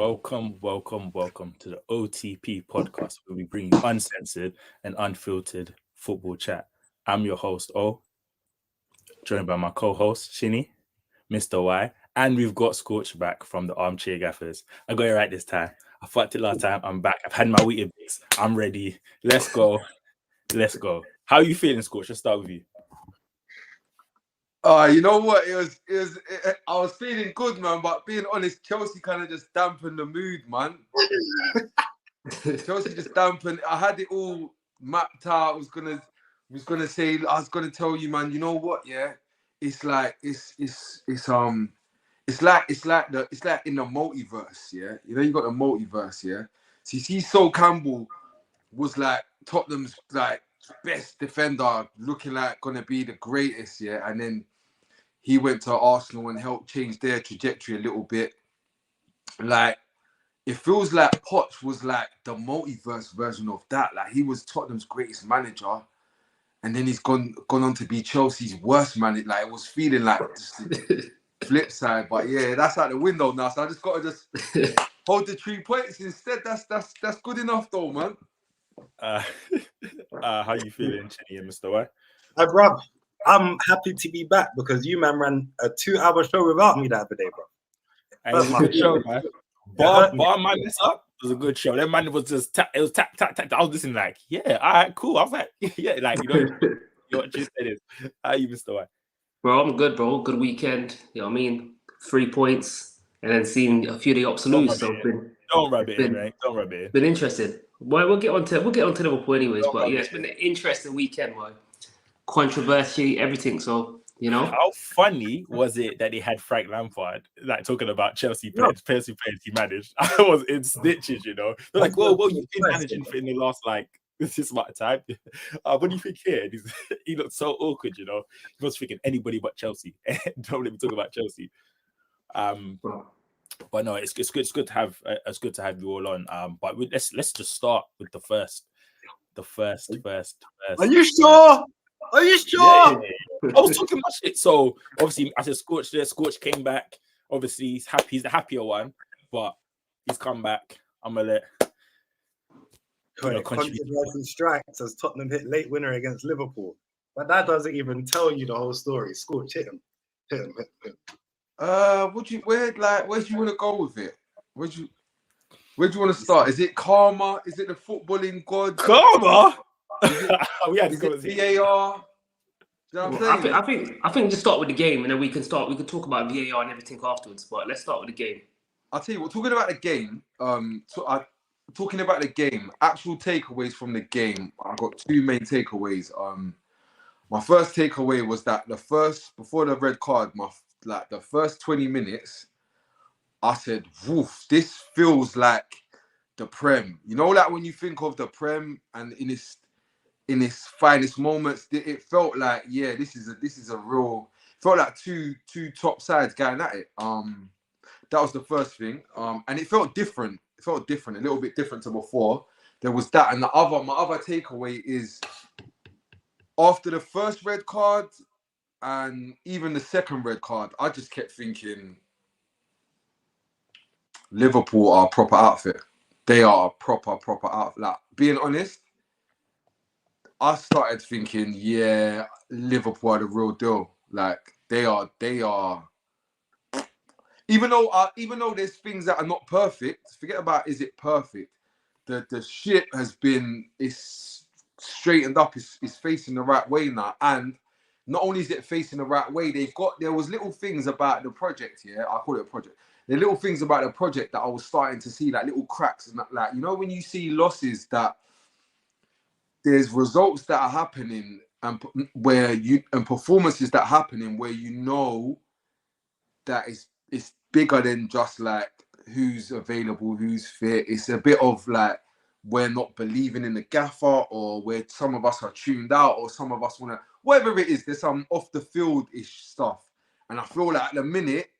Welcome to the OTP podcast, where we bring you uncensored and unfiltered football chat. I'm your host, O, joined by my co-host, Shinny, Mr. Y, and we've got Scorch back from the Armchair Gaffers. I got it right this time. I fucked it last time. I'm back. I've had my Weetabix. I'm ready. Let's go. How are you feeling, Scorch? Let's start with you. You know what? I was feeling good, man. But being honest, Chelsea kind of just dampened the mood, man. Chelsea just dampened. I had it all mapped out. I was gonna tell you, man. You know what? Yeah, it's like in the multiverse. Yeah, you know you got the multiverse. Yeah. So you see, Sol Campbell was like Tottenham's like best defender, looking like gonna be the greatest. Yeah, and then he went to Arsenal and helped change their trajectory a little bit. Like, it feels like Poch was like the multiverse version of that. Like, he was Tottenham's greatest manager, and then he's gone on to be Chelsea's worst manager. Like, it was feeling like just the flip side. But yeah, that's out the window now. So I just got to just hold the 3 points instead. That's good enough, though, man. How you feeling, Chinny and Mr. Y? Hey, bruv, I'm happy to be back because you, man, ran a 2-hour show without me the other day, bro. It was a good show, man. Bar man, this up. It was a good show. That man was just tap. I was listening like, yeah, all right, cool. I was like, yeah, like, you know what you said is. How you, Mr. Y? Bro, I'm good, bro. Good weekend. You know what I mean? 3 points, and then seeing a few of the ups and lose. Don't rub it in, right? Don't rub it in. Been interesting. Well, we'll get on to Liverpool anyways. But yeah, it's been an interesting weekend, man. Controversy, everything. So, you know. How funny was it that they had Frank Lampard, like, talking about Chelsea players he managed? I was in stitches, you know. They're like, well, you've been managing for in the last, like, this amount of time. What do you think here? He looked so awkward, you know. He was thinking anybody but Chelsea. Don't let me talk about Chelsea. But no, it's good to have you all on. But let's just start with the first. Are you sure? Are you sure? Yeah. I was talking my shit. So obviously, I said Scorch there. Scorch came back. Obviously, he's happy. He's the happier one, but he's come back. I'm gonna let. Controversy strikes as Tottenham hit late winner against Liverpool, but that doesn't even tell you the whole story. Scorch, hit him. Where do you want to go with it? Where do you want to start? Is it karma? Is it the footballing god? Karma? Is it VAR? You know what I'm saying? I think just start with the game, and then we can talk about VAR and everything afterwards. But let's start with the game. I'll tell you what. Talking about the game. Talking about the game. Actual takeaways from the game. I got 2 main takeaways. My first takeaway was that before the red card, the first 20 minutes, I said, woof, this feels like the Prem. You know, like when you think of the Prem and in its finest moments, it felt like, yeah, this is a real, felt like two top sides going at it. That was the first thing. And it felt different. It felt different, a little bit different to before. There was that. And my other takeaway is after the first red card, and even the second red card, I just kept thinking Liverpool are a proper outfit. They are a proper outfit. Like, being honest, I started thinking, yeah, Liverpool are the real deal. Like, they are. Even though there's things that are not perfect, forget about is it perfect. The ship is straightened up, is facing the right way now, and not only is it facing the right way, there was little things about the project here. I call it a project. The little things about the project that I was starting to see, like little cracks and that, like, you know, when you see losses, that there's results that are happening and performances that are happening where you know that it's bigger than just like who's available, who's fit. It's a bit of like, we're not believing in the gaffer, or where some of us are tuned out, or some of us want to, whatever it is, there's some off the field-ish stuff. And I feel like at the minute,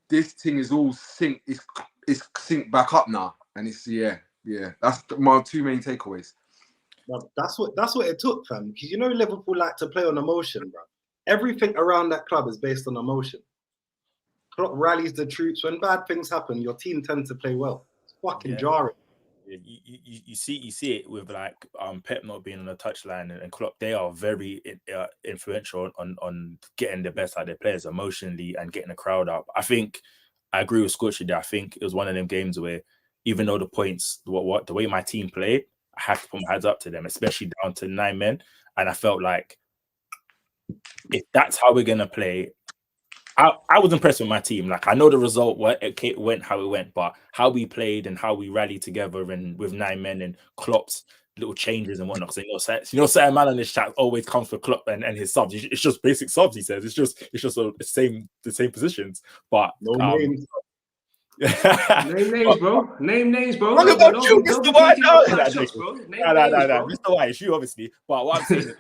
this thing is all synced, it's synced back up now. And it's, yeah. That's my 2 main takeaways. Well, that's what it took, fam. Because you know Liverpool like to play on emotion, bro. Everything around that club is based on emotion. Klopp rallies the troops. When bad things happen, your team tends to play well. It's fucking jarring. You see it with like Pep not being on the touchline and Klopp. They are very influential on getting the best out of their players emotionally and getting the crowd up. I think I agree with Scorchy there. I think it was one of them games where even though the points, the way my team played, I had to put my hands up to them, especially down to 9 men. And I felt like if that's how we're gonna play. I was impressed with my team. Like, I know the result went how it went, but how we played and how we rallied together and with 9 men and Klopp's little changes and whatnot. Because certain man on this chat always comes for Klopp and his subs. It's just basic subs. He says it's just the same positions. But names. Name names, bro. Name names, bro. What about you, Mr. White? No, Mr. White, it's you, obviously. But what I'm saying is,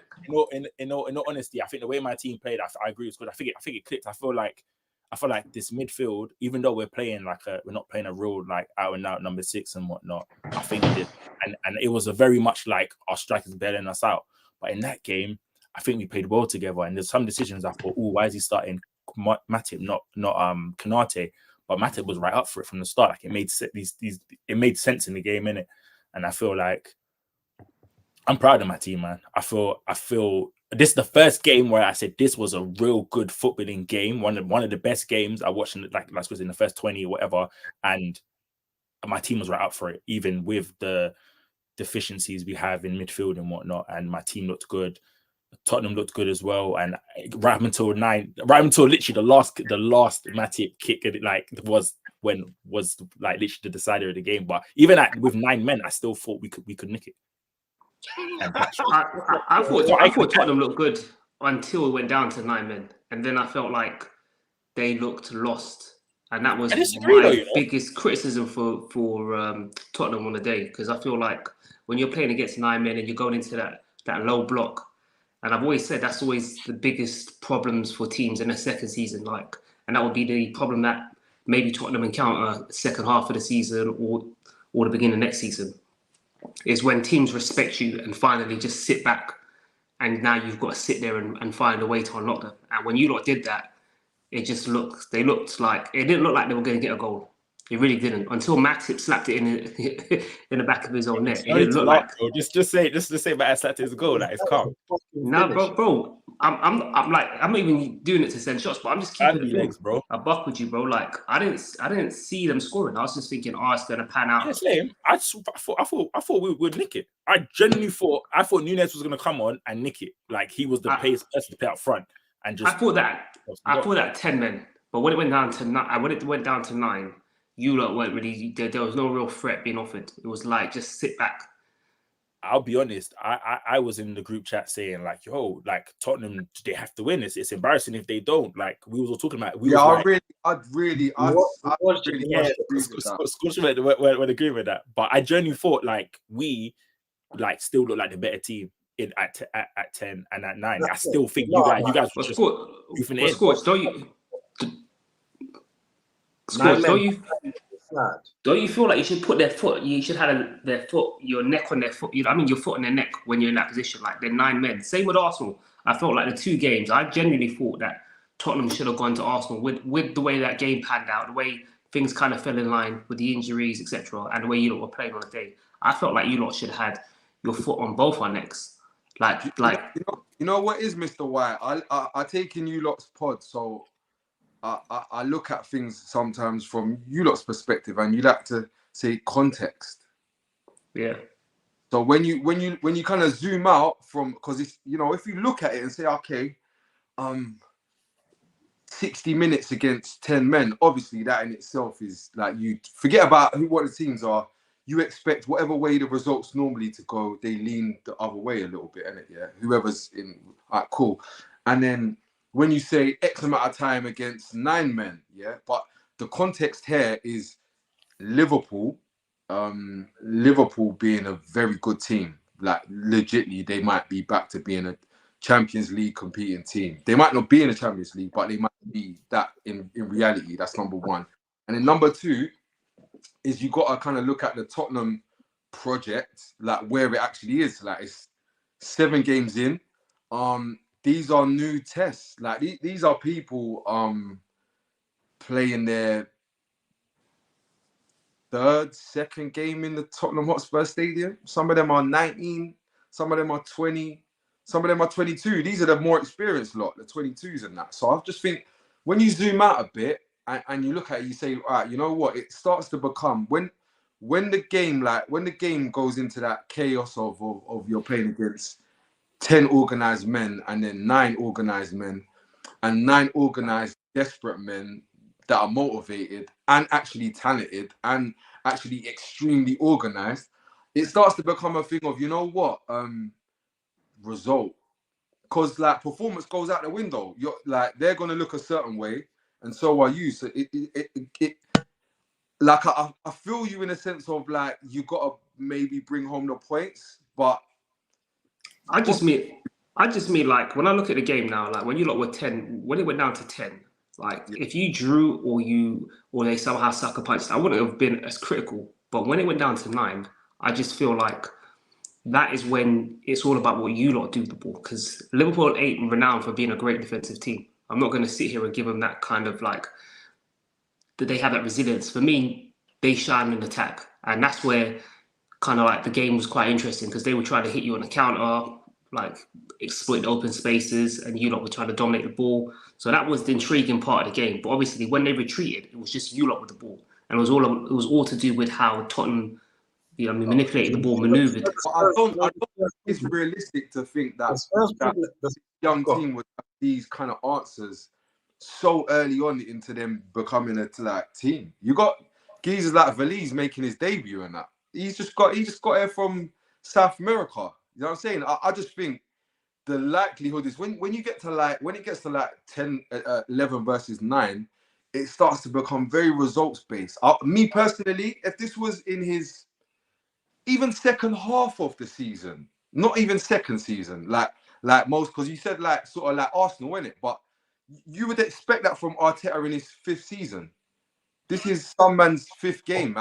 in all honesty, I think the way my team played, I agree with good. I think it clicked. I feel like this midfield, even though we're playing we're not playing a real like out and out number 6 and whatnot. I think and it was a very much like our strikers bailing us out. But in that game, I think we played well together. And there's some decisions I thought, why is he starting Matip, not Konate? But Matip was right up for it from the start. Like, it made sense in the game, innit? And I feel like I'm proud of my team, man. I feel this is the first game where I said this was a real good footballing game. One of the best games I watched in the first 20 or whatever. And my team was right up for it, even with the deficiencies we have in midfield and whatnot. And my team looked good. Tottenham looked good as well, and right until literally the last Matip kick, was literally the decider of the game. But even with 9 men, I still thought we could nick it. I thought Tottenham looked good until it went down to 9 men, and then I felt like they looked lost, and that was my biggest criticism for Tottenham on the day, because I feel like when you're playing against 9 men and you're going into that low block. And I've always said that's always the biggest problems for teams in the second season, and that would be the problem that maybe Tottenham encounter second half of the season or the beginning of next season, is when teams respect you and finally just sit back, and now you've got to sit there and find a way to unlock them. And when you lot did that, it didn't look like they were going to get a goal. It really didn't, until Matip slapped it in the back of his own net. It didn't look like. Bro. Just say Matip slapped his goal. That is calm. No, bro. I'm not even doing it to send shots, but I'm just keeping the legs, bro. I buck with you, bro. Like, I didn't see them scoring. I was just thinking, it's gonna pan out. Yeah, same. I thought we would nick it. I genuinely thought Núñez was gonna come on and nick it. Like, he was the person to play up front and just. I thought that 10 men, but when it went down to 9. You lot weren't really. There was no real threat being offered. It was like, just sit back. I'll be honest. I was in the group chat saying like, "Yo, like Tottenham, they have to win. It's embarrassing if they don't." Like, we was all talking about. I'd really agree with that. But I genuinely thought like we still look like the better team at 10 and at 9. I still think you guys were just goofing it. Scorch, don't you feel like you should put their foot? You should have your neck on their foot. Your foot on their neck when you're in that position. Like, they're 9 men. Same with Arsenal. I felt like the 2 games. I genuinely thought that Tottenham should have gone to Arsenal with the way that game panned out, the way things kind of fell in line with the injuries, etc., and the way you lot were playing on the day. I felt like you lot should have had your foot on both our necks. You know what is, Mr. White? I take in you lot's pod, so. I look at things sometimes from you lot's perspective, and you like to say context. Yeah. So when you kind of zoom out from, because if you look at it and say, okay, 60 minutes against 10 men, obviously that in itself is like, you forget about what the teams are. You expect whatever way the results normally to go, they lean the other way a little bit, innit? Yeah. Whoever's in, cool, and then. When you say X amount of time against 9 men, yeah, but the context here is Liverpool. Liverpool being a very good team, like legitly, they might be back to being a Champions League competing team. They might not be in the Champions League, but they might be that in reality. That's number 1, and then number 2 is you got to kind of look at the Tottenham project, like where it actually is. Like, it's 7 games in. These are new tests. Like, these are people playing their second game in the Tottenham Hotspur Stadium. Some of them are 19, some of them are 20, some of them are 22. These are the more experienced lot, the 22s and that. So I just think when you zoom out a bit and you look at it, you say, all right, you know what? It starts to become when the game goes into that chaos of you're playing against 10 organized men and then 9 organized men and 9 organized desperate men that are motivated and actually talented and actually extremely organized, it starts to become a thing of, you know what, result. Because like performance goes out the window. You're like, they're gonna look a certain way, and so are you. So it like I feel you in a sense of like you gotta maybe bring home the points, but I just mean like when I look at the game now, like when you lot were 10, when it went down to 10. Like if you drew or they somehow sucker punched, I wouldn't have been as critical. But when it went down to 9, I just feel like that is when it's all about what you lot do with the ball. Because Liverpool ain't renowned for being a great defensive team. I'm not going to sit here and give them that kind of like that they have that resilience. For me, they shine in attack, and that's where kind of like the game was quite interesting because they were trying to hit you on the counter, like exploit open spaces, and you lot were trying to dominate the ball. So that was the intriguing part of the game. But obviously, when they retreated, it was just you lot with the ball, and it was all to do with how Tottenham, manipulated the ball, manoeuvred. I don't think it's realistic to think that the young team would have these kind of answers so early on into them becoming a team. You got geezers like Valise making his debut and that. He just got here from South America. You know what I'm saying? I just think the likelihood is when it gets to 10, 11 versus 9, it starts to become very results based. Me personally, if this was in his even second half of the season, not even second season, like most, because you said like sort of like Arsenal, innit? But you would expect that from Arteta in his 5th season. This is some man's 5th game.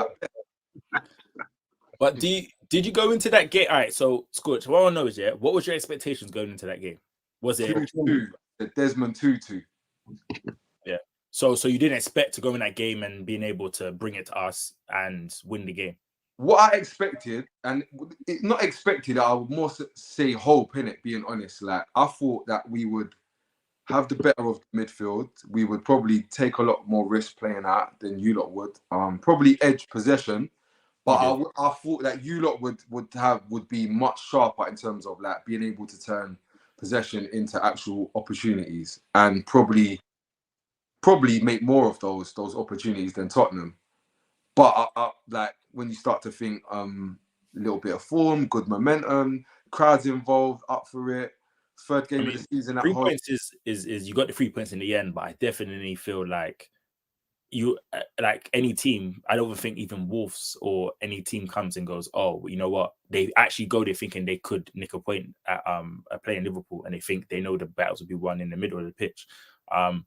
But did you go into that game? All right, so Scorch, what I want to know is, what was your expectations going into that game? Was it 2-2, Desmond 2-2? Yeah. So you didn't expect to go in that game and being able to bring it to us and win the game? What I expected, and not expected, I would more say hope, innit, being honest. Like, I thought that we would have the better of the midfield. We would probably take a lot more risk playing out than you lot would. Probably edge possession. But I thought that you lot would be much sharper in terms of like being able to turn possession into actual opportunities and probably make more of those opportunities than Tottenham. But like when you start to think a little bit of form, good momentum, crowds involved, up for it. 3rd game of the season at 3 home. points is you got the 3 points in the end, but I definitely feel like you like any team. I don't think even Wolves or any team comes and goes, oh, you know what? They actually go there thinking they could nick a point at playing Liverpool, and they think they know the battles will be won in the middle of the pitch. I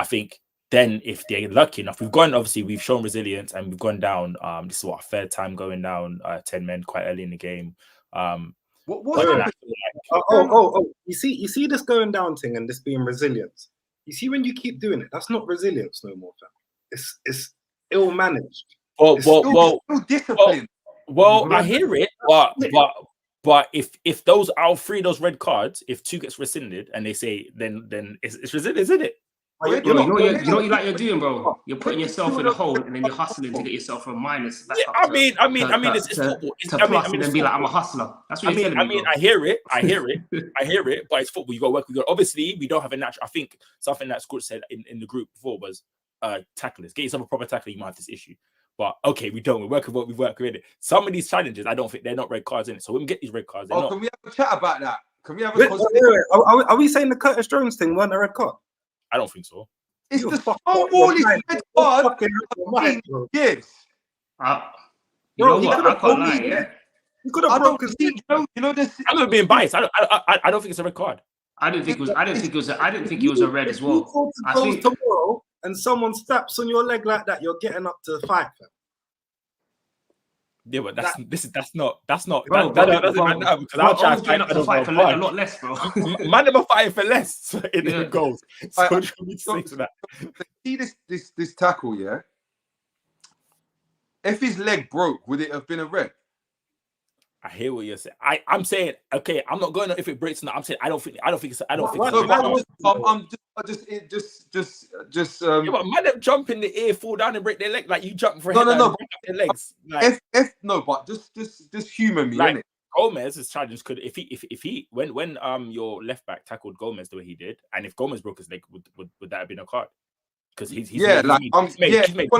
think then if they're lucky enough, we've shown resilience and we've gone down. This is what, 3rd time going down 10 men quite early in the game. You see this going down thing and this being resilience. You see when you keep doing it, that's not resilience no more, fam. It's ill managed. Well, discipline. Well, I hear it, but if those are 3 of those red cards, if 2 gets rescinded and they say then it's resilience, isn't it? You know what you're doing, bro. You're putting yourself in a hole and then you're hustling to get yourself from minus. Back up it's football. And then be like, I'm a hustler. That's what you're telling me. I hear it. But it's football. You got to work. Obviously, we don't have a natural. I think something that Scorch said in the group before was tacklers. Get yourself a proper tackler. You might have this issue. But okay, we don't. We work with what we work with. Some of these challenges, I don't think they're not red cards in it. So when we get these red cards, they're not. Can we have a chat about that? Can we have a? Wait, are we saying the Curtis Jones thing weren't a red card? I don't think so. It's the smallest red card. Yes. You know what? I can't lie. Yeah. You could have broken. You know this. I'm not being biased. I don't think it's a red card. I didn't think it was a red as well. I think tomorrow and someone steps on your leg like that, you're getting up to the fight. Yeah, but that's not Bro, that doesn't matter because I'll try to fight for a lot less, bro. Man, never fighting for less in goals. So I- what do you want me to say to that? See this tackle, yeah. If his leg broke, would it have been a red? I hear what you're saying. I'm saying, okay, I'm not going on if it breaks or not. I'm saying I don't think it's No, a but yeah, but man, them jump in the air, fall down and break their leg. Like you jump for a No, head no, and no. break up their legs. Like, if no, but just humour me, like innit? Gomez's challenge could if he when your left back tackled Gomez the way he did, and if Gomez broke his leg, would that have been a card? Because he's made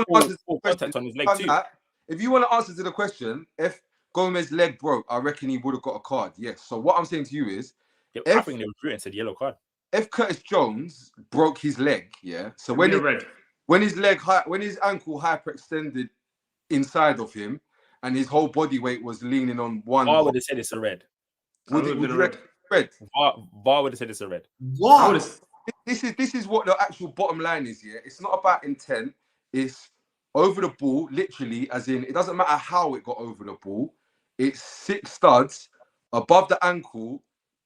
four contacts on his leg too. If you want to answer to the question, if Gomez's leg broke, I reckon he would have got a card. Yes. So what I'm saying to you is, I think they were and said yellow card. If Curtis Jones broke his leg, yeah. So when his ankle hyperextended inside of him, and his whole body weight was leaning on one. VAR would have said it's a red. Would you red? VAR would have said it's a red. What? This is what the actual bottom line is. Yeah, it's not about intent. It's over the ball, literally, as in it doesn't matter how it got over the ball. It's 6 studs above the ankle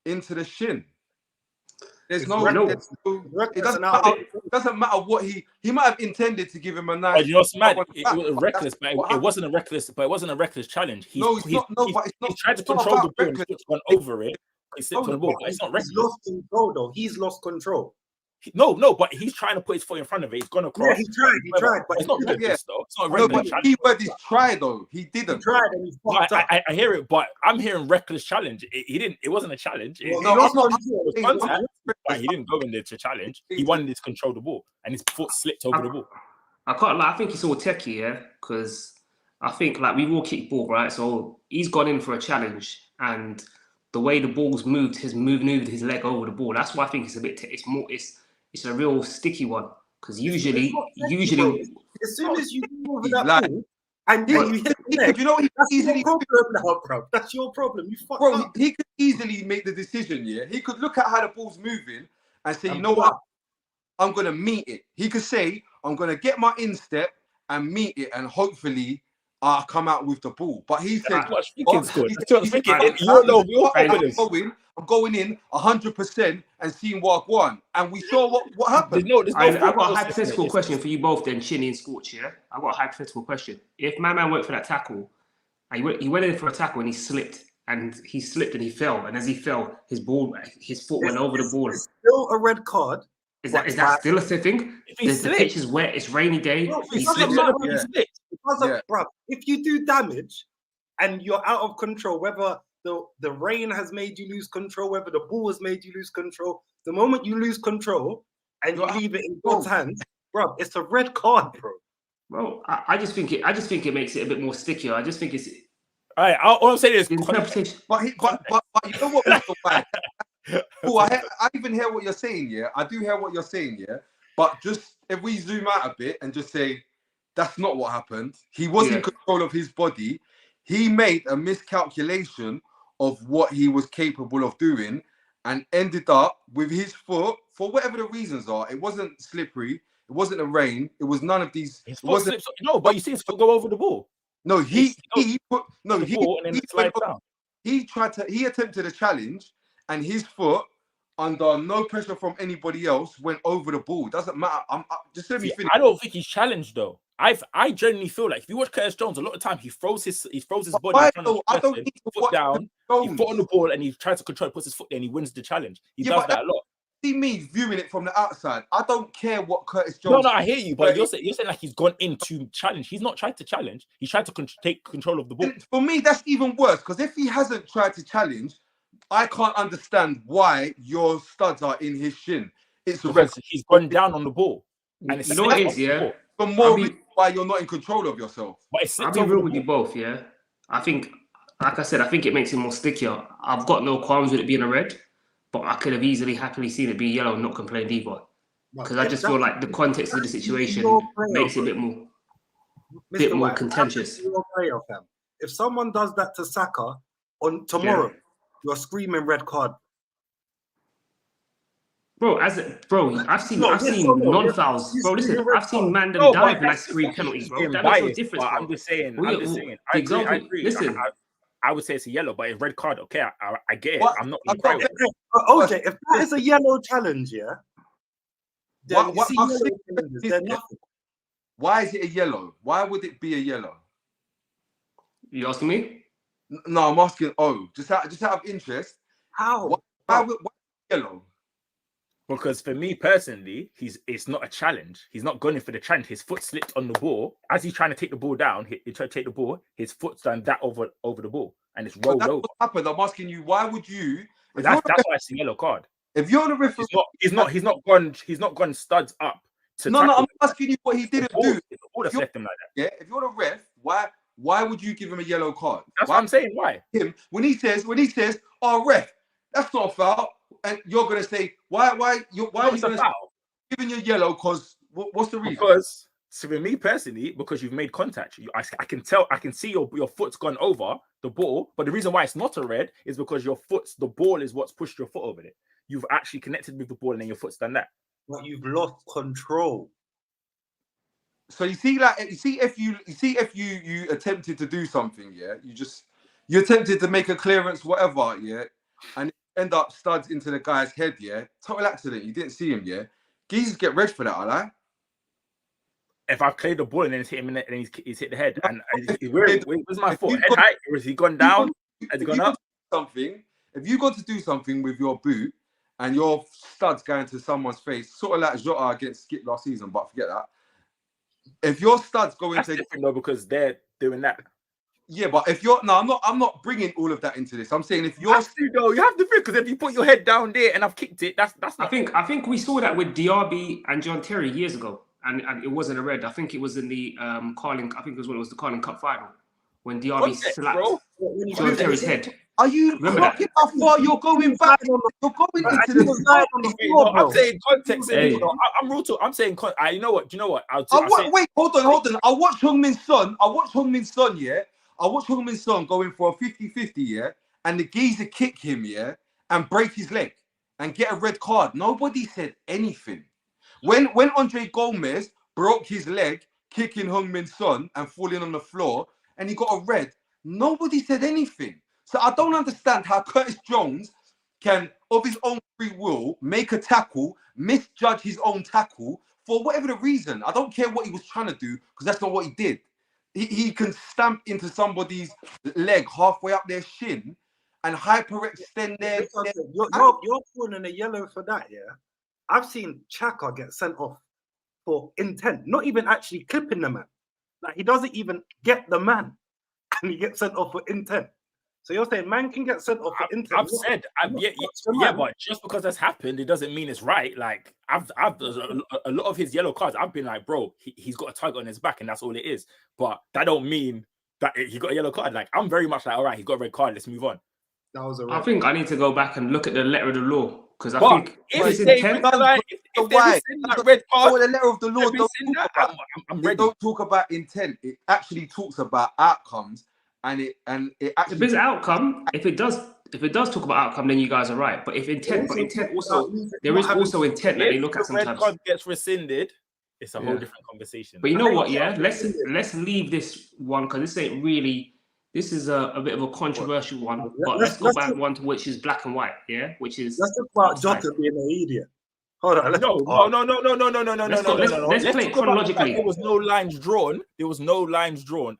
into the shin. It doesn't matter what he might have intended to give him a nice. But you know what's mad? It was reckless, but it wasn't a reckless challenge. He tried to control the ball and slipped one over it. He slipped on the ball, but it's not reckless. He's lost control though. He's lost control. No, but he's trying to put his foot in front of it. He's gonna cross. Yeah, he tried, but it's not reckless though. It's not No, reckless. but he word is try though. He didn't. He tried and he fucked up. I hear it, but I'm hearing reckless challenge. He didn't. It wasn't a challenge. He didn't go in there to challenge. He wanted to control the ball, and his foot slipped over the ball. I can't lie. I think he's all techie, yeah, because I think like we all kick ball, right? So he's gone in for a challenge, and the way the ball's moved, moved his leg over the ball. That's why I think it's a bit. It's a real sticky one because usually, as soon as you go over that ball and then you hit the leg, you know, that's your problem now, bro. That's your problem. You fucked up. He could easily make the decision. Yeah, he could look at how the ball's moving and say, you know what, I'm gonna meet it. He could say, I'm gonna get my instep and meet it, and hopefully I'll come out with the ball. But he said, I'm going in 100% and seeing what I want. And we saw what happened. I've got a hypothetical question for you both then, Shinny and Scorch, yeah? I've got a hypothetical question. If my man went for that tackle, and he went in for a tackle and he slipped and he fell. And as he fell, his foot went over the ball. It's still a red card. Is that still a thing? The pitch is wet, it's rainy day. Bro, he slipped. Bro, if you do damage and you're out of control, whether the rain has made you lose control, whether the ball has made you lose control, the moment you lose control and you leave it in God's hands, bro, it's a red card, bro. Well, I just think it makes it a bit more stickier. I just think it's. All right, all I'm saying is, but you know what, Mr. White? Oh, I even hear what you're saying, yeah. I do hear what you're saying, yeah. But just if we zoom out a bit and just say that's not what happened. He was in control of his body. He made a miscalculation of what he was capable of doing and ended up with his foot, for whatever the reasons are. It wasn't slippery. It wasn't the rain. It was none of these. His foot slips. No, but you see his foot go over the ball. No, he attempted a challenge and his foot, under no pressure from anybody else, went over the ball. Doesn't matter. Just let me finish. I don't think he's challenged though. I genuinely feel like if you watch Curtis Jones, a lot of time he throws his body in front of the person, foot down, he foot on the ball, and he tries to control, puts his foot there, and he wins the challenge. He does that a lot. See me viewing it from the outside. I don't care what Curtis Jones. No, I hear you, but you're saying like he's gone in to challenge. He's not tried to challenge. He's tried to take control of the ball. For me, that's even worse because if he hasn't tried to challenge, I can't understand why your studs are in his shin. It's he's gone down on the ball, and it's what it is, yeah. For more reason why you're not in control of yourself. But it's I'll be real with you both, yeah. I think, like I said, I think it makes it more stickier. I've got no qualms with it being a red, but I could have happily seen it be yellow and not complained either. Because I just feel like the context of the situation makes it a bit more contentious. If someone does that to Saka on tomorrow, you're screaming red card. Bro, I've seen non-fouls. Bro, listen, I've seen man them dive and I scream penalties, bro. That makes no difference, bro. I'm just saying. I agree. I would say it's a yellow, but a red card. Okay, I get it. What? I'm not going to cry with it. OJ, if that is a yellow challenge, yeah. Why is it a yellow? Why would it be a yellow? You asking me? No, I'm asking. Oh, just out of interest. How? Why yellow? Because for me personally, it's not a challenge. He's not going in for the challenge. His foot slipped on the ball as he's trying to take the ball down. He tried to take the ball. His foot's done that over the ball, and it's rolled over. What happened? I'm asking you. Why would you? That's why it's a yellow card. If you're the referee, he's not gone studs up. No, I'm asking you what he didn't do. The ball just left him like that. Yeah. If you're the ref, why would you give him a yellow card? That's what I'm saying. Why? When he says, "Oh, ref, that's not a foul," and you're gonna say, "Why are you gonna giving you yellow?" Because what's the reason? Because for me personally, because you've made contact, I can tell, I can see your foot's gone over the ball. But the reason why it's not a red is because the ball is what's pushed your foot over it. You've actually connected with the ball, and then your foot's done that. But you've lost control. So you see, if you attempted to do something, yeah, you attempted to make a clearance, whatever, yeah, and end up studs into the guy's head, yeah, total accident. You didn't see him, yeah. Geezers get red for that, I lie. If I've cleared the ball and then it's hit him and he's hit the head, and where's my foot? Head height, or has he gone down? Has he gone up? If you got to do something with your boot and your studs going to someone's face, sort of like Jota against Skip last season, but forget that. If your studs go into different though, because they're doing that. Yeah, but if you're I'm not bringing all of that into this. I'm saying if you're you have to think, because if you put your head down there and I've kicked it, that's not. I think we saw that with Diaby and John Terry years ago, and it wasn't a red. I think it was in the Carling. I think it was when it was the Carling Cup final when Diaby slapped John Terry's head. Are you looking how far you're going back? You're going into the I'm saying context. Hey. I'm real talk. I'm saying you know what? Do you know what? Wait, hold on. I watched Heung-min Son. Yeah. I watched Heung-min Son going for a 50-50, yeah, and the geezer kick him, yeah, and break his leg and get a red card. Nobody said anything. When Andre Gomez broke his leg, kicking Heung-min Son and falling on the floor, and he got a red, nobody said anything. So I don't understand how Curtis Jones can, of his own free will, make a tackle, misjudge his own tackle for whatever the reason. I don't care what he was trying to do, because that's not what he did. He can stamp into somebody's leg halfway up their shin and hyperextend their... You're calling a yellow for that, yeah? I've seen Xhaka get sent off for intent, not even actually clipping the man. Like, he doesn't even get the man, and he gets sent off for intent. So you're saying man can get sent off for intent? I've said, but just because that's happened, it doesn't mean it's right. Like, I've a lot of his yellow cards, I've been like, bro, he's got a target on his back, and that's all it is. But that don't mean that he got a yellow card. Like, I'm very much like, all right, he got a red card, let's move on. That was I think I need to go back and look at the letter of the law, because I think if there is that red card, the letter of the law they don't talk about intent. It actually talks about outcomes. And it actually, if it's outcome, if it does talk about outcome, then you guys are right. But if intent, also there is also intent that they look at sometimes. Red card gets rescinded, it's a whole different conversation. But you know what? Yeah, let's leave this one, because this ain't really. This is a bit of a controversial one. But let's go back one to which is black and white. Yeah, which is. Let's talk about Jota being an idiot. Hold on. No. Let's play it chronologically. There was no lines drawn.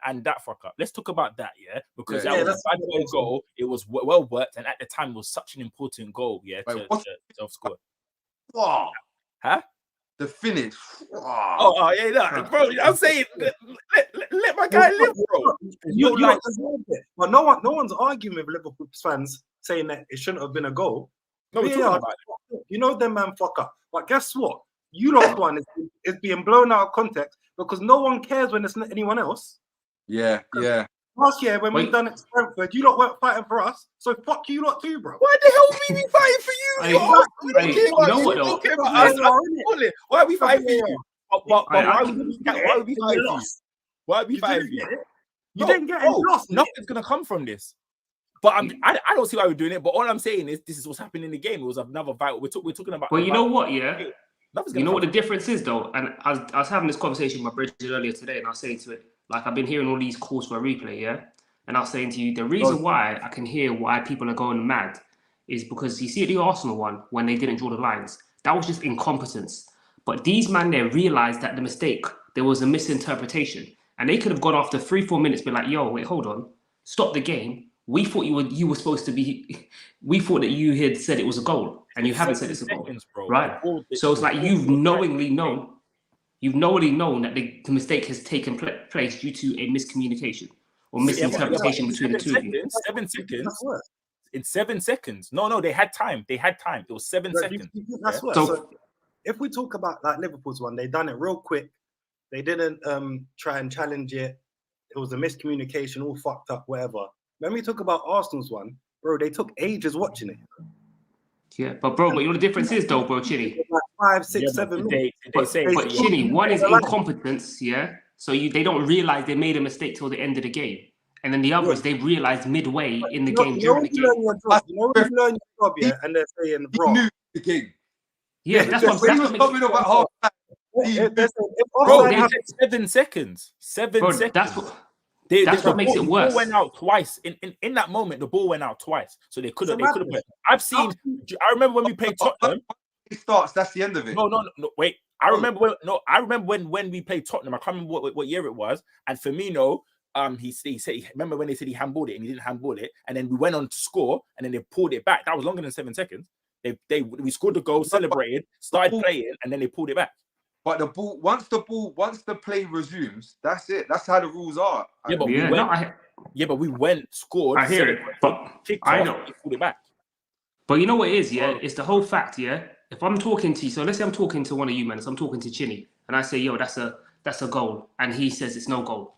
And that fuck up. Let's talk about that, yeah? Because that was a bad boy goal. It was well worked, and at the time, it was such an important goal, yeah, to score. Wow. Huh? The finish. Wow. Oh, yeah, bro. I'm saying, let my guy live, bro. But no one's arguing with Liverpool fans saying that it shouldn't have been a goal. No, we're talking about it. You know them man fuck up. But guess what? You lost one is being blown out of context because no one cares when it's not anyone else. Yeah. Last year when we done it at Brentford, you lot weren't fighting for us. So fuck you lot too, bro. Why the hell we be fighting for you? You know what though? Why are we fighting for you? But why are we fighting for you? Why are we fighting for you? You didn't get any loss. Nothing's gonna come from this. But I don't see why we're doing it. But all I'm saying is this is what's happening in the game. It was another vital. We're talking about. But you know what? Yeah. You know what the happen. difference is, though? And I was having this conversation with my Bridget earlier today, and I was saying to it, like, I've been hearing all these calls for a replay, yeah? And I was saying to you, the reason why I can hear why people are going mad is because you see the Arsenal one, when they didn't draw the lines, that was just incompetence. But these men there realised that the mistake, there was a misinterpretation. And they could have gone after 3-4 minutes, be like, yo, wait, hold on. Stop the game. We thought you were supposed to be, we thought that you had said it was a goal, and you haven't said it's a goal, bro. Right? So it's like you've knowingly known that the mistake has taken place due to a miscommunication or misinterpretation between the two of you. 7 seconds. In 7 seconds. No, they had time. It was 7 seconds. That's worse. So if we talk about like Liverpool's one, they done it real quick. They didn't try and challenge it. It was a miscommunication, all fucked up, whatever. When we talk about Arsenal's one, bro, they took ages watching it. Yeah, but you know the difference is though, bro, Chini. Like 5, 6, 7 minutes. But Chini, one is incompetence, yeah. So they don't realize they made a mistake till the end of the game, and then the others they realized midway in the game during the game. You know when you learn your job, yeah, and they're saying wrong. Knew the game. Yeah, that's what Bro, they had 7 seconds. 7 seconds. That's what makes it worse. The ball went out twice. In that moment, the ball went out twice. So they could have played. I remember when we played Tottenham. It starts, that's the end of it. No, wait. I remember when we played Tottenham. I can't remember what year it was. And Firmino, he said, remember when they said he handballed it and he didn't handball it, and then we went on to score and then they pulled it back. That was longer than 7 seconds. We scored the goal, celebrated, started playing, and then they pulled it back. But once the play resumes, that's it. That's how the rules are. But we went, scored. I hear it, but I know. Pulled it back. But you know what it is, yeah? It's the whole fact, yeah? If I'm talking to you, so let's say I'm talking to one of you, man, so I'm talking to Chini, and I say, yo, that's a goal, and he says it's no goal,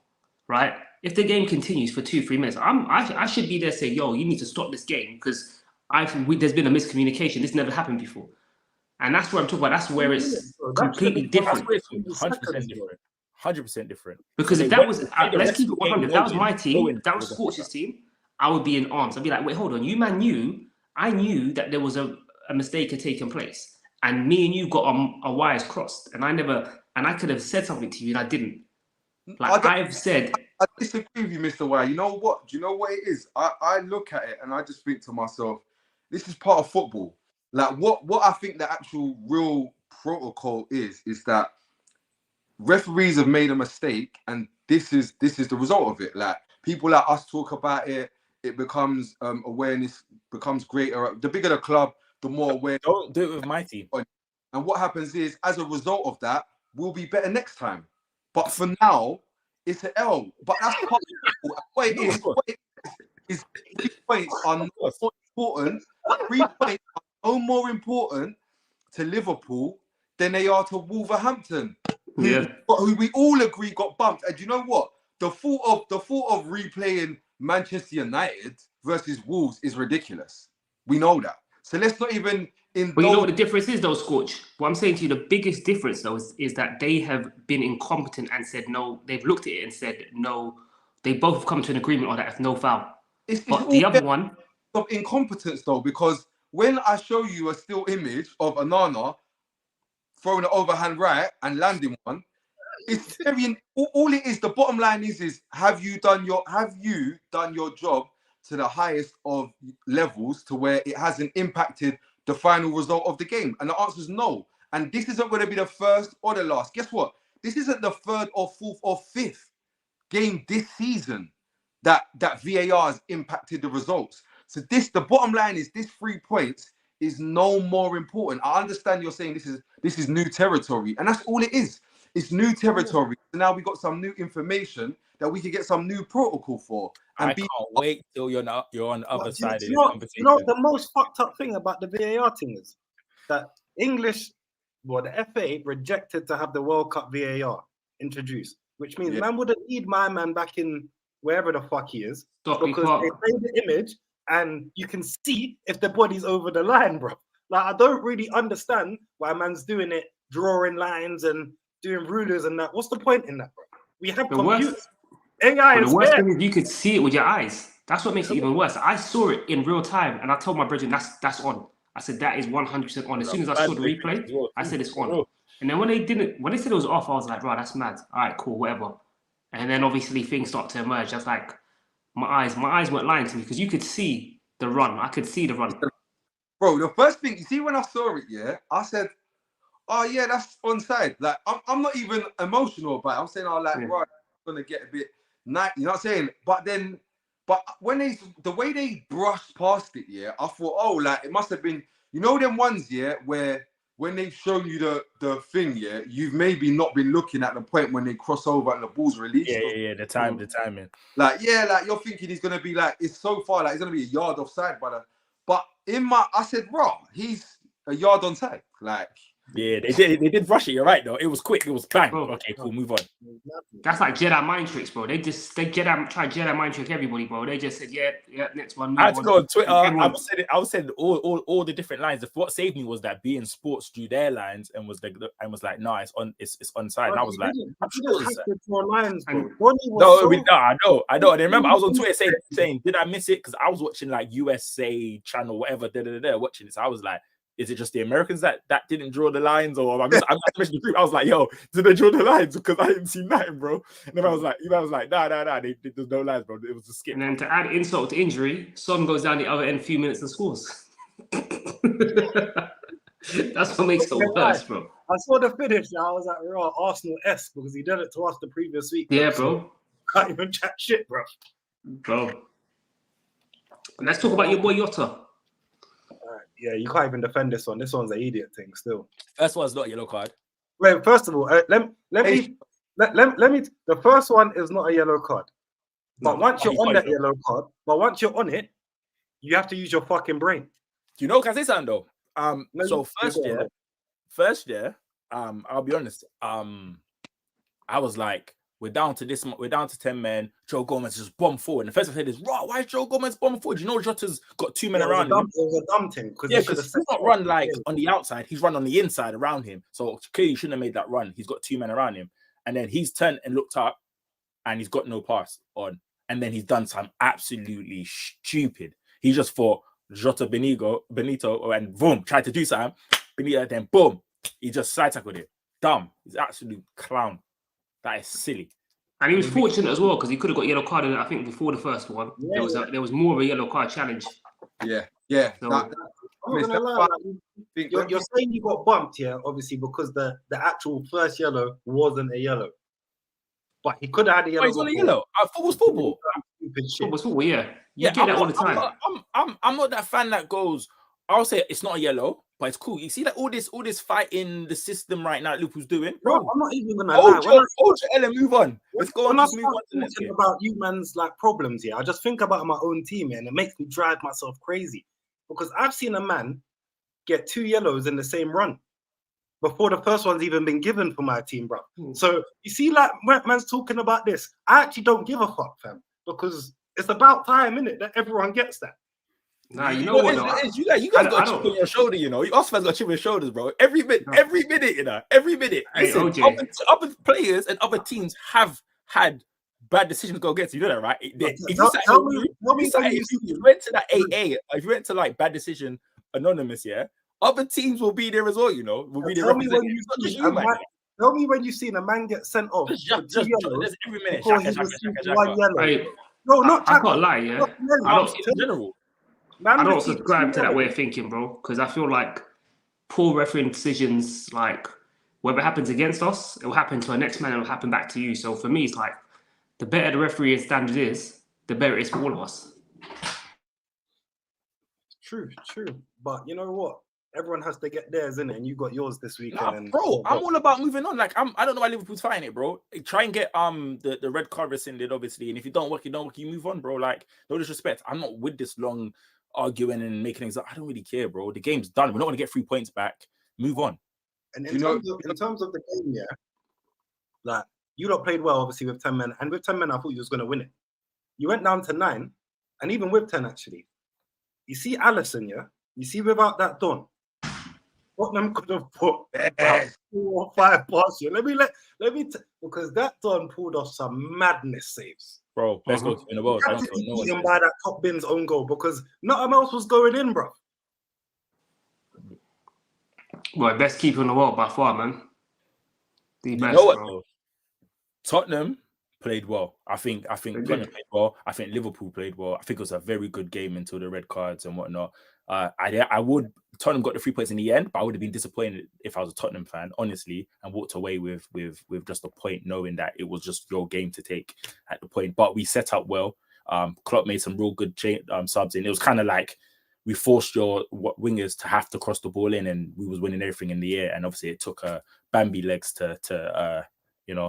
right? If the game continues for 2-3 minutes, I should be there saying, yo, you need to stop this game because there's been a miscommunication. This never happened before. And that's what I'm talking about. That's where it's completely different. 100% different. 100% different. Because if that was, let's keep it 100. If that was my team, that was Scorch's team, I would be in arms. I'd be like, wait, hold on. You man I knew that there was a mistake had taken place. And me and you got our wires crossed. And I could have said something to you and I didn't. I've said. I disagree with you, Mr. Y. You know what? Do you know what it is? I look at it and I just think to myself, this is part of football. Like what I think the actual real protocol is that referees have made a mistake and this is the result of it. Like people like us talk about it, it becomes awareness becomes greater. The bigger the club, the more aware. Don't do it with my team. And what happens is, as a result of that, we'll be better next time. But for now, it's an L. But that's part of it. What it is 3 points are not important. 3 points are no more important to Liverpool than they are to Wolverhampton, who we all agree got bumped. And you know what? The thought of replaying Manchester United versus Wolves is ridiculous. We know that. So let's not even. But you know what the difference is, though, Scorch? What I'm saying to you, the biggest difference, though, is that they have been incompetent and said no. They've looked at it and said no. They both have come to an agreement on that if no foul. But the other one of incompetence, though, because when I show you a still image of Onana throwing an overhand right and landing one, it's very. All it is. The bottom line is have you done your job to the highest of levels to where it hasn't impacted the final result of the game? And the answer is no. And this isn't going to be the first or the last. Guess what? This isn't the third or fourth or fifth game this season that VAR has impacted the results. So the bottom line is this 3 points is no more important. I understand you're saying this is new territory, and that's all it is. It's new territory. So now we got some new information that we can get some new protocol for. And I can't wait till you're on the other side of the conversation. You know, the most fucked up thing about the VAR thing is that the FA rejected to have the World Cup VAR introduced, which means man wouldn't need my man back in wherever the fuck he is because they play the image and you can see if the body's over the line, bro. Like, I don't really understand why man's doing it, drawing lines and doing rulers and that. What's the point in that, bro? We have computers. AI is the worst thing is you could see it with your eyes. That's what makes it even worse. I saw it in real time, and I told my brethren that's on. I said that is 100% on. As soon as I saw the replay, I said it's on. And then when they said it was off, I was like, bro, that's mad. All right, cool, whatever. And then obviously things start to emerge. I was like, my eyes weren't lying to me because you could see the run. I could see the run. Bro, the first thing, you see when I saw it, yeah, I said, oh yeah, that's onside. Like, I'm not even emotional about it. I'm saying, right, I'm gonna get a bit night, you know what I'm saying? But when the way they brushed past it, yeah, I thought, oh, like it must have been, you know, them ones, yeah, where when they've shown you the thing, yeah, you've maybe not been looking at the point when they cross over and the ball's released. Yeah, the timing. Like, yeah, like you're thinking he's gonna be like, it's so far, like he's gonna be a yard offside, but I said, bro, he's a yard onside. Like, yeah, they did rush it. You're right, though. It was quick. It was bang. Okay, cool. Move on. That's like Jedi mind tricks, bro. They try Jedi mind trick everybody, bro. They just said, yeah, next one. I had to go on Twitter. I was saying all the different lines. What saved me was that being Sports drew their lines and was like, no, it's onside. And I was like, I'm sure it's lines, bro. I know. And remember, I was on Twitter saying, did I miss it? Because I was watching like USA channel, whatever, watching it. So I was like, is it just the Americans that didn't draw the lines, or I'm just the group? I was like, yo, did they draw the lines? Because I didn't see nothing, bro. And then I was like, nah, there's no lines, bro. It was a skip. And then to add insult to injury, Son goes down the other end, few minutes and scores. That's what makes it worse, bro. I saw the finish. I was like, raw Arsenal-esque because he did it to us the previous week. Yeah, bro. Can't even chat shit, bro. And let's talk about your boy Jota. Yeah, you can't even defend this one. This one's an idiot thing still. First one's not a yellow card. Wait, first of all, let me. The first one is not a yellow card. But once you're on that yellow card, once you're on it, you have to use your fucking brain. Do you know? Can I say something though? So first year, I'll be honest. I was like, we're down to 10 men. Joe Gomez just bombed forward. And the first thing I said is, why is Joe Gomez bombing forward? You know, Jota's got 2 men around him. It was a dumb thing. Because he's not run like on the outside. He's run on the inside around him. So clearly, he shouldn't have made that run. He's got 2 men around him. And then he's turned and looked up and he's got no pass on. And then he's done something absolutely stupid. He just thought Jota Benito, and boom, tried to do something. Benito, then boom, he just side tackled it. Dumb. He's an absolute clown. That is silly. And he was fortunate as well because he could have got yellow card. I think before the first one, there was more of a yellow card challenge. Yeah. So, I'm not gonna lie, you're saying you got bumped, yeah, obviously because the actual first yellow wasn't a yellow, but he could have had a yellow. It's not a yellow. Football's football. Football's football. Yeah. You get that all the time. I'm not that fan that goes. I'll say it's not a yellow, but it's cool. You see that all this fight in the system right now that Liverpool's doing? Bro, I'm not even gonna lie. Ellen, move on. Let's go on. Move on to next game. About you man's like problems here. I just think about my own team, and it makes me drive myself crazy because I've seen a man get 2 yellows in the same run before the first one's even been given for my team, bro. So you see, like man's talking about this. I actually don't give a fuck, fam, because it's about time, innit, that everyone gets that. Nah, you know what? You guys got a chip on your shoulder, you know. Us fans got a chip on your shoulders, bro. Every minute, you know. Every minute. Listen, other players and other teams have had bad decisions go against you. You know that, right? If you went to that AA, if you went to like bad decision anonymous, yeah, other teams will be there as well, you know. Will be there. Tell me when you've seen a man get sent off. Just every minute. No, not I can't lie, yeah. I don't see it in general. I don't subscribe to that way of thinking, bro, because I feel like poor refereeing decisions, like whether it happens against us, it will happen to our next man, it will happen back to you. So for me, it's like the better the referee standard is, the better it is for all of us. True. But you know what? Everyone has to get theirs, innit? And you got yours this weekend. Bro, I'm all about moving on. Like I don't know why Liverpool's fighting it, bro. Try and get the red card rescinded, obviously. And if you don't work, you move on, bro. Like, no disrespect. I'm not with this long arguing and making things up. I don't really care, bro. The game's done. We're not going to get 3 points back. Move on. And in terms of the game, yeah, like you lot played well, obviously, with 10 men. And with 10 men, I thought you was going to win it. You went down to 9, and even with 10, actually. You see Alisson, yeah? You see without that Don, Tottenham could have put about 4 or 5 past you. Let me because that Don pulled off some madness saves. Bro, best goalkeeper in the world. I Had don't to feel be no one. beaten by that top bin's own goal because nothing else was going in, bro. Well, best keeper in the world by far, man. The You best, know what bro. though? Tottenham played well. I think Tottenham played well. I think Liverpool played well. I think it was a very good game until the red cards and whatnot. Tottenham got the 3 points in the end, but I would have been disappointed if I was a Tottenham fan, honestly, and walked away with just a point, knowing that it was just your game to take at the point. But we set up well. Klopp made some real good subs in. It was kind of like we forced your wingers to have to cross the ball in, and we was winning everything in the air. And obviously, it took Bambi legs to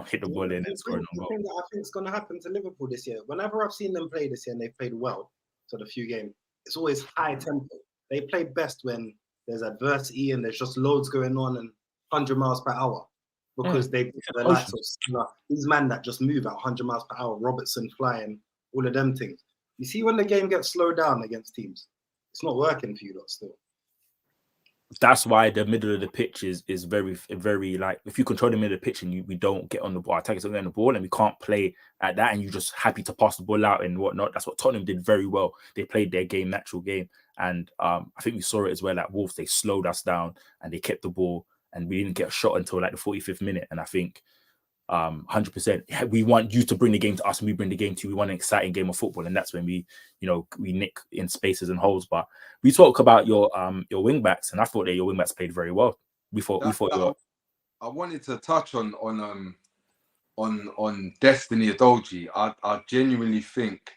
hit the ball in and score. The thing that I think is going to happen to Liverpool this year, whenever I've seen them play this year and they've played well for the few games, it's always high tempo. They play best when there's adversity and there's just loads going on and 100 miles per hour because they're likes of these men that just move at 100 miles per hour, Robertson flying, all of them things. You see when the game gets slowed down against teams, it's not working for you lot still. That's why the middle of the pitch is very, very like if you control the middle of the pitch and we don't get on the ball, attackers don't get on the ball, and we can't play at that, and you're just happy to pass the ball out and whatnot. That's what Tottenham did very well. They played their game, natural game, and I think we saw it as well at Wolves. They slowed us down and they kept the ball, and we didn't get a shot until like the 45th minute. And I think 100%. We want you to bring the game to us, and we bring the game to you. We want an exciting game of football, and that's when we nick in spaces and holes. But we talk about your wing backs, and I thought that your wing backs played very well. I wanted to touch on Destiny Adoji. I genuinely think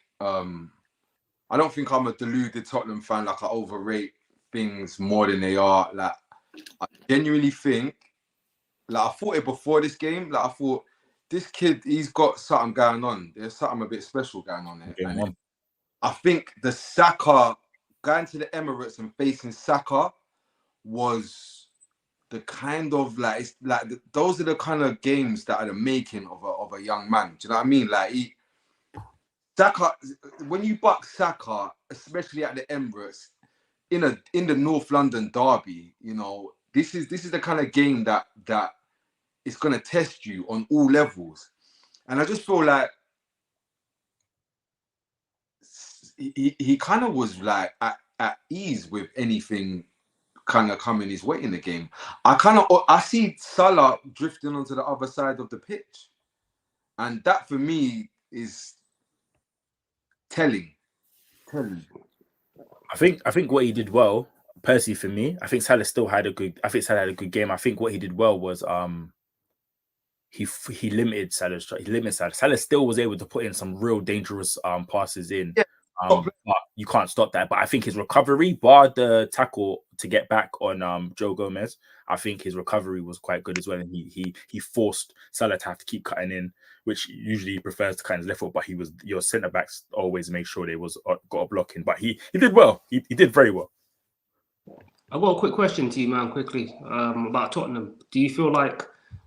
I don't think I'm a deluded Tottenham fan. Like I overrate things more than they are. Like I genuinely think. Like I thought it before this game. Like I thought this kid, he's got something going on. There's something a bit special going on there. And I think the Saka going to the Emirates and facing Saka was the kind of those are the kind of games that are the making of a young man. Do you know what I mean? Like Saka, when you buck Saka, especially at the Emirates in the North London derby, this is the kind of game that it's going to test you on all levels. And I just feel like he kind of was like at ease with anything kind of coming his way in the game. I see Salah drifting onto the other side of the pitch. And that for me is telling. I think what he did well, personally for me, I think Salah had a good game. I think what he did well was he limited Salah. Salah still was able to put in some real dangerous passes in. Yeah. But you can't stop that. But I think his recovery, bar the tackle to get back on Joe Gomez, I think his recovery was quite good as well. And he forced Salah to have to keep cutting in, which usually he prefers to kind of left foot. But your centre backs always make sure they got a block in. But he did well. He did very well. I've got a quick question to you, man, quickly about Tottenham. Do you feel like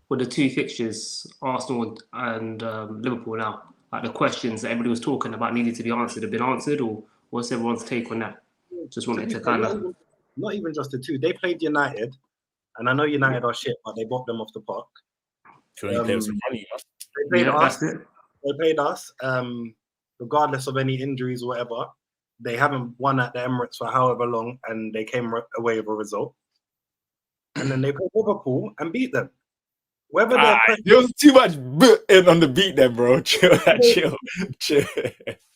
with the two fixtures, Arsenal and Liverpool now, like the questions that everybody was talking about needed to be answered have been answered, or what's everyone's take on that? Just wanted to kind of... Not even just the two. They played United, and I know United are shit, but they bought them off the park. They played us, regardless of any injuries or whatever. They haven't won at the Emirates for however long, and they came away with a result. And then they played Liverpool and beat them. Whether there was too much in on the beat then, bro. Chill.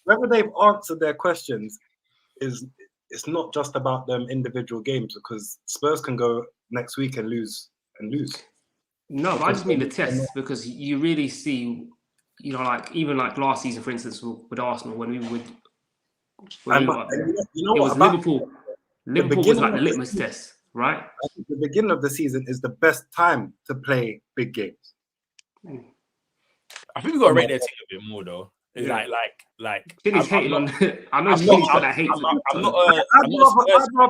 Whether they've answered their questions it's not just about them individual games, because Spurs can go next week and lose. No, but I just mean the test, because you really see, even like last season, for instance, with Arsenal, when we would. It was Liverpool. Liverpool was like the litmus test, right? I think the beginning of the season is the best time to play big games. I think we got to rate their team a bit more, though. Yeah. Like. Shinny's hating on. I know Shinny's got that hate. I'd rather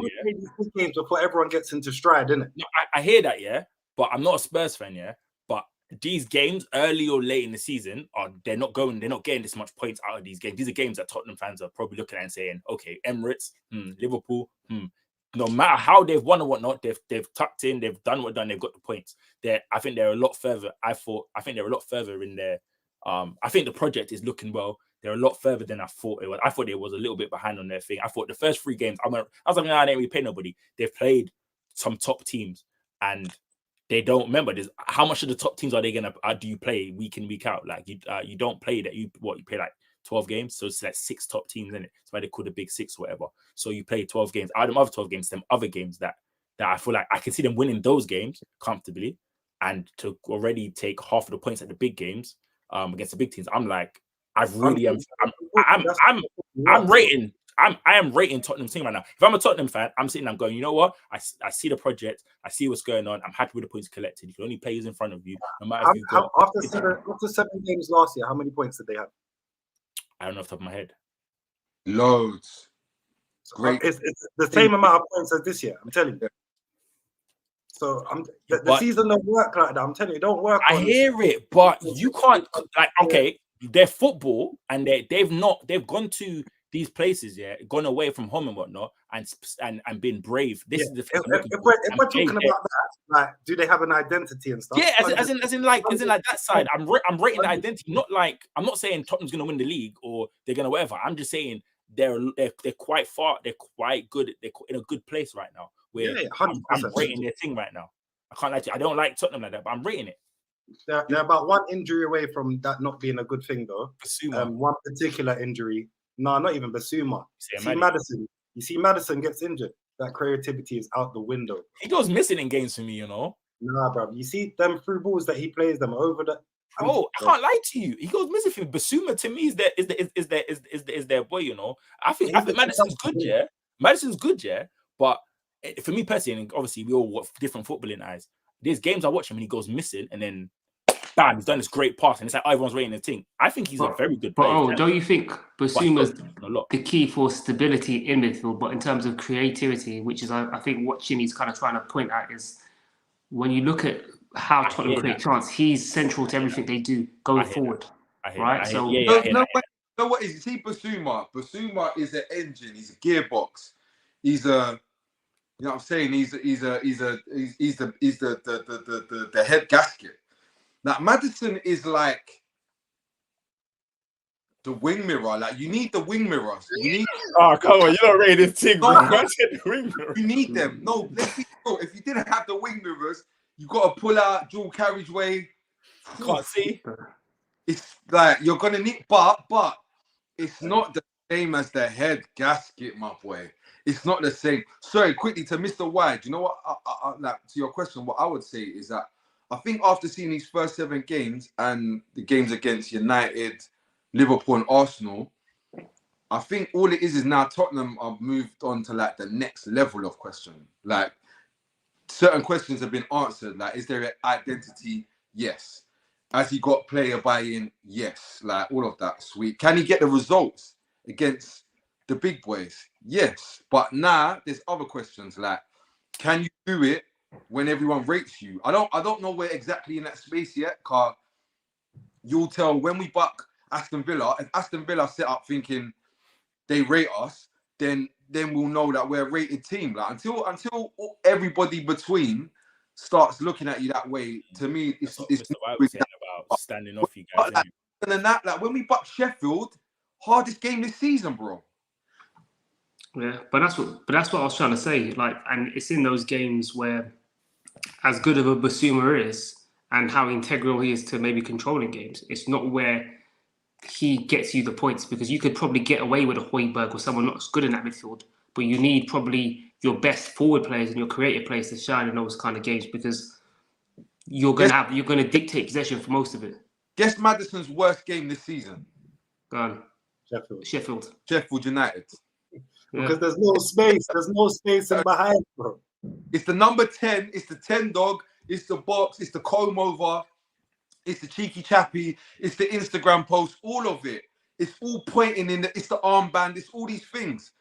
play these big games before everyone gets into stride, innit? No, I hear that, yeah, but I'm not a Spurs fan, yeah. But these games, early or late in the season, they're not getting this much points out of these games. These are games that Tottenham fans are probably looking at and saying, okay, Emirates, Liverpool, no matter how they've won or whatnot, they've tucked in, they've done what done, they've got the points. I think they're a lot further. I think they're a lot further in there. I think the project is looking well. they're a lot further than I thought it was. I thought it was a little bit behind on their thing. I thought the first 3 games, I was like, nah, I didn't really play nobody. They've played some top teams, and they don't remember. How much of the top teams are they gonna do you play week in, week out? Like you don't play that. You play like 12 games, so it's like 6 top teams in it. That's why they call the big 6 or whatever. So you play 12 games. Out of them other 12 games, them other games that I feel like I can see them winning those games comfortably, and to already take half of the points at the big games against the big teams. I'm like, I am rating Tottenham's team right now. If I'm a Tottenham fan, I'm sitting, I'm going, you know what? I see the project, I see what's going on. I'm happy with the points collected. You can only play who's in front of you, no matter if you go. After 7 games last year, how many points did they have? I don't know off the top of my head. Loads. Great. It's the same amount of points as this year. I'm telling you. So the season don't work like that. I'm telling you, it don't work. I hear it, but you can't. Like, okay, they're football, and they've gone to these places, gone away from home and whatnot, and been brave. This is the thing. If we're talking about that, like, do they have an identity and stuff? Yeah, as in like that side. I'm rating the identity. Not like, I'm not saying Tottenham's gonna win the league or they're gonna whatever. I'm just saying they're quite far. They're quite good. They're in a good place right now. Where I'm rating their thing right now. I can't lie to you. I don't like Tottenham like that, but I'm rating it. They're about 1 injury away from that not being a good thing, though. Basuma. One particular injury. No, not even Basuma. Maddison. You see, Maddison gets injured. That creativity is out the window. He goes missing in games for me, you know. Nah, bro. You see them through balls that he plays them over the. Oh, I can't lie to you. He goes missing for me. Basuma to me is their boy, you know. I think Maddison's good, yeah. Maddison's good, yeah. But for me personally, and obviously we all watch different footballing eyes. There's games I watch him and he goes missing, and then bam, he's done this great pass, and it's like everyone's rating the thing. I think he's a very good player. But don't you think Basuma's the key for stability in midfield? But in terms of creativity, which is I think what Chinny's kind of trying to point at is when you look at how Tottenham create chance, he's central to everything they do going forward. Right? So no, what is it? See, Basuma is an engine. He's a gearbox. He's a, you know what I'm saying? He's the head gasket. Now Maddison is like the wing mirror. Like, you need the wing mirrors. You need. Oh, come on! You don't rate this thing, bro. You need them. No, let's be real. If you didn't have the wing mirrors, you got to pull out dual carriageway. Can't see. It's like you're gonna need, but it's not the same as the head gasket, my boy. It's not the same. Sorry, quickly to Mr. Wide. You know what? I like, to your question, what I would say is that I think after seeing these first 7 games and the games against United, Liverpool, and Arsenal, I think all it is now Tottenham have moved on to like the next level of question. Like, certain questions have been answered. Like, is there an identity? Yes. Has he got player buy-in? Yes. Like, all of that, sweet. Can he get the results against the big boys? Yes. But now there's other questions like, can you do it when everyone rates you? I don't know where exactly in that space yet, car. You'll tell when we buck Aston Villa. If Aston Villa set up thinking they rate us, then we'll know that we're a rated team. Like, until everybody between starts looking at you that way, to me, it's Mr. White was saying about standing off you guys. Like, and then that, like, when we buck Sheffield, hardest game this season, bro. Yeah, but that's what I was trying to say. Like, and it's in those games where, as good of a Basuma is, and how integral he is to maybe controlling games, it's not where he gets you the points, because you could probably get away with a Højbjerg or someone not as good in that midfield, but you need probably your best forward players and your creative players to shine in those kind of games, because you're gonna dictate possession for most of it. Guess Maddison's worst game this season. Go on. Sheffield United. Because there's no space. There's no space in behind, bro. It's the number 10. It's the 10 dog. It's the box. It's the comb over. It's the cheeky chappy. It's the Instagram post. All of it. It's all pointing in. It's the armband. It's all these things.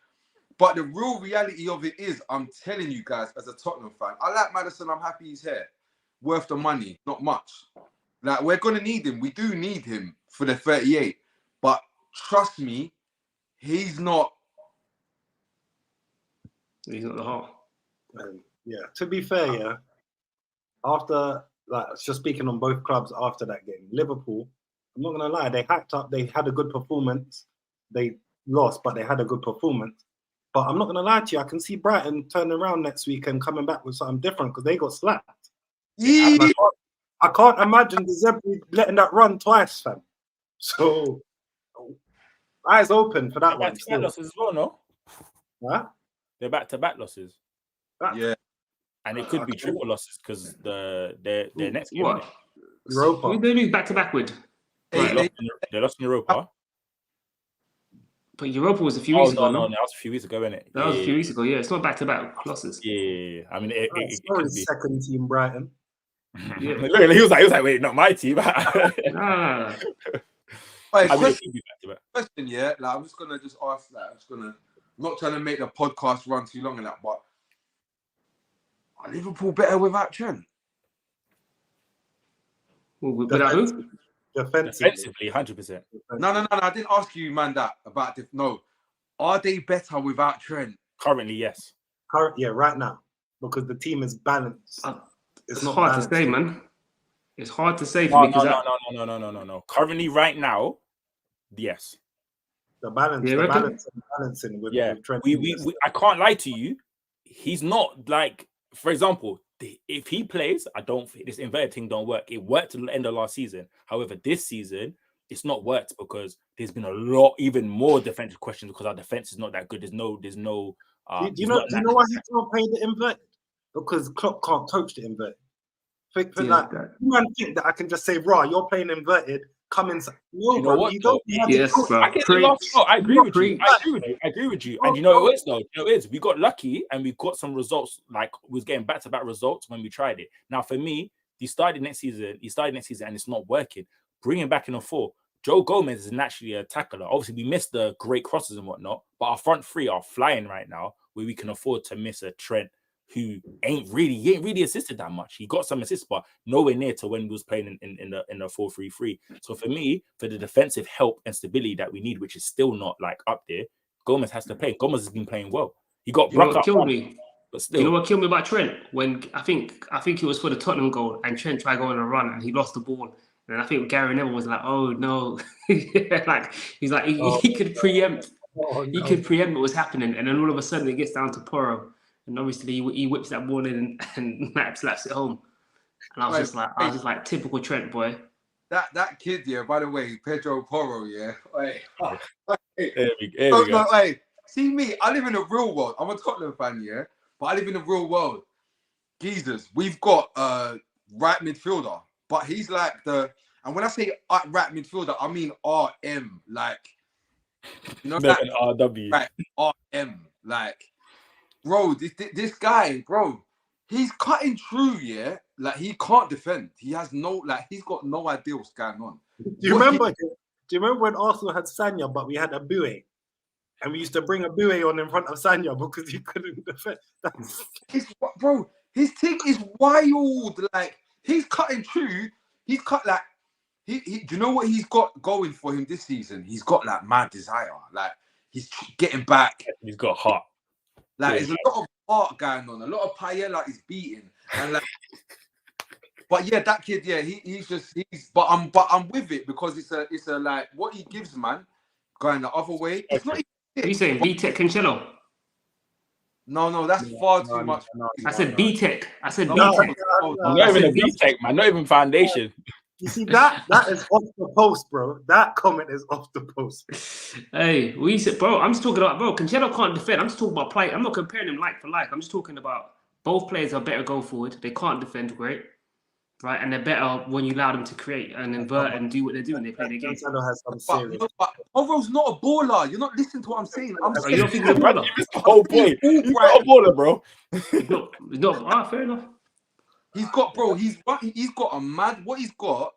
But the real reality of it is, I'm telling you guys, as a Tottenham fan, I like Maddison. I'm happy he's here. Worth the money. Not much. Like, we're going to need him. We do need him for the 38. But trust me, he's not. He's not the heart. Yeah, to be fair, yeah, after, like, just speaking on both clubs after that game, Liverpool, I'm not gonna lie. They hacked up. They had a good performance. They lost, but they had a good performance. But I'm not gonna lie to you. I can see Brighton turning around next week and coming back with something different because they got slapped. Yeah. I can't imagine the Zebra letting that run twice, fam. So eyes open for that one. Back-to-back losses as well, no? Huh? They're back-to-back losses. Yeah. And it could be triple losses because their next game. What? Europa. Who they lose back to back with? They lost in Europa. But Europa was a few weeks ago. No, that was a few weeks ago, innit? That was a few weeks ago. Yeah, it's not back to back losses. Yeah. I mean, it could be second team Brighton. Yeah. Look, he was like, wait, not my team. No. Wait, I mean, it could be back-to-back. question, yeah. Like, I'm just gonna ask that. I'm not trying to make the podcast run too long in that, but are Liverpool better without Trent? Without who? Defensively, 100%. No. I didn't ask you, man, that about no. Are they better without Trent? Currently, yes. Yeah, right now, because the team is balanced. It's not hard balanced. to say, man. It's hard to say for me because no. Currently, right now, yes. The balancing with Trent. I can't lie to you. He's not like, for example, if he plays, I don't think this inverted thing don't work. It worked at the end of last season. However, this season, it's not worked because there's been a lot, even more defensive questions because our defense is not that good. There's no. Do you know why he can't play the inverted? Because Klopp can't coach the inverted. Think that I can just say, "Raw, you're playing inverted. Come inside." No, you know what? Yes, bro. I agree with you. And you know what it is though? You know it is. We got lucky and we got some results. Like we was getting back-to-back results when we tried it. Now for me, he started next season, and it's not working. Bring him back in a 4. Joe Gomez is naturally a tackler. Obviously, we missed the great crosses and whatnot, but our front three are flying right now, where we can afford to miss a Trent who ain't really assisted that much. He got some assists, but nowhere near to when we was playing in the 4-3-3. So for me, for the defensive help and stability that we need, which is still not like up there, Gomez has to play. Gomez has been playing well. He got blocked up front, but still. You know what killed me about Trent? When I think it was for the Tottenham goal, and Trent tried going on a run and he lost the ball. And I think Gary Neville was like, "Oh no!" Like he's like he could preempt. He could preempt what was happening, and then all of a sudden it gets down to Porro. And obviously he whips that ball in and Matt slaps it home. And I was just like, typical Trent boy. That kid, yeah, by the way, Pedro Porro, yeah. Here we go. See me, I live in the real world. I'm a Tottenham fan, yeah, but I live in the real world. Geezers, we've got right midfielder, but he's like and when I say right midfielder, I mean RM, like, you know, like an RW. Right, RM, like, bro, this guy, bro, he's cutting through, yeah. Like he can't defend. He has he's got no idea what's going on. Do you remember when Arsenal had Sanya, but we had a Abue, and we used to bring a Abue on in front of Sanya because he couldn't defend? Bro, his tick is wild. Like he's cutting through. He's cut like he. Do you know what he's got going for him this season? He's got like mad desire. Like he's getting back. He's got heart. Like there's a lot of heart going on. A lot of paella is beating. And like, but yeah, that kid, yeah, he's. But I'm with it because it's a like what he gives, man, going the other way. It's not. Are you saying B-Tech Cancelo? No, that's far too much. I said B-Tech. I said not even a B-Tech, man. Not even foundation. You see that is off the post, bro. That comment is off the post. Hey, we said, bro. I'm just talking about, bro. Cancelo can't defend. I'm just talking about play. I'm not comparing them like for like. I'm just talking about both players are better go forward. They can't defend great, right? And they're better when you allow them to create and invert and do what they're doing. They play their game. Cancelo has some serious. But Poro's not a baller. You're not listening to what I'm saying. You don't think he's a baller? He's the whole point. He's not a baller, bro. He's not. Fair enough. He's got, bro. He's got a mad. What he's got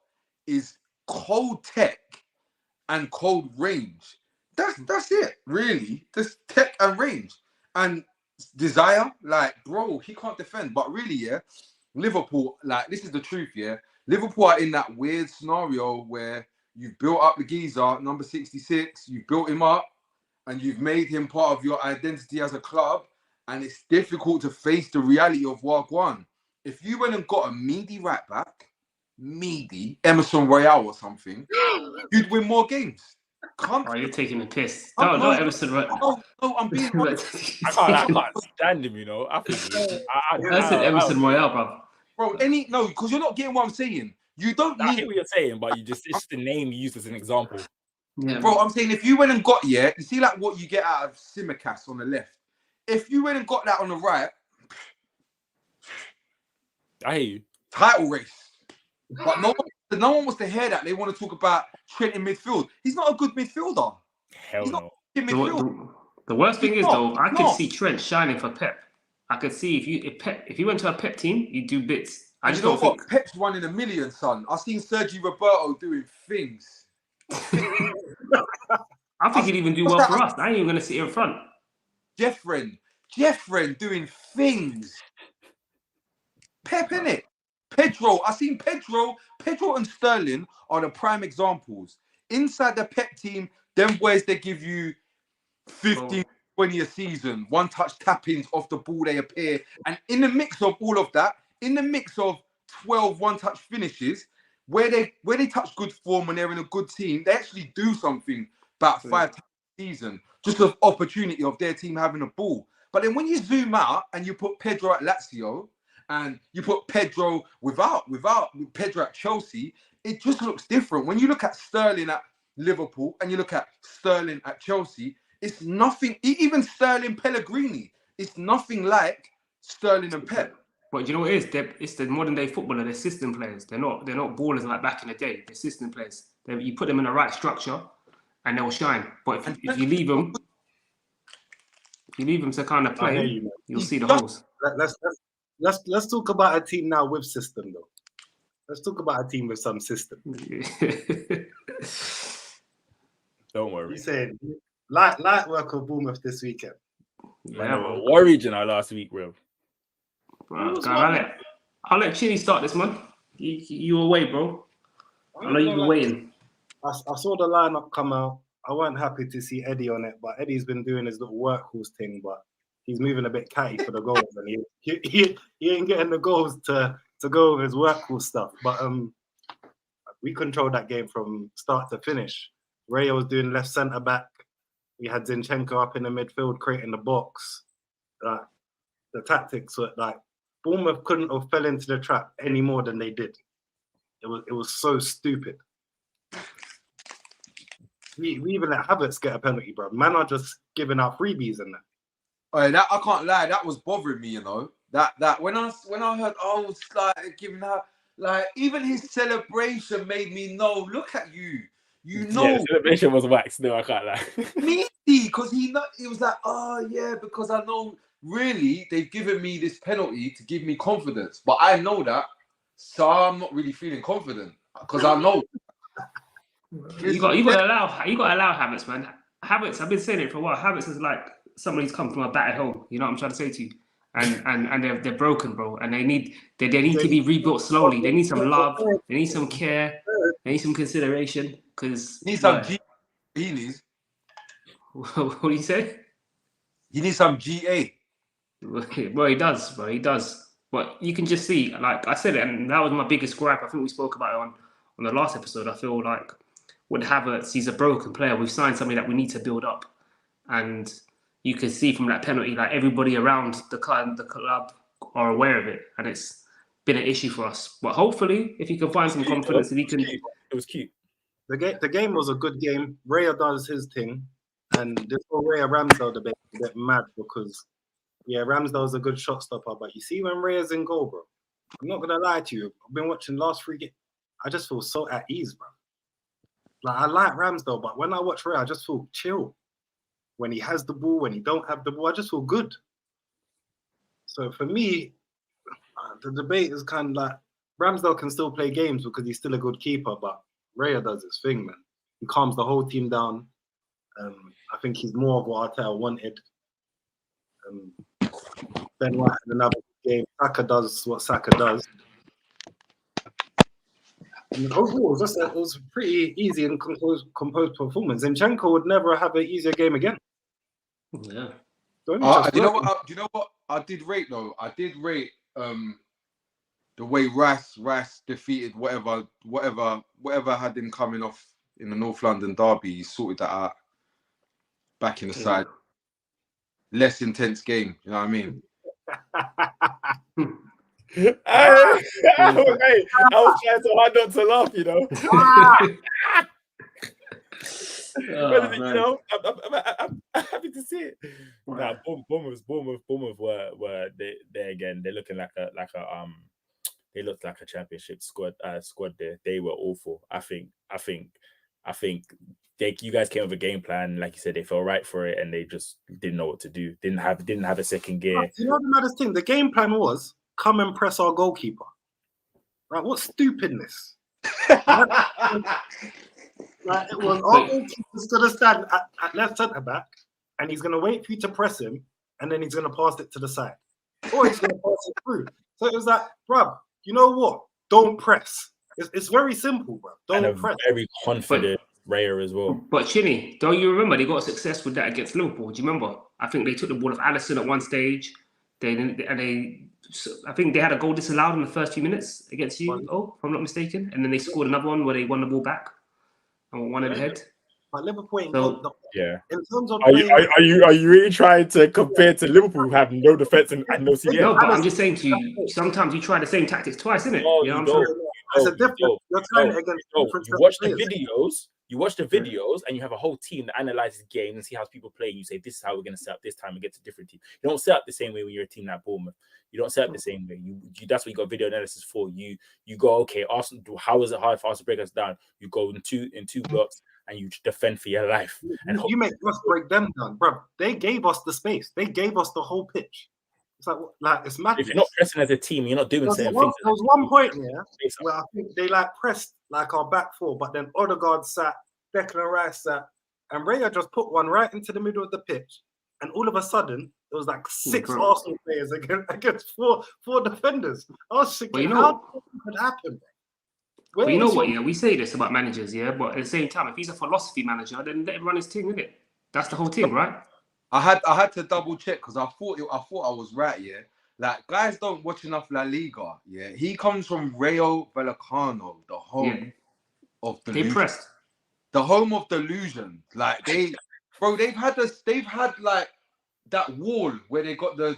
is cold tech and cold range. That's it, really. Just tech and range and desire. Like, bro, he can't defend. But really, yeah, Liverpool. Like, this is the truth, yeah. Liverpool are in that weird scenario where you've built up the geezer, number 66. You've built him up, and you've made him part of your identity as a club. And it's difficult to face the reality of Wagwan. If you went and got a meaty right back, meaty Emerson Royale or something, you'd win more games. Oh, you're taking a piss. No, Emerson Royale. No, I'm being honest. I can't stand him, you know. I think I said Emerson Royale, bro. Bro, because you're not getting what I'm saying. You don't I need. hear what you're saying, but it's just the name you used as an example. Yeah, bro, I'm saying if you went and got you see like what you get out of Simicast on the left. If you went and got that on the right, I hear you. Title race. But no one wants to hear that. They want to talk about Trent in midfield. He's not a good midfielder. Hell no. The worst thing is though, I could see Trent shining for Pep. I could see if you went to a Pep team, you'd do bits. I just don't think Pep's one in a million, son. I've seen Sergio Roberto doing things. I think he'd even do well for us. I ain't even gonna sit here in front. Jeffren doing things. Pep, innit? Pedro, I've seen Pedro and Sterling are the prime examples. Inside the Pep team, them boys, they give you 15, 20 a season, one-touch tap-ins off the ball, they appear. And in the mix of all of that, in the mix of 12 one-touch finishes, where they touch good form when they're in a good team, they actually do something about 5 times a season, just of opportunity of their team having a ball. But then when you zoom out and you put Pedro at Lazio, and you put Pedro without Pedro at Chelsea, it just looks different. When you look at Sterling at Liverpool and you look at Sterling at Chelsea, it's nothing. Even Sterling Pellegrini, it's nothing like Sterling and Pep. But you know what it is? It's the modern day footballer. They're system players. They're not ballers like back in the day. They're system players. You put them in the right structure, and they'll shine. But if you leave them to kind of play, you'll see the holes. Let's talk about a team now with system though. Let's talk about a team with some system. Don't worry. You saying light work of Bournemouth this weekend? Yeah, man. Worried in our last week, bro. I'll let Chini start this month. You away, bro. I know you've been waiting. I saw the lineup come out. I wasn't happy to see Eddie on it, but Eddie's been doing his little workhorse thing, but he's moving a bit catty for the goals, and he ain't getting the goals to go with his workhorse stuff. But we controlled that game from start to finish. Raya was doing left centre back. We had Zinchenko up in the midfield creating the box. The tactics were like Bournemouth couldn't have fell into the trap any more than they did. It was so stupid. We even let Havertz get a penalty, bro. Man are just giving out freebies and that. Oh, that I can't lie, that was bothering me, you know. That when I heard it's like giving out, like even his celebration made me know. Look at you, know. Yeah, the celebration was waxed. No, I can't lie. Me, because he was like, oh yeah, because I know really they've given me this penalty to give me confidence, but I know that, so I'm not really feeling confident because I know. You got to allow Havertz, man. Havertz, I've been saying it for a while. Havertz is like somebody who's come from a battered home. You know what I'm trying to say to you? And they're broken, bro. And they need to be rebuilt slowly. They need some love. They need some care. They need some consideration. Because he needs some G. He needs. What do you say? He needs some GA. Well, he does, bro. He does. But you can just see, like I said it, and that was my biggest gripe. I think we spoke about it on the last episode. I feel like with Havertz, he's a broken player. We've signed somebody that we need to build up. And you can see from that penalty, like everybody around the club are aware of it. And it's been an issue for us. But hopefully, if he can find some confidence, he can. It was cute. The game was a good game. Raya does his thing. And this whole Raya Ramsdale debate is a bit mad because, yeah, Ramsdale's a good shot stopper. But you see when Raya's in goal, bro, I'm not going to lie to you. I've been watching the last 3 games. I just feel so at ease, bro. Like, I like Ramsdale, but when I watch Raya, I just feel chill. When he has the ball, when he don't have the ball, I just feel good. So for me, the debate is kind of like, Ramsdale can still play games because he's still a good keeper, but Raya does his thing, man. He calms the whole team down. I think he's more of what Arteta wanted. Ben White in another game. Saka does what Saka does. And overall, it was a pretty easy and composed performance. Zinchenko would never have an easier game again. Yeah. You know what? I did rate though. I did rate the way Rice defeated whatever had him coming off in the North London derby, he sorted that out back in the side. Less intense game, you know what I mean? I was trying so hard not to laugh, you know. You know, I'm happy to see it. Nah, Bournemouth were they again. They're looking like a they looked like a championship squad there. They were awful. I think you guys came with a game plan, like you said, they fell right for it, and they just didn't know what to do. Didn't have a second gear. You know the maddest thing? The game plan was come and press our goalkeeper. Right? What stupidness! Like, it was our goalkeeper's gonna stand at left centre back, and he's gonna wait for you to press him, and then he's gonna pass it to the side, or he's gonna pass it through. So it was like, bruv, you know what? Don't press. It's very simple, bro. Don't press. Very confident Raya as well. But Chinny, don't you remember they got success with that against Liverpool? Do you remember? I think they took the ball off Alisson at one stage. I think they had a goal disallowed in the first few minutes against you. Oh, if I'm not mistaken, and then they scored another one where they won the ball back and won ahead. But Liverpool ain't In terms of, are you really trying to compare to Liverpool who have no defense and no CDM? No, but I'm just saying to you, sometimes you try the same tactics twice, isn't it? It's a difference. You're trying it against different. You watch the videos. You watch the videos, and you have a whole team that analyzes the game and see how people play. You say, "This is how we're going to set up this time against a different team." You don't set up the same way when you're a team like Bournemouth. You don't set up the same way. You that's what you got video analysis for. You go, okay, Arsenal. How is it hard for us to break us down? You go in two blocks and you defend for your life. And you make us break them down, bro. They gave us the space. They gave us the whole pitch. It's like it's madness. If you're not pressing as a team, you're not doing certain things. There was one point where I think they pressed like our back four, but then Odegaard sat, Declan Rice sat, and Raya just put one right into the middle of the pitch. And all of a sudden, there was like 6 Arsenal players against four defenders. I was thinking, how could happen? But you know what? Yeah, we say this about managers, but at the same time, if he's a philosophy manager, then let him run his team, innit? That's the whole team, right? I had to double check because I thought I was right. Yeah, like guys don't watch enough La Liga. Yeah, he comes from Rayo Vallecano, the home of delusion. They pressed. The home of delusion. Like they've had like that wall where they got the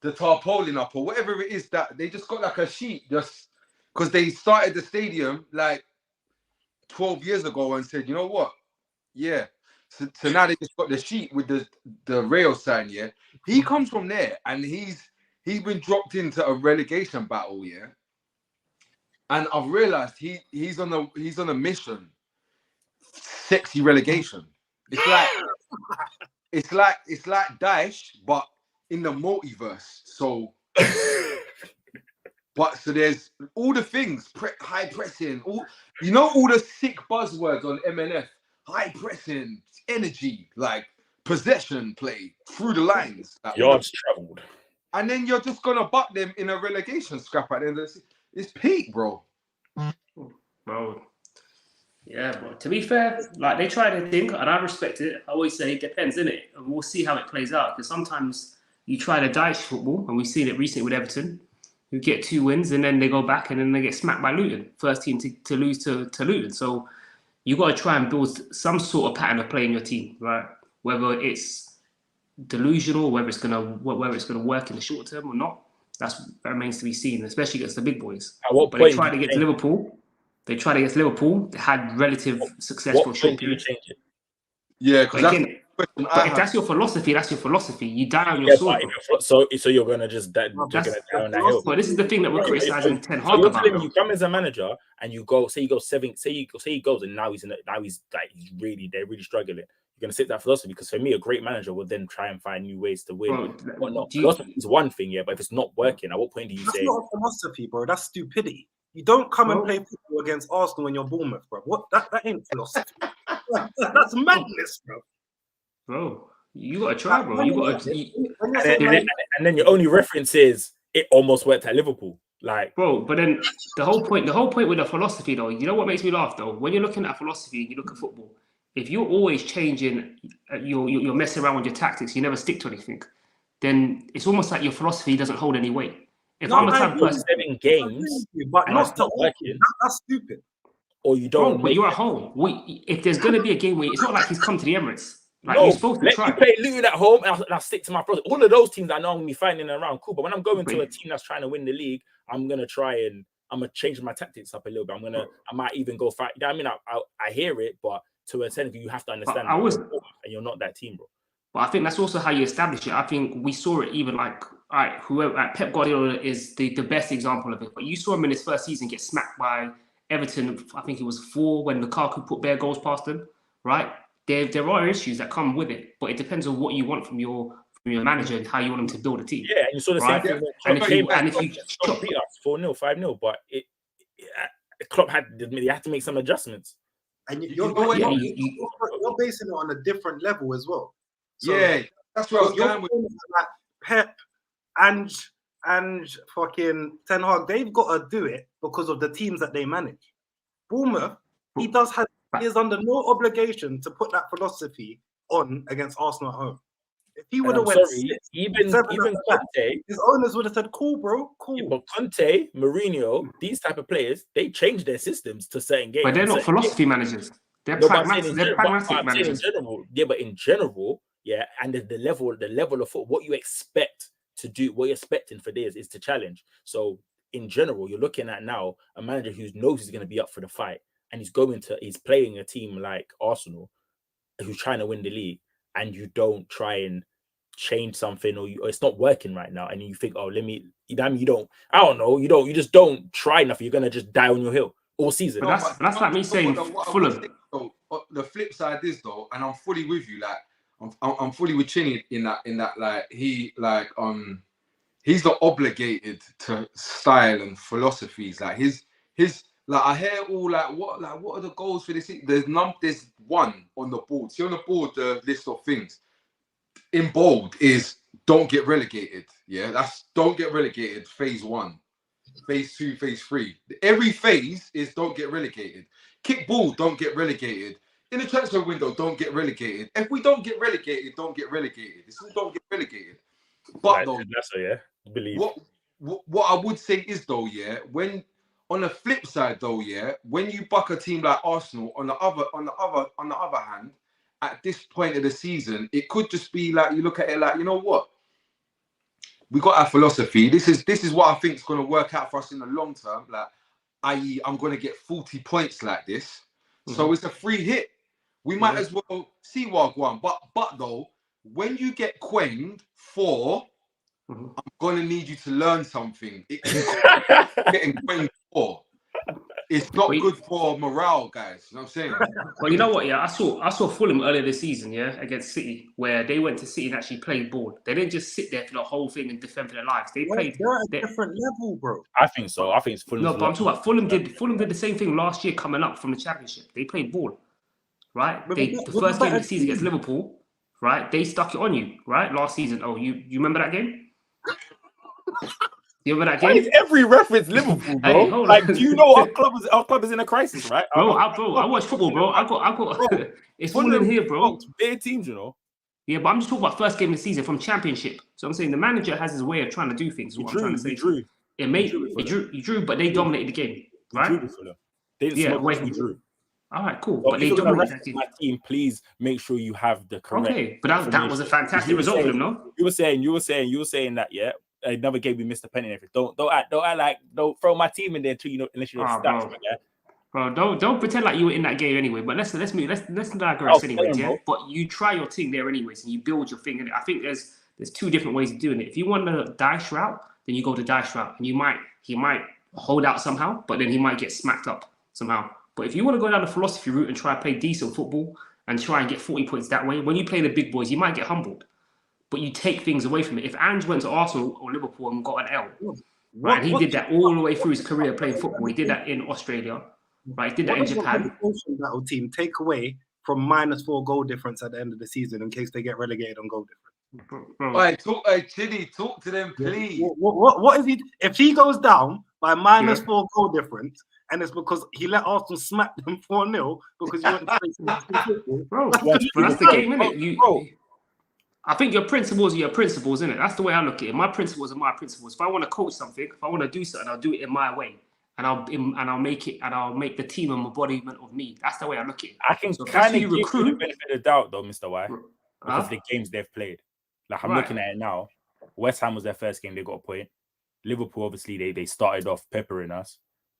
tarpaulin up or whatever it is, that they just got like a sheet just because they started the stadium like 12 years ago and said, you know what? Yeah. So now they just got the sheet with the rail sign, yeah. He comes from there and he's been dropped into a relegation battle, yeah. And I've realized he's on a mission. Sexy relegation. It's like Daesh, but in the multiverse. So there's all the things, high pressing, all the sick buzzwords on MNF. High pressing, energy, like possession play through the lines. Yards traveled. And then you're just gonna butt them in a relegation scrap at the end of the season. It's peak, bro. Bro. Yeah, bro. To be fair, like they try to think, and I respect it. I always say it depends, innit? And we'll see how it plays out. Because sometimes you try to Daesh football, and we've seen it recently with Everton, who get 2 wins and then they go back and then they get smacked by Luton. First team to lose to Luton. So you got to try and build some sort of pattern of play in your team, right? Whether it's delusional, whether it's gonna work in the short term or not, that remains to be seen, especially against the big boys. But they tried against Liverpool. They had relative success for a short period. Yeah, because if that's your philosophy, that's your philosophy. You die on your sword. So you're gonna just die on that hill. But this is the thing that we're criticizing Ten Hag about. You come as a manager and you go, say you go 7, say he goes and now they're really struggling. You're gonna sit that philosophy, because for me, a great manager will then try and find new ways to win. Philosophy is one thing, but if it's not working, at what point do you say? That's not a philosophy, bro. That's stupidity. You don't come and play football against Arsenal when you're Bournemouth, bro. What? That ain't philosophy. That's madness, bro. Bro, you gotta try, bro. You gotta. And then your only reference is it almost worked at Liverpool, like, bro. But then the whole point with the philosophy, though, you know what makes me laugh, though, when you're looking at philosophy and you look at football, if you're always changing, you're messing around with your tactics, you never stick to anything, then it's almost like your philosophy doesn't hold any weight. If I'm a type of person, 7 games, but and not it's not working. That's stupid. Or you don't. But you're at home. If there's going to be a game where it's not like he's come to the Emirates. Like, no, you're supposed to let try. me play Luton at home and I'll stick to my process. All of those teams I know I'm going to be finding around, cool. But when I'm going to a team that's trying to win the league, I'm going to change my tactics up a little bit. I might even go fight. I mean, I hear it, but to a certain, you have to understand and you're not that team, bro. But I think that's also how you establish it. I think we saw it even like, all right, whoever, like Pep Guardiola is the best example of it. But you saw him in his first season get smacked by Everton. I think it was 4 when Lukaku put bare goals past him, right? There are issues that come with it, but it depends on what you want from your manager and how you want him to build a team. Yeah, and you saw the same thing. And if you beat us 4-0, 5-0, but Klopp had to make some adjustments. And you're basing it on a different level as well. So yeah, that's what I was going with. Like Pep and fucking Ten Hag, they've got to do it because of the teams that they manage. Bournemouth, he is under no obligation to put that philosophy on against Arsenal at home. If he would have went even Conte, his owners would have said, "Cool, bro, cool." Yeah, but Conte, Mourinho, these type of players, they change their systems to certain games. But they're not philosophy managers. They're pragmatic managers. In general, and the level of football, what you expect to do, what you're expecting for this is to challenge. So in general, you're looking at now a manager who knows he's going to be up for the fight, and he's playing a team like Arsenal, who's trying to win the league, and you don't try and change something, or it's not working right now, and you think, you just don't try nothing. You're gonna just die on your hill all season. But that's like me saying Fulham. The flip side is though, and I'm fully with you. Like I'm fully with Chinny in that. Like he's not obligated to style and philosophies. Like his like I hear all what are the goals for this? There's one on the board. See on the board the list of things. In bold is don't get relegated. Yeah, that's don't get relegated. Phase 1, phase 2, phase 3. Every phase is don't get relegated. Kick ball, don't get relegated. In the transfer window, don't get relegated. If we don't get relegated, don't get relegated. It's all don't get relegated. But though, believe what I would say is though, when on the flip side though, when you buck a team like Arsenal, on the other hand, at this point of the season, it could just be like you look at it like, you know what? We got our philosophy. This is what I think is going to work out for us in the long term. Like, i.e., I'm going to get 40 points like this. Mm-hmm. So it's a free hit. We might as well see what one. But though, when you get quained for, I'm going to need you to learn something. Getting quained for. It's not good for morale, guys. You know what I'm saying? Well, you know what? Yeah, I saw Fulham earlier this season, against City, where they went to City and actually played ball. They didn't just sit there for the whole thing and defend for their lives. They played. They're at a different level, bro. I think so. I think it's Fulham. No, but I'm talking about Fulham did the same thing last year coming up from the Championship. They played ball, right? The first game of the season against Liverpool, right? They stuck it on you, right? Last season. Oh, you remember that game? You remember that game? Why is every reference Liverpool, bro? Hey, do you know our club is in a crisis, right? Bro, I watch football, bro. I got it's all in here, bro. Bare teams, you know. Yeah, but I'm just talking about first game of the season from Championship. So I'm saying the manager has his way of trying to do things. What I'm trying to say. He drew, but they dominated the game, right? They drew. All right, cool. So but they dominated my team. Please make sure you have the correct. Okay, but that was a fantastic result for them, no? You were saying that, yeah. Another game we missed a penny and everything. Don't throw my team in there too, unless you're stats, bro. Don't pretend like you were in that game anyway. But let's digress anyways, yeah. But you try your thing there anyways, and you build your thing. And I think there's 2 different ways of doing it. If you want the dice route, then you go the dice route, and he might hold out somehow, but then he might get smacked up somehow. But if you want to go down the philosophy route and try to play decent football and try and get 40 points that way, when you play the big boys, you might get humbled. But you take things away from it. If Ange went to Arsenal or Liverpool and got an L, right, and he did that all the way through his career playing football. He did that in Australia, right? He did that in Japan. Battle team take away from -4 goal difference at the end of the season in case they get relegated on goal difference. Bro. Chidi, talk to them, please. What is he? If he goes down by -4 goal difference, and it's because he let Arsenal smack them 4-0 because you went to play football, bro. But that's the game, isn't it? I think your principles are your principles, isn't it? That's the way I look at it. My principles are my principles. If I want to coach something, if I want to do something, I'll do it in my way, and I'll make the team an embodiment of me. That's the way I look at it. I can kind of give you the benefit of the doubt, though, Mr. Y, because of the games they've played. Like I'm looking at it now. West Ham was their first game; they got a point. Liverpool, obviously, they started off peppering us.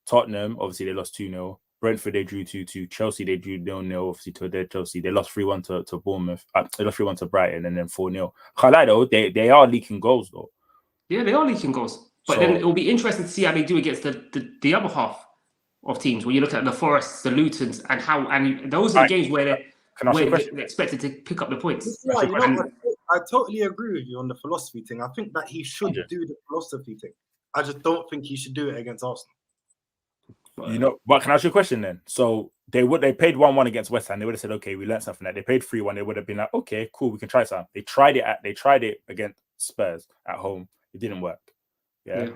Tottenham, obviously, they lost 2-0. Brentford, they drew 2-2. Chelsea, they drew 0-0, obviously, to their Chelsea. They lost 3-1 to Bournemouth. They lost 3-1 to Brighton and then 4-0. Can't lie, though, they are leaking goals, though. Yeah, they are leaking goals. But then it will be interesting to see how they do against the other half of teams. When you look at the Forests, the Lutons, and those are the games where they're expected to pick up the points. I totally agree with you on the philosophy thing. I think that he should do the philosophy thing. I just don't think he should do it against Arsenal. But can I ask you a question then? So they paid 1-1 against West Ham. They would have said, okay, we learned something. That they paid 3-1. They would have been like, okay, cool, we can try something. They tried it against Spurs at home. It didn't work. Yeah.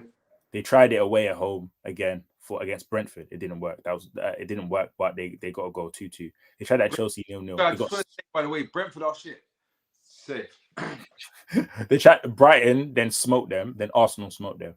They tried it away at home again against Brentford. It didn't work. It didn't work. But they got a goal 2-2. They tried that Chelsea 0-0. By the way, Brentford are shit. Safe. They tried Brighton, then smoked them. Then Arsenal smoked them.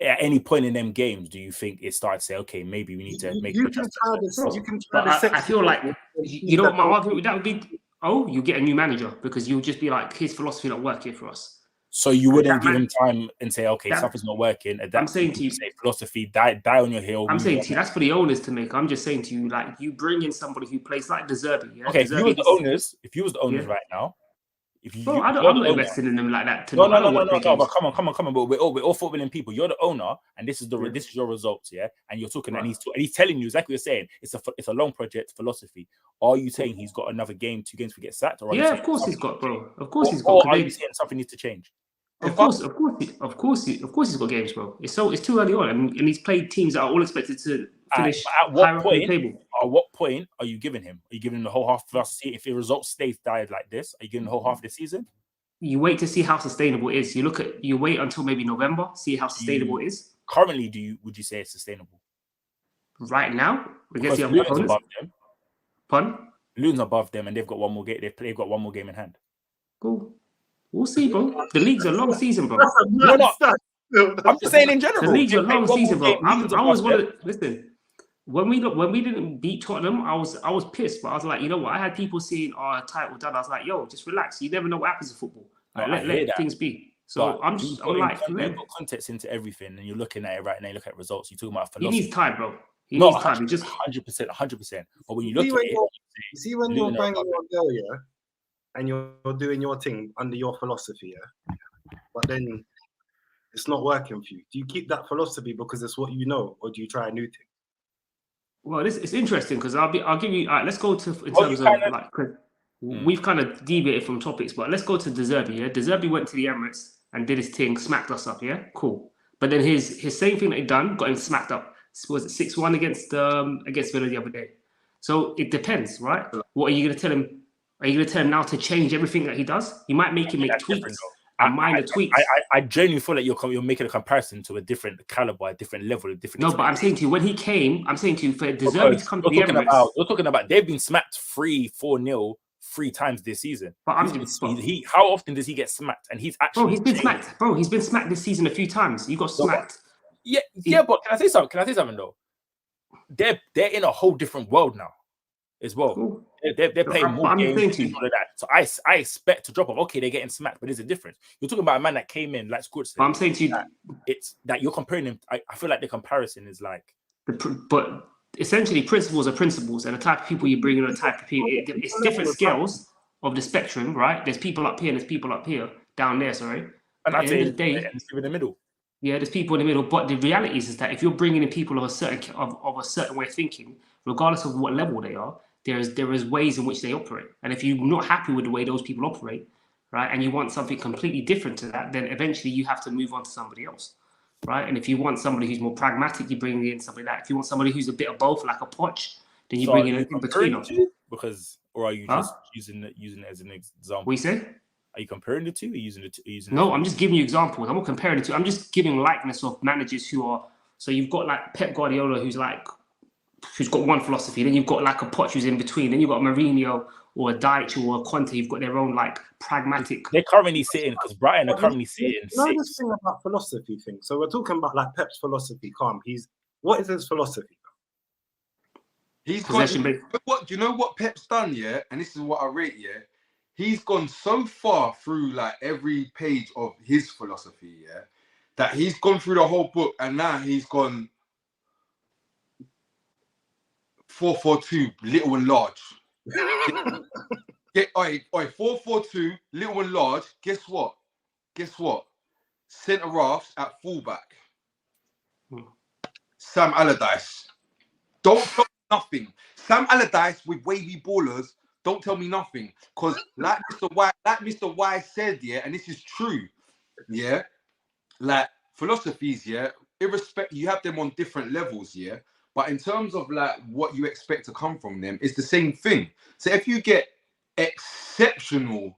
At any point in them games, do you think it started to say, okay, maybe we need to make you can try this. I feel like you know what my argument with that would be. You get a new manager because you'll just be like, his philosophy not working for us. So you wouldn't give him time and say, okay, something's not working. I'm saying to you, say philosophy, die on your heel. I'm saying to you, that's for the owners to make. I'm just saying to you, like, you bring in somebody who plays like De Zerbi. Yeah? Okay, if you was the owners right now, I'm not investing in them like that. No. But come on. But we're all footballing people. You're the owner, and this is your results, yeah. And you're talking, and he's telling you exactly what you're saying. It's a long project philosophy. Are you saying he's got another game, 2 games to get sacked? Or of course he's got, bro. Of course he's got. Or are you saying something needs to change? Of course he's got games, bro. It's too early on, and he's played teams that are all expected to finish higher up on the table. At what point are you giving him? Are you giving him the whole half of us? If the results stay died like this, are you giving the whole half of the season? You wait to see how sustainable it is. You wait until maybe November, see how sustainable it is. Currently, would you say it's sustainable? Right now, against the other opponents. Above them. Pardon? Luton's above them, and they've got one more game. They've got one more game in hand. Cool. We'll see, bro. The league's a long season, bro. I'm just saying in general. The league's a long season, bro. Listen. When we didn't beat Tottenham, I was pissed, but I was like, you know what? I had people saying our title done. I was like, yo, just relax. You never know what happens in football. Like, let things be. So I'm like, you've got context into everything, and you're looking at it right now. You look at results. You're talking about philosophy. He needs time, bro. He needs time. He just 100%. But when you look at it, you see when you're banging your girl, yeah, and you're doing your thing under your philosophy, yeah, but then it's not working for you. Do you keep that philosophy because it's what you know, or do you try a new thing? Well, it's interesting because I'll give you. Let's go to in terms of like we've kind of deviated from topics, but let's go to De Zerbi. Yeah, De Zerbi went to the Emirates and did his thing, smacked us up. Yeah, cool. But then his same thing that he done got him smacked up. Was it 6-1 against Villa the other day? So it depends, right? What are you going to tell him? Are you going to tell him now to change everything that he does? You might make him make tweaks. Minor tweaks. I genuinely feel like you're making a comparison to a different caliber, a different level, a different. No, but I'm saying to you, when he came, I'm saying to you, for De Zerbi to come to the Emirates. You're talking about they've been smacked 3-4-0 3 times this season. But how often does he get smacked? And he's actually he's been smacked. Bro, he's been smacked this season a few times. You got smacked. But can I say something though? They're in a whole different world now, as well. Cool. They're playing more games and all of that. So I expect to drop off. Okay, they're getting smacked, but there's a difference. You're talking about a man that came in, like Squid said. I'm saying to you, it's that you're comparing him. I feel like the comparison is like. But essentially, principles are principles, and the type of people you bring in, the type of people, it's different scales of the spectrum, right? There's people up here, and there's people up here, down there. Sorry. And at the end of the day, there's people in the middle. Yeah, there's people in the middle, but the reality is that if you're bringing in people of a certain way of thinking, regardless of what level they are, there is ways in which they operate. And if you're not happy with the way those people operate, right, and you want something completely different to that, then eventually you have to move on to somebody else, right? And if you want somebody who's more pragmatic, you bring in somebody like that. If you want somebody who's a bit of both, like a Poch, then you bring in a between them. Or are you just using it as an example? What you say? Are you comparing the two? Or are you using it? No, I'm just giving you examples. I'm not comparing the two. I'm just giving likeness of managers who are. So you've got like Pep Guardiola, who's like who's got one philosophy. Then you've got like a Poch who's in between. Then you've got a Mourinho or a Dyche or a Conte. You've got their own like pragmatic. They're currently sitting because Brighton are currently sitting. You know this thing about philosophy thing. So we're talking about like Pep's philosophy. What is his philosophy? He's got. What do you know? What Pep's done? Yeah, and this is what I rate. Yeah, he's gone so far through like every page of his philosophy. Yeah, that he's gone through the whole book, and now he's gone 4-4-2, little and large. Oi, 4-4-2, little and large. Guess what? Centre halves at fullback. Sam Allardyce. Don't tell me nothing. Sam Allardyce with wavy ballers. Don't tell me nothing, because like Mr. Y said, yeah, and this is true, yeah. Like philosophies, yeah. Irrespective, you have them on different levels, yeah. But in terms of like what you expect to come from them, it's the same thing. So if you get exceptional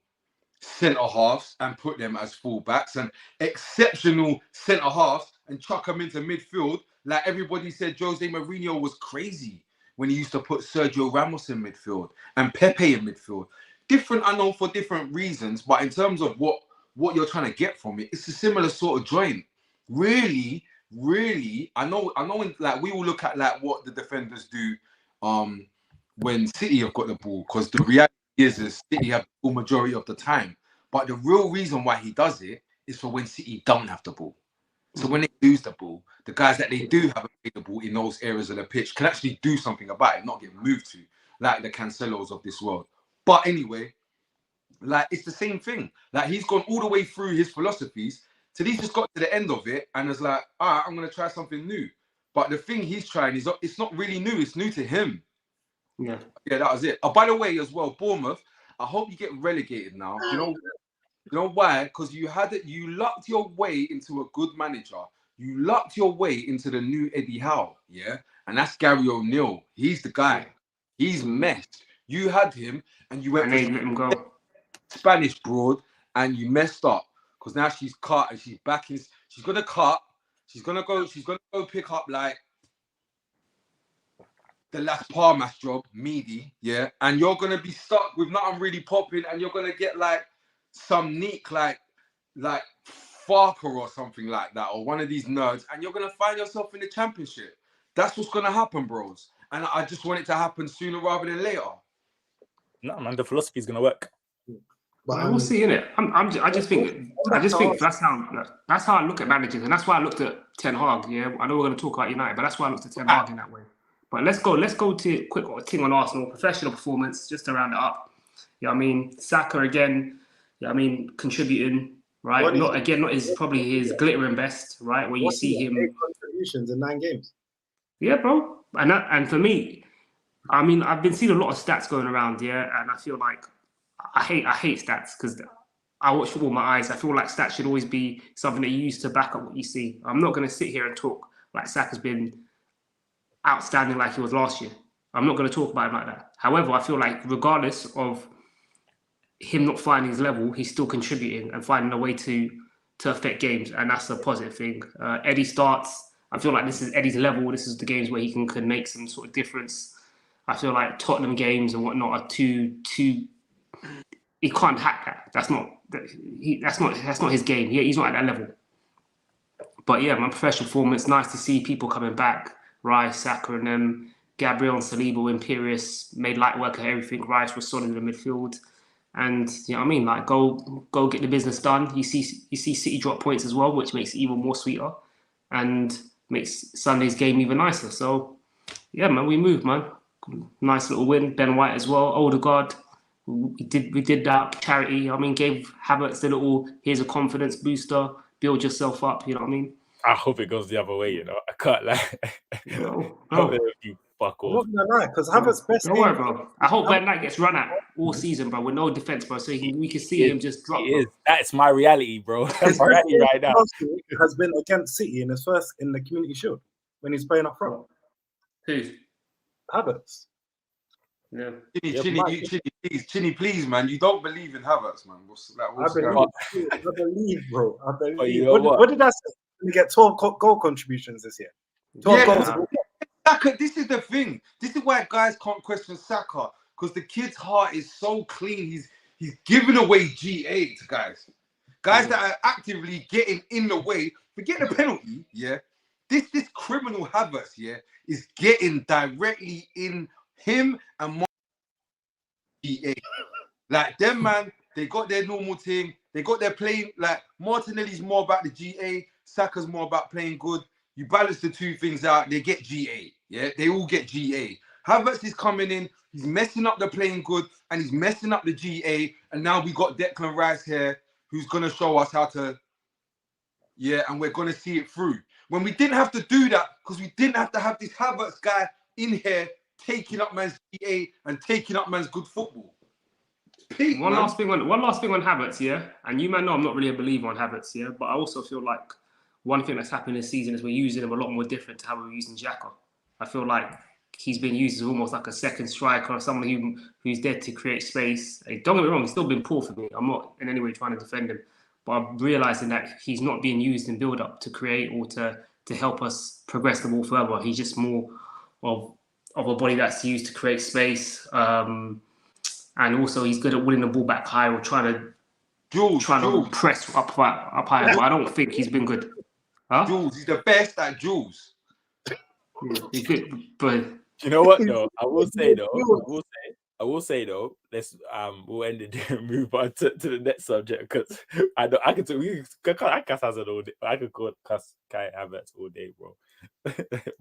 centre halves and put them as fullbacks, and exceptional centre halves and chuck them into midfield, like everybody said, Jose Mourinho was crazy when he used to put Sergio Ramos in midfield and Pepe in midfield. Different, I know, for different reasons, but in terms of what you're trying to get from it, it's a similar sort of joint. Really, I know. Like we will look at like what the defenders do, when City have got the ball, because the reality is City have the ball majority of the time. But the real reason why he does it is for when City don't have the ball. So when they lose the ball, the guys that they do have available in those areas of the pitch can actually do something about it, not get moved to, like the Cancelos of this world. But anyway, like it's the same thing. Like he's gone all the way through his philosophies till he's just got to the end of it and is like, all right, I'm going to try something new. But the thing he's trying is it's not really new. It's new to him. Yeah, that was it. Oh, by the way, as well, Bournemouth, I hope you get relegated now. You know why? Because you lucked your way into a good manager. You lucked your way into the new Eddie Howe, yeah? And that's Gary O'Neill. He's the guy. He's messed. You had him and you went and they let him go. Spanish broad and you messed up. Because now she's cut and she's back in. She's gonna cut. She's gonna go pick up like the Las Palmas job, meaty, yeah. And you're gonna be stuck with nothing really popping, and you're gonna get like some neat like Farker or something like that, or one of these nerds, and you're gonna find yourself in the Championship. That's what's gonna happen, bros. And I just want it to happen sooner rather than later. No, man, the philosophy is gonna work. But we'll see, innit? I just think that's how I look at managers, and that's why I looked at Ten Hag. Yeah, I know we're going to talk about United, but that's why I looked at Ten Hag in that way. But let's go to quick thing on Arsenal, professional performance, just to round it up. You know what I mean? Saka again, you know what I I mean, contributing, right? Not probably his glittering best, right? Where you see him 8 contributions in 9 games. Yeah, bro. And for me, I mean, I've been seeing a lot of stats going around, yeah, and I feel like I hate stats because I watch football with my eyes. I feel like stats should always be something that you use to back up what you see. I'm not going to sit here and talk like Saka's been outstanding like he was last year. I'm not going to talk about him like that. However, I feel like regardless of him not finding his level, he's still contributing and finding a way to affect games, and that's a positive thing. Eddie starts. I feel like this is Eddie's level. This is the games where he can make some sort of difference. I feel like Tottenham games and whatnot are too. He can't hack that. That's not his game. He's not at that level. But yeah, my professional performance. Nice to see people coming back. Rice, Saka, and them. Gabriel and Saliba, Imperious made light work of everything. Rice was solid in the midfield, and you know what I mean. Like go get the business done. You see City drop points as well, which makes it even more sweeter, and makes Sunday's game even nicer. So yeah, man, we moved, man. Nice little win. Ben White as well. Odegaard. We did that charity. I mean, gave Havertz the little, here's a confidence booster, build yourself up, you know what I mean? I hope it goes the other way, you know. I can't lie. No. You fuck off. I'm not gonna lie, because Havertz best Don't worry, bro. I hope Ben Knight gets run at all season, bro, with no defense, bro. So we can see him just drop. That's my reality, bro. That's my reality right now. Has been against City in his first in the Community Shield when he's playing up front. Who? Havertz. Yeah. Chinny, please, man. You don't believe in Havertz, man. I believe, bro. I believe. You know what did I say? We get 12 goal contributions this year. 12 goals. Saka, this is the thing. This is why guys can't question Saka, because the kid's heart is so clean. He's giving away GA to guys. Guys that are actively getting in the way. Forget the penalty, yeah. This criminal Havertz, yeah, is getting directly in him and GA. Like them, man, they got their normal thing. They got their playing. Like Martinelli's more about the GA. Saka's more about playing good. You balance the two things out, they get GA. Yeah, they all get GA. Havertz is coming in. He's messing up the playing good, and he's messing up the GA. And now we got Declan Rice here, who's gonna show us how to. Yeah, and we're gonna see it through. When we didn't have to do that, because we didn't have to have this Havertz guy in here taking up man's GA and taking up man's good football. Peak, one last thing on Havertz, yeah. And you man know I'm not really a believer on Havertz, yeah. But I also feel like one thing that's happened this season is we're using him a lot more different to how we were using Xhaka. I feel like he's been used as almost like a second striker or someone who's there to create space. Don't get me wrong, he's still been poor for me. I'm not in any way trying to defend him, but I'm realising that he's not being used in build-up to create or to help us progress the ball further. He's just more of a body that's used to create space. And also he's good at winning the ball back high or trying to press up high. But I don't think he's been good. Huh? Jules, he's the best at Jules. He's good, but you know what though? I will say though. Let's we'll end it there and move on to the next subject, because I could cuss Hazard all day. I could cuss Kai Havertz all day, bro.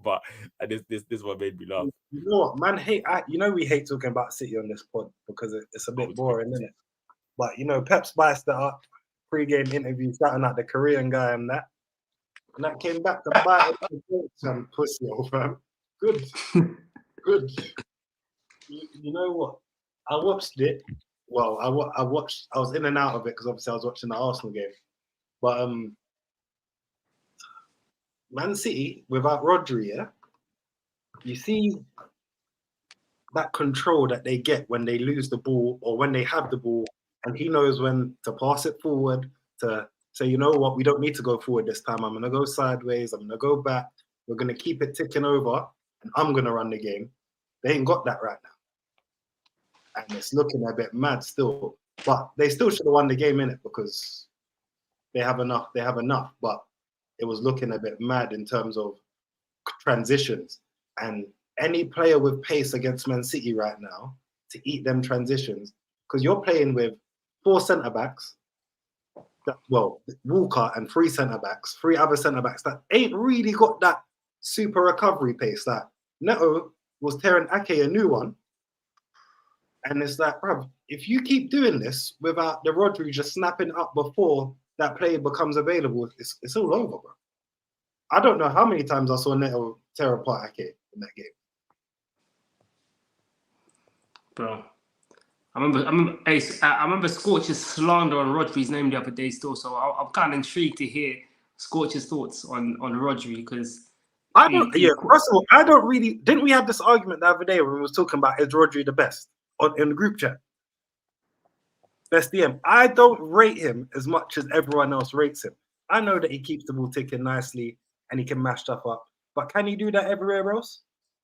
But this one made me laugh. You know what, man? We hate talking about City on this pod because it's a bit boring, isn't it? But Pep spiced it up. Pre-game interview, shouting out the Korean guy and that came back to bite some pussy over. Good. You know what? I watched it. Well, I was in and out of it because obviously I was watching the Arsenal game. But Man City without Rodri, yeah, you see that control that they get when they lose the ball or when they have the ball, and he knows when to pass it forward, to say, you know what, we don't need to go forward this time. I'm going to go sideways. I'm going to go back. We're going to keep it ticking over, and I'm going to run the game. They ain't got that right now. And it's looking a bit mad still. But they still should have won the game, innit, because they have enough. But it was looking a bit mad in terms of transitions. And any player with pace against Man City right now to eat them transitions, because you're playing with 4 centre-backs, Walker and 3 centre-backs, 3 other centre-backs that ain't really got that super recovery pace. That Neto was tearing Ake a new one. And it's like, bruv, if you keep doing this without the Rodri just snapping up before that player becomes available, it's all over, bro. I don't know how many times I saw Neto tear apart Ake in that game. Bro, I remember Scorch's slander on Rodri's name the other day still, so I'm kind of intrigued to hear Scorch's thoughts on Rodri, because first of all, I don't really. Didn't we have this argument the other day when we was talking about is Rodri the best in the group chat? Best DM. I don't rate him as much as everyone else rates him. I know that he keeps the ball ticking nicely and he can mash stuff up, but can he do that everywhere else?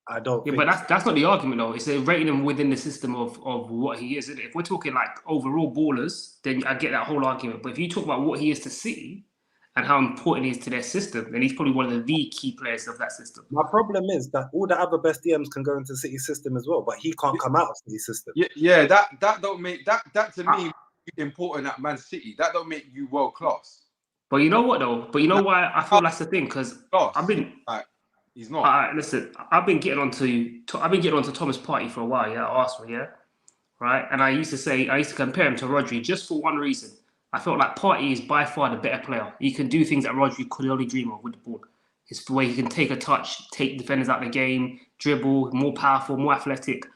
I don't. Yeah, but that's not the argument though. It's rating him within the system of what he is. If we're talking like overall ballers, then I get that whole argument. But if you talk about what he is to City and how important he is to their system, then he's probably one of the key players of that system. My problem is that all the other best DMs can go into City's system as well, but he can't come out of City's system. Yeah, that don't make that to me important at Man City. That don't make you world class. But you know what though? But you know why I feel that's the thing? Because I've been. He's not. Listen, I've been getting onto Thomas Partey for a while, yeah, at Arsenal, yeah, right. And I used to compare him to Rodri just for one reason. I felt like Partey is by far the better player. He can do things that Rodri could only dream of with the ball. It's the way he can take a touch, take defenders out of the game, dribble, more powerful, more athletic.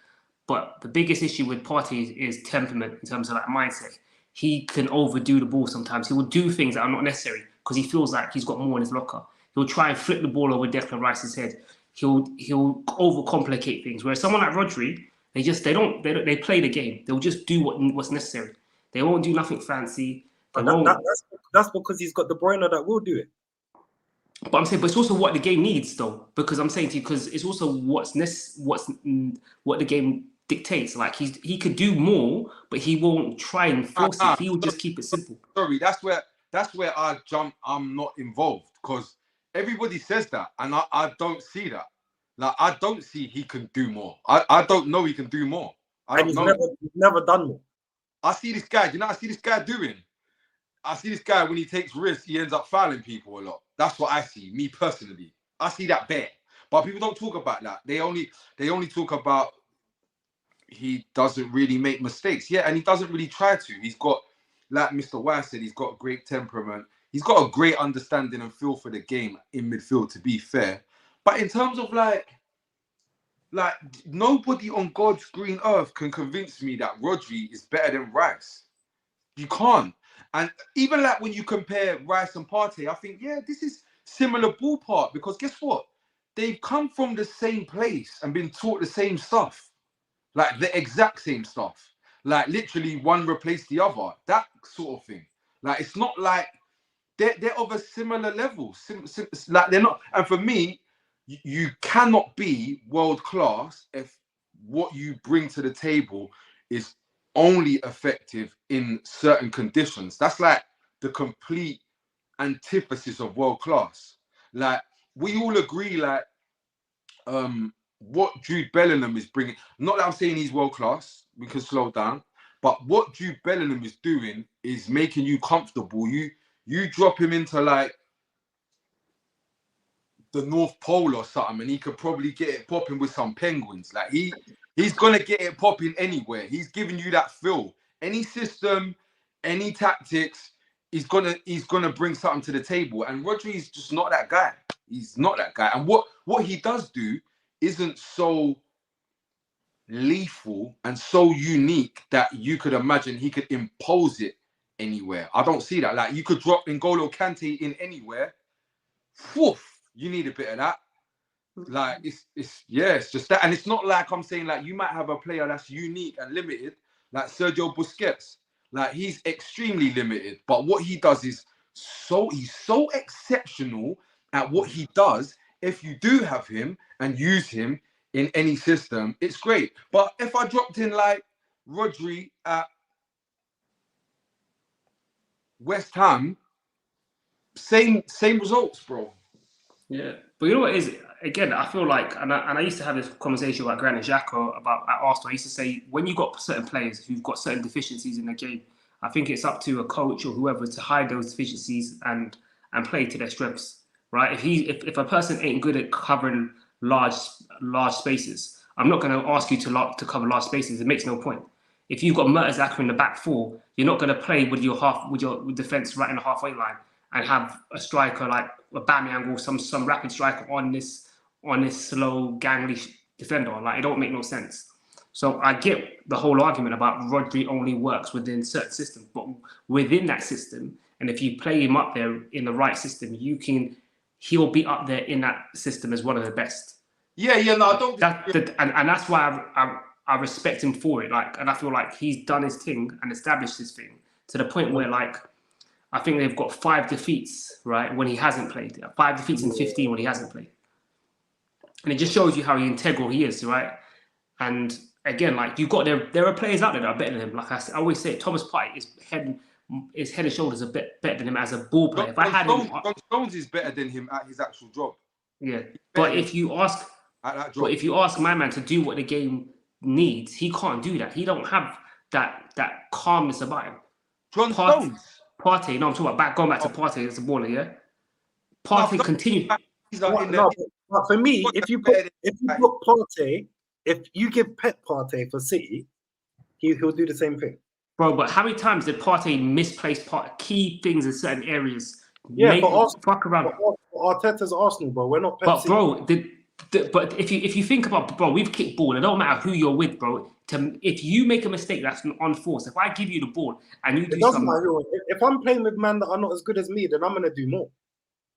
But the biggest issue with Partey is temperament in terms of like mindset. He can overdo the ball sometimes. He will do things that are not necessary because he feels like he's got more in his locker. He'll try and flip the ball over Declan Rice's head. He'll overcomplicate things. Whereas someone like Rodri, they play the game. They'll just do what's necessary. They won't do nothing fancy. That's because he's got De Bruyne that will do it. But I'm saying, but it's also what the game needs, though, because I'm saying to you, because it's also what the game dictates. Like he could do more, but he won't try and force it. He will just keep it simple. Sorry, that's where I jump. I'm not involved because everybody says that, and I don't see that. Like I don't see he can do more. I don't know he can do more. He's never done more. I see this guy. You know, I see this guy doing. I see this guy when he takes risks, he ends up fouling people a lot. That's what I see, me personally. I see that bare. But people don't talk about that. They only talk about he doesn't really make mistakes. Yeah, and he doesn't really try to. He's got, like Mr. Y said, he's got great temperament. He's got a great understanding and feel for the game in midfield, to be fair. But in terms of like nobody on God's green earth can convince me that Rodri is better than Rice. You can't. And even like when you compare Rice and Partey, I think, yeah, this is similar ballpark because guess what? They've come from the same place and been taught the same stuff. Like the exact same stuff. Like literally one replaced the other. That sort of thing. Like it's not like they're of a similar level. Like they're not. And for me, you cannot be world class if what you bring to the table is only effective in certain conditions. That's like the complete antithesis of world class. Like we all agree, like what Jude Bellingham is bringing. Not that I'm saying he's world class. We can slow down, but what Jude Bellingham is doing is making you comfortable. You drop him into like the North Pole or something, and he could probably get it popping with some penguins. Like he's gonna get it popping anywhere. He's giving you that feel. Any system, any tactics, he's gonna bring something to the table. And Rodri's just not that guy. He's not that guy. And what he does do isn't so lethal and so unique that you could imagine he could impose it anywhere. I don't see that. Like you could drop N'Golo Kante in anywhere. Woof. You need a bit of that. Like it's just that. And it's not like I'm saying like you might have a player that's unique and limited, like Sergio Busquets. Like he's extremely limited, but what he does is he's so exceptional at what he does. If you do have him and use him in any system, it's great. But if I dropped in like Rodri at West Ham, same results, bro. Yeah, but you know what it is? Again, I feel like, and I used to have this conversation about Granit Xhaka about at Arsenal. I used to say, when you've got certain players who've got certain deficiencies in the game, I think it's up to a coach or whoever to hide those deficiencies and play to their strengths, right? If a person ain't good at covering large spaces, I'm not going to ask you to cover large spaces. It makes no point. If you've got Mertesacker in the back four, you're not going to play with your defense right in the halfway line and have a striker like a Aubameyang or some rapid striker on this slow, gangly defender. Like it don't make no sense. So I get the whole argument about Rodri only works within certain systems, but within that system, and if you play him up there in the right system, he'll be up there in that system as one of the best. Yeah, no, I don't. And that's why I respect him for it. Like, and I feel like he's done his thing and established his thing to the point where, like, I think they've got 5 defeats, right, when he hasn't played. 5 defeats in 15 when he hasn't played. And it just shows you how integral he is, right? And again, like there are players out there that are better than him. Like I always say, Thomas Partey is head and shoulders a bit better than him as a ball player. John Stones is better than him at his actual job. Yeah, but if you ask my man to do what the game needs, he can't do that. He don't have that calmness about him. John Stones. Partey, no, I'm talking about going back to Partey as a baller, yeah? Partey continued. But for me, if you put Partey, if you give Pep Partey for City, he'll do the same thing. Bro, but how many times did Partey misplace key things in certain areas? Yeah, fuck around. Arteta's Arsenal, bro. We're not Pep But City. bro, but if you think about, bro, we've kicked ball. It don't matter who you're with, bro. If you make a mistake that's unforced, if I give you the ball and you do something, if I'm playing with men that are not as good as me, then I'm gonna do more.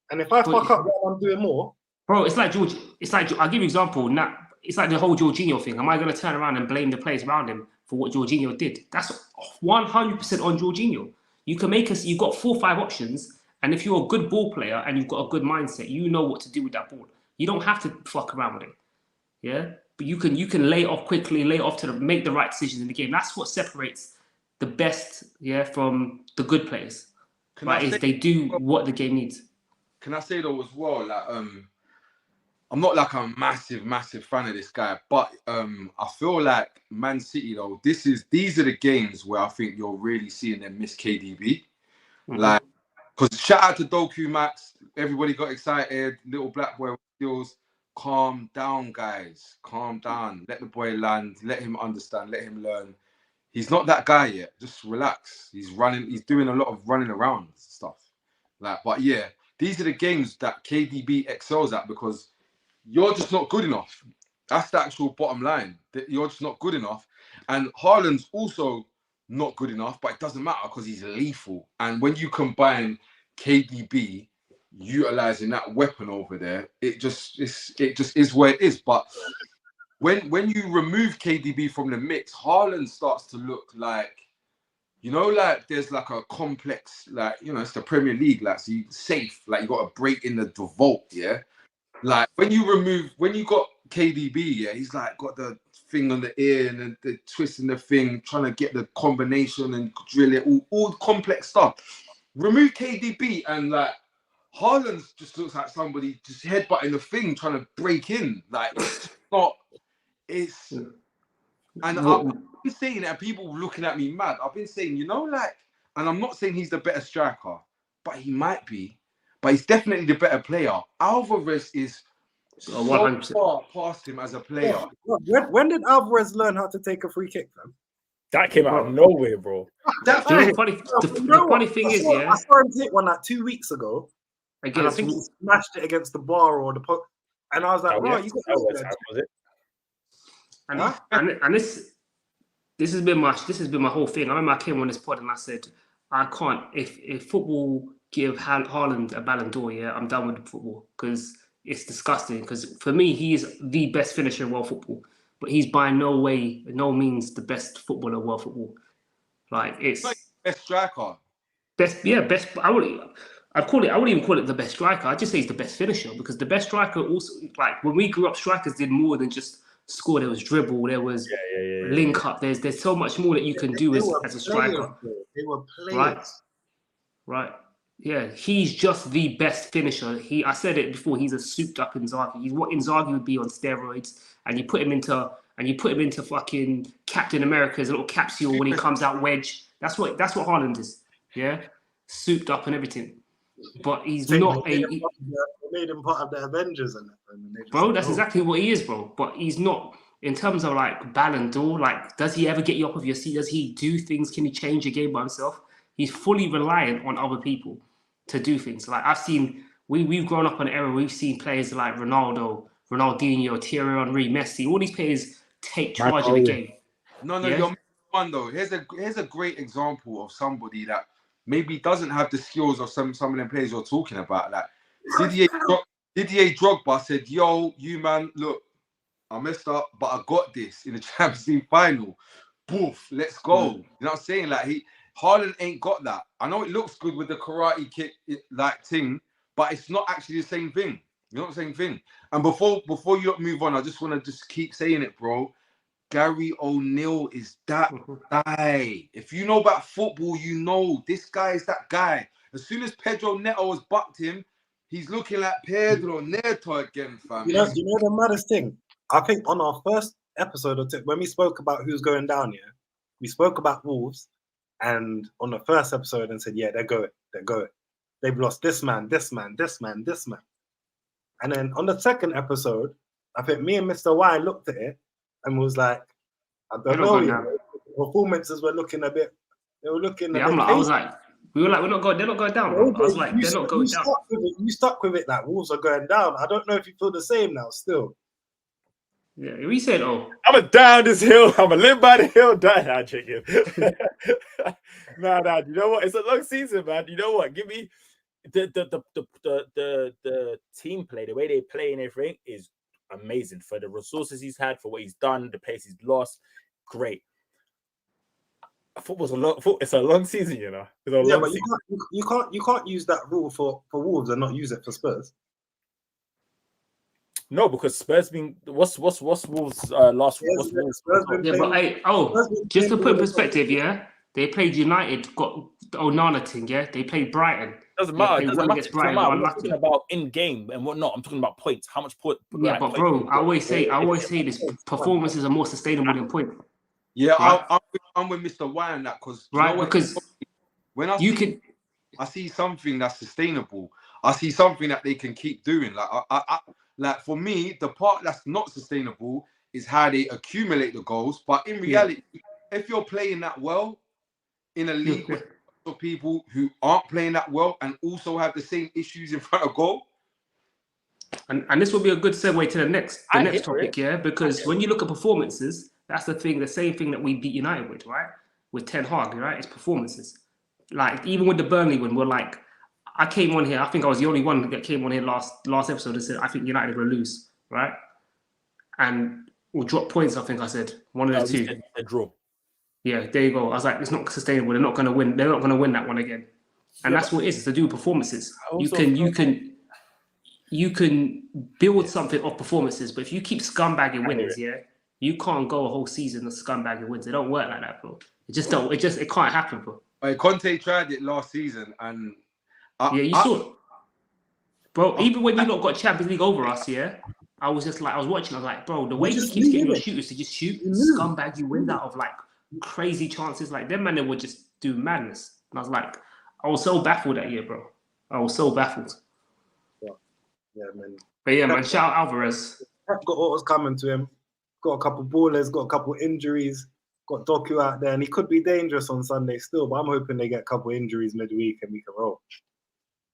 And if I fuck up while I'm doing more, bro, it's like George. It's like I'll give you an example. Now, it's like the whole Jorginho thing. Am I gonna turn around and blame the players around him for what Jorginho did? That's 100% on Jorginho. You can make us. You've got 4 or 5 options, And if you're a good ball player and you've got a good mindset, you know what to do with that ball. You don't have to fuck around with it. Yeah, but you can lay it off quickly, lay it off to make the right decisions in the game. That's what separates the best, from the good players. Right? Is they do what the game needs. Can I say though as well, like I'm not like a massive fan of this guy, but I feel like Man City though, these are the games where I think you're really seeing them miss KDB. Like, because shout out to Doku Max, everybody got excited, little black boy with skills. Calm down, guys. Calm down. Let the boy land. Let him understand. Let him learn. He's not that guy yet. Just relax. He's doing a lot of running around stuff. Like, but yeah, these are the games that KDB excels at because you're just not good enough. That's the actual bottom line. That you're just not good enough. And Haaland's also not good enough, but it doesn't matter because he's lethal. And when you combine KDB utilizing that weapon over there, it just is where it is. But when you remove KDB from the mix, Haaland starts to look like, like there's like a complex, like, it's the Premier League, like, so you safe, like you got to break in the vault, yeah. Like when you got KDB, yeah, he's like got the thing on the ear and the twisting the thing, trying to get the combination and drill it, all complex stuff. Remove KDB and like Haaland just looks like somebody just headbutting the thing, trying to break in. Like it's not. It's and I've been saying it, and people looking at me mad. I've been saying, like, and I'm not saying he's the better striker, but he might be. But he's definitely the better player. Alvarez is so 100%. Far past him as a player. When did Alvarez learn how to take a free kick, man? That came out of nowhere, bro. The funny thing is, I saw him take one like 2 weeks ago. And I think he smashed it against the bar or the post. And I was like, "Oh, you got was it?" And this has been my whole thing. I remember I came on this pod and I said, I can't, if football give Haaland a Ballon d'Or, I'm done with football because it's disgusting. Because for me, he is the best finisher in world football, but he's by no means the best footballer in world football. Like it's best striker. Best. I wouldn't even call it the best striker. I'd just say he's the best finisher because the best striker also, like when we grew up, strikers did more than just score. There was dribble, there was link up. There's so much more that you can do as a striker. They were players. Right. Yeah, he's just the best finisher. I said it before. He's a souped up Inzaghi. He's what Inzaghi would be on steroids, and you put him into fucking Captain America's little capsule when he comes out wedge. That's what Haaland is. Yeah, souped up and everything. But he's not They made him part of the Avengers and bro. That's exactly what he is, bro. But he's not in terms of like Ballon d'Or. Like, does he ever get you up of your seat? Does he do things? Can he change a game by himself? He's fully reliant on other people to do things. Like I've seen, we've grown up in an era. We've seen players like Ronaldo, Ronaldinho, Thierry Henry, Messi. All these players take charge of the game. No, you're one though. Here's a great example of somebody that maybe doesn't have the skills of some of them players you're talking about. Like Didier Drogba said, "Yo, you man, look, I messed up, but I got this in the Champions League final. Boof, let's go." You know what I'm saying? Like Haaland ain't got that. I know it looks good with the karate kick like thing, but it's not actually the same thing. You know the same thing. And before you move on, I just want to keep saying it, bro. Gary O'Neill is that guy. If you know about football, you know this guy is that guy. As soon as Pedro Neto has bucked him, he's looking like Pedro Neto again, fam. You know the maddest thing? I think on our first episode, when we spoke about who's going down here, we spoke about Wolves. And on the first episode and said, yeah, they're going. They've lost this man. And then on the second episode, I think me and Mr. Y looked at it and was like, I don't know. Performances were looking a bit. They were looking. Yeah, I was like, we were like, they're not going down. Bro. I was like, they're not going down. You stuck with it like Wolves are going down. I don't know if you feel the same now. Still. Yeah, we said, "Oh, I'm gonna down this hill. I'm gonna live by the hill, die that chicken." Nah. You know what? It's a long season, man. You know what? Give me the team play, the way they play and everything is amazing for the resources he's had, for what he's done, the pace he's lost. Great. It's a long season, you know. It's a Yeah, long but season. you can't use that rule for Wolves and not use it for Spurs. No, because Spurs being what's Wolves' last what's Wolves? Yeah, but just to put in perspective, yeah, they played United, got Onana thing, yeah. They played Brighton. Doesn't matter. They won against Brighton. I'm not talking about in game and whatnot. I'm talking about points. How much point? Yeah, but bro, I always say this: performances are more sustainable than points. Yeah, right? I'm with Mr. Y on that because because when I see something that's sustainable, I see something that they can keep doing. Like like for me, the part that's not sustainable is how they accumulate the goals. But in reality, if you're playing that well in a league with people who aren't playing that well and also have the same issues in front of goal. And this will be a good segue to the next topic, yeah? Because when you look at performances, that's the same thing that we beat United with, right? With Ten Hag, right? It's performances. Like, even with the Burnley one, we're like, I came on here, I think I was the only one that came on here last episode and said, I think United will lose, right? And we'll drop points, I think I said. One of the two. A draw. Yeah, there you go. I was like, it's not sustainable. They're not going to win. They're not going to win that one again. And that's what it is. It's to do with performances. You can build something off performances, but if you keep scumbagging winners, you can't go a whole season of scumbagging wins. It don't work like that, bro. It can't happen, bro. Conte tried it last season, and you saw it, bro. Even when you lot got Champions League over us, I was just like, I was watching. I was like, bro, the way he keeps getting your shooters to just shoot, scumbag you wins out of like crazy chances, like them man, they would just do madness. And I was like, I was so baffled that year, bro. I was so baffled. Yeah, man. But yeah, man, shout out Alvarez. Got what was coming to him. Got a couple ballers, got a couple injuries, got Doku out there, and he could be dangerous on Sunday still, but I'm hoping they get a couple injuries midweek and we can roll.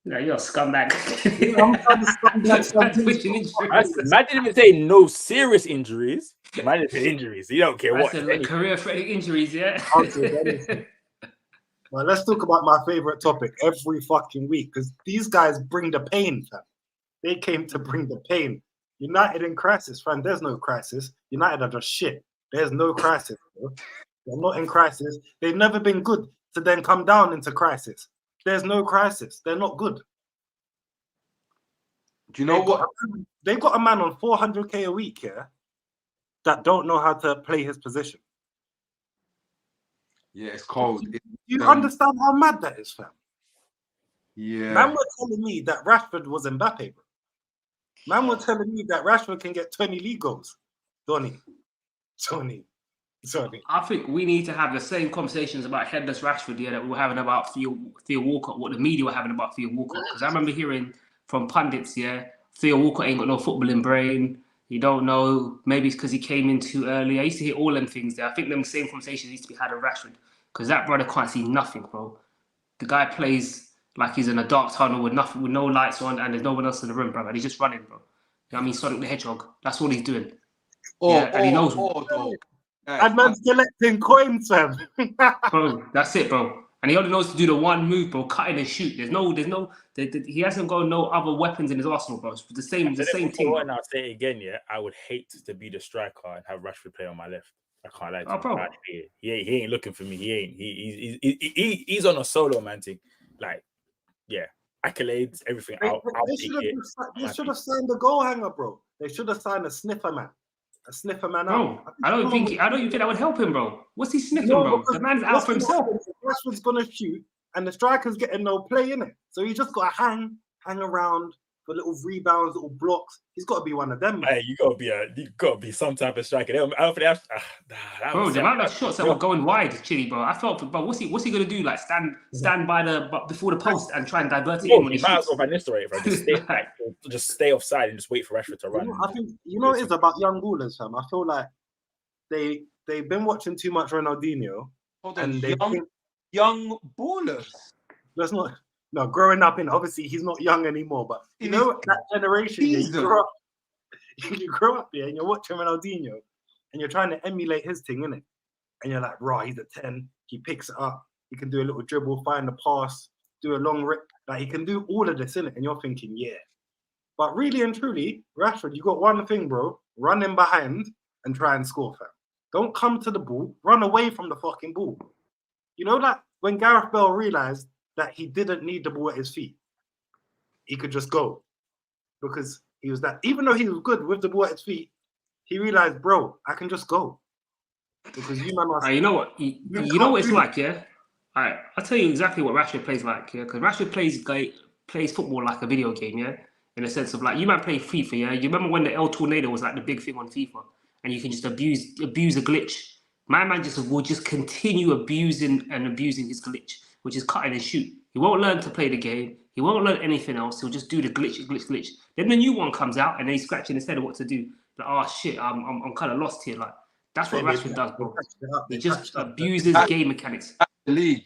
Yeah, you're a scumbag. Imagine if they say no serious injuries. Imagine if it's injuries. You don't care what. Career-threatening injuries, yeah. Well, let's talk about my favorite topic every fucking week, because these guys bring the pain, fam. They came to bring the pain. United in crisis, fam. There's no crisis. United are just shit. There's no crisis, bro. They're not in crisis. They've never been good to then come down into crisis. There's no crisis. They're not good. Do you know what? They've got a man on 400k a week, that don't know how to play his position. Yeah, it's cold. You understand how mad that is, fam? Yeah. Man were telling me that Rashford was Mbappe, bro. Man were telling me that Rashford can get 20 league goals. Donny. I think we need to have the same conversations about headless Rashford that we were having about Theo Walcott, what the media were having about Theo Walcott. Because I remember hearing from pundits, Theo Walcott ain't got no footballing brain. You don't know. Maybe it's because he came in too early. I used to hear all them things there. I think them same conversations used to be had with Rashford. Because that brother can't see nothing, bro. The guy plays like he's in a dark tunnel with no lights on and there's no one else in the room, bro. And he's just running, bro. You know what I mean? Sonic the Hedgehog. That's all he's doing. And he knows. And man's collecting coins, fam. Bro, that's it, bro. And he only knows to do the one move, bro, cut and shoot. He hasn't got no other weapons in his arsenal, bro. It's the same team. And I'll say it again, I would hate to be the striker and have Rashford play on my left. I can't lie to you. Bro. He ain't looking for me. He's on a solo man thing. Like, accolades, everything. They should have signed a goal hanger, bro. They should have signed a sniffer man. A sniffer man out. I don't think that would help him, bro. What's he sniffing, bro? The man's out for himself. Rashford's gonna shoot, and the striker's getting no play in it. So he just got to hang around for little rebounds, little blocks. He's got to be one of them. Hey, you gotta be some type of striker. Bro, the amount of shots that were going wide, Chili, bro. I felt, bro, what's he gonna do? Like stand by before the post and try and divert it in when he might as well Van Nistelrooy, bro. Just stay offside and just wait for Rashford to run. I think it's about young ballers, fam. I feel like they've been watching too much Ronaldinho, young ballers. That's not. No, growing up obviously he's not young anymore, but that generation, you grow up and you're watching Ronaldinho and you're trying to emulate his thing, innit? And you're like, right, he's a 10, he picks it up, he can do a little dribble, find the pass, do a long rip, like he can do all of this, innit? And you're thinking, yeah. But really and truly, Rashford, you got one thing, bro, run in behind and try and score, fam. Don't come to the ball, run away from the fucking ball. You know that when Gareth Bale realised that he didn't need the ball at his feet, he could just go. Because he was that, even though he was good with the ball at his feet, he realised, bro, I can just go. Because you man are... You know what? You know what it's like, yeah? I'll tell you exactly what Rashford plays like, yeah? Because Rashford plays football like a video game, yeah? In the sense of like, you might play FIFA, yeah? You remember when the El Tornado was like the big thing on FIFA? And you can just abuse a glitch. My man will just continue abusing his glitch, which is cut and shoot. He won't learn to play the game. He won't learn anything else. He'll just do the glitch. Then the new one comes out and then he's scratching his head of what to do. Like, oh shit, I'm kind of lost here. Like, that's what Rashford does, bro. He just abuses game mechanics. The league.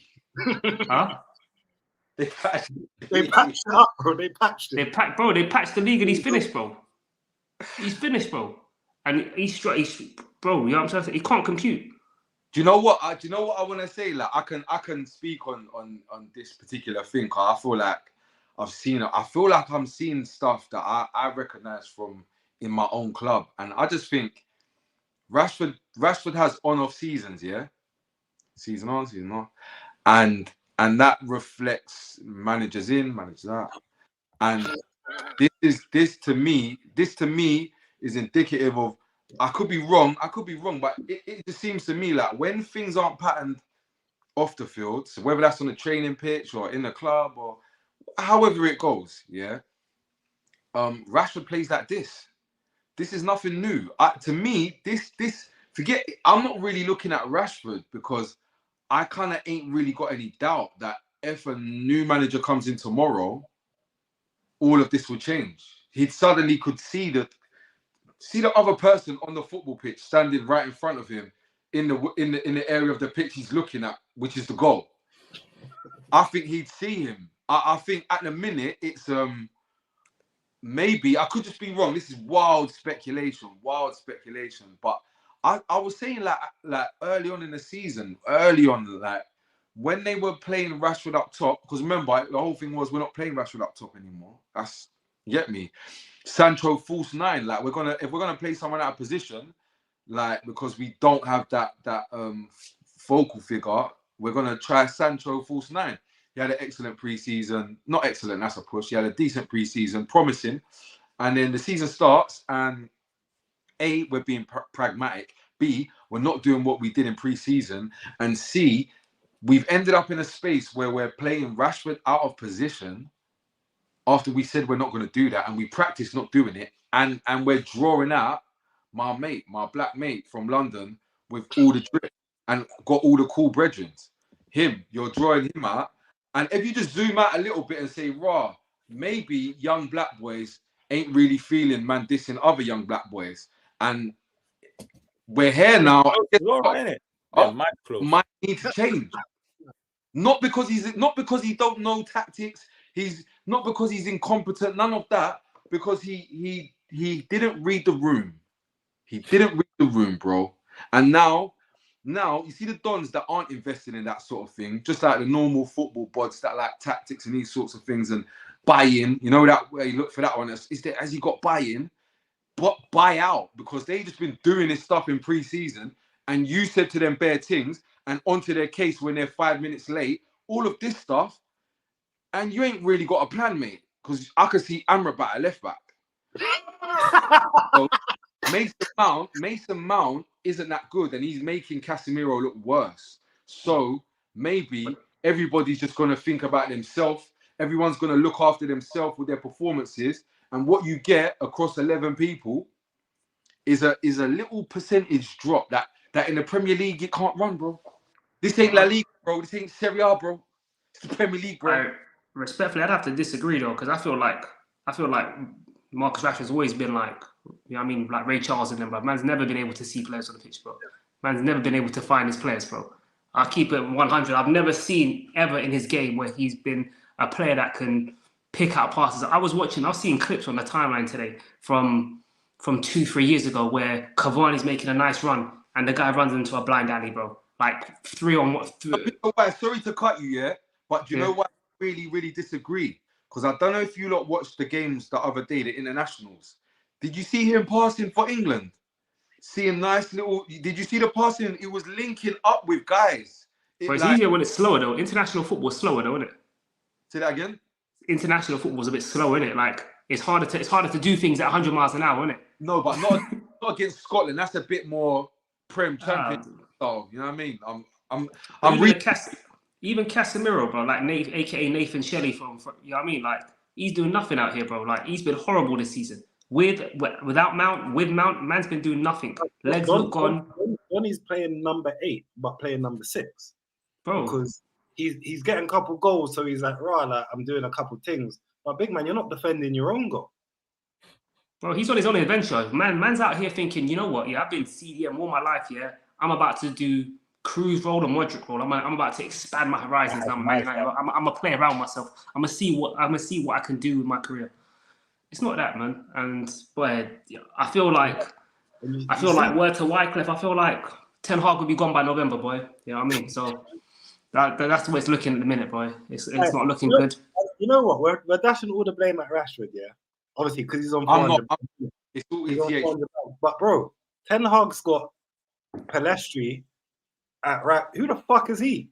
Huh? They patched it up, bro. They patched it. They patched the league and he's finished, bro. He's finished, bro. And he's bro, you know what I'm saying? He can't compute. Do you know what I want to say? Like, I can speak on this particular thing. Cause I feel like I've seen it. I feel like I'm seeing stuff that I recognize from in my own club, and I just think Rashford has on-off seasons, yeah, season on, season off, and that reflects managers in, managers out, and this to me is indicative of. I could be wrong, but it just seems to me like when things aren't patterned off the field, so whether that's on the training pitch or in the club or however it goes, yeah. Rashford plays like this. This is nothing new. To me, this forget. I'm not really looking at Rashford because I kind of ain't really got any doubt that if a new manager comes in tomorrow, all of this will change. He suddenly could see the other person on the football pitch standing right in front of him in the area of the pitch he's looking at, which is the goal. I think he'd see him. I think at the minute it's maybe I could just be wrong. This is wild speculation. But I was saying like early on in the season, like when they were playing Rashford up top, because remember the whole thing was we're not playing Rashford up top anymore. You get me? Sancho false nine. Like if we're gonna play someone out of position, like because we don't have that focal figure, we're gonna try Sancho false nine. He had an excellent preseason. Not excellent, that's a push. He had a decent preseason, promising. And then the season starts, and A, we're being pragmatic. B, we're not doing what we did in preseason. And C, we've ended up in a space where we're playing Rashford out of position after we said we're not going to do that, and we practiced not doing it. And we're drawing out my black mate from London with all the drip and got all the cool brethren. You're drawing him out. And if you just zoom out a little bit and say, raw, maybe young black boys ain't really feeling man dissing other young black boys. And we're here now. Might need to change. Not because he don't know tactics. He's not because he's incompetent. None of that. Because he didn't read the room. He didn't read the room, bro. And now you see the dons that aren't invested in that sort of thing, just like the normal football bods that like tactics and these sorts of things and buy-in. You know that where you look for that one. Has he got buy-in? But buy out, because they just been doing this stuff in pre-season, and you said to them bare things and onto their case when they're 5 minutes late. All of this stuff, and you ain't really got a plan, mate. Because I could see Amrabat at left back. So Mason Mount isn't that good, and he's making Casemiro look worse. So maybe everybody's just going to think about themselves. Everyone's going to look after themselves with their performances, and what you get across 11 people is a little percentage drop that in the Premier League it can't run, bro. This ain't La Liga, bro. This ain't Serie A, bro. It's the Premier League, bro. Respectfully, I'd have to disagree though, because I feel like Marcus Rashford's always been like, you know what I mean, like Ray Charles and them, but man's never been able to see players on the pitch, bro. Man's never been able to find his players, bro. I'll keep it 100. I've never seen ever in his game where he's been a player that can pick out passes. I was seeing clips on the timeline today from 2-3 years ago where Cavani's making a nice run and the guy runs into a blind alley, bro. Like 3-on-1. Sorry to cut you, yeah, but do you know what? I really, really disagree. Because I don't know if you lot watched the games the other day, the internationals. Did you see him passing for England? Seeing nice little... Did you see the passing? He was linking up with guys But it's easier when it's slower though. International football is slower though, isn't it? Say that again. International football is a bit slow, isn't it? Like it's harder to do things at 100 miles an hour, isn't it? No, but not against Scotland. That's a bit more Prem champion style. You know what I mean? Even Casemiro, bro, like aka Nathan Shelley from you know what I mean? Like he's doing nothing out here, bro. Like he's been horrible this season. Without Mount, with Mount, man's been doing nothing. Legs look gone. Donny's playing number 8, but playing number 6, bro. Because he's getting a couple goals, so he's like, like I'm doing a couple things. But big man, you're not defending your own goal. Bro, he's on his own adventure. Man's out here thinking, you know what? Yeah, I've been CDM all my life. Yeah, I'm about to do Cruz role and Modric role. I'm about to expand my horizons. I'm gonna play around myself. I'm gonna see what I can do with my career. It's not that, man. And boy, I feel like word to Wycliffe. I feel like Ten Hag will be gone by November, boy. You know what I mean? So that's the way it's looking at the minute, boy. It's not looking good. You know what? We're dashing all the blame at Rashford, yeah. Obviously, because he's on 400. It's all ETH. But bro, Ten Hag's got Palestri at right. Who the fuck is he,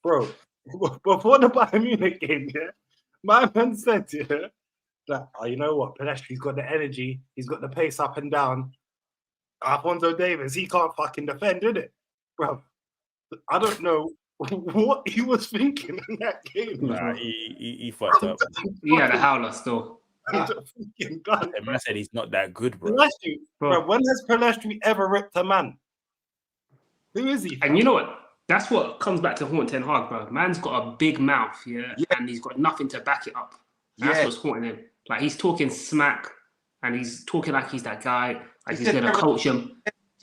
bro? Before the Bayern Munich game, yeah, my man said, yeah, that you know what? Palestri's got the energy. He's got the pace up and down. Alphonso Davies, he can't fucking defend, did it, bro? I don't know what he was thinking in that game. Nah, he fucked up. He had a howler still. Man said he's not that good, bro. Bro, when has Palestri ever ripped a man? Who is he? And you know what? That's what comes back to haunt Ten Hag, bro. Man's got a big mouth, yeah, and he's got nothing to back it up. That's what's haunting him. Like he's talking smack, and he's talking like he's that guy. Like he's gonna coach him. You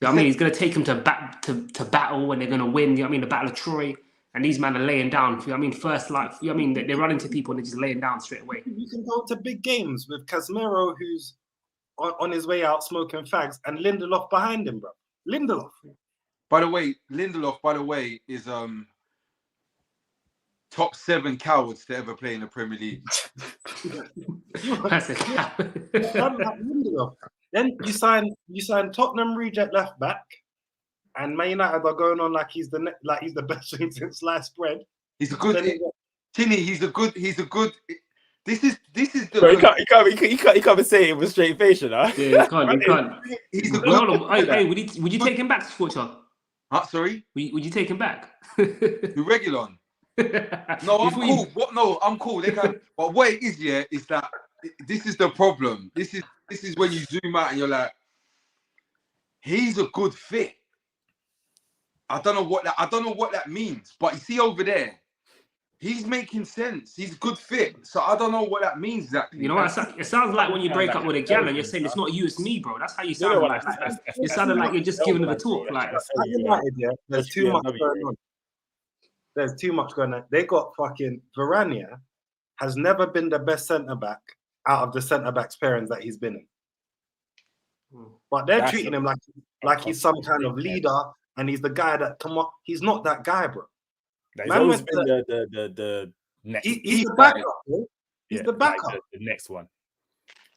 know what I mean? He's gonna take him to battle, and they're gonna win. You know what I mean? The Battle of Troy. And these men are laying down. You know what I mean? First, like, you know what I mean? They run into people and they're just laying down straight away. You can go to big games with Casemiro, who's on his way out smoking fags, and Lindelof behind him, bro. Lindelof. By the way, is top 7 cowards to ever play in the Premier League. That's a coward. Then you sign Tottenham reject left back. And Man United are going on like he's the best thing since sliced bread. He's a good Tinny. He's a good. This is the. Bro, he can't even say it with straight face, you know? Yeah, he can't. He's a good. Hey, would you take him back, Scorcher? Sorry. Would you take him back? Who Regulon? No, I'm cool. No, I'm cool. But what it is, is that this is the problem. This is when you zoom out and you're like, he's a good fit. I don't know what that means, but you see over there, he's making sense. He's a good fit, so I don't know what that means exactly. You know what? It sounds like when you break up with a gal and you're saying it's not you, it's me, bro. That's how you sound. Like you sounded like you're just giving her the talk. Like there's too much going on. There's too much going on. They got fucking Varane has never been the best centre back out of the centre backs pairings that he's been in, but they're treating him like he's some kind of leader. And he's the guy that come up. He's not that guy, bro. He's always been the next. He's the backup, bro. He's the backup. Like the next one.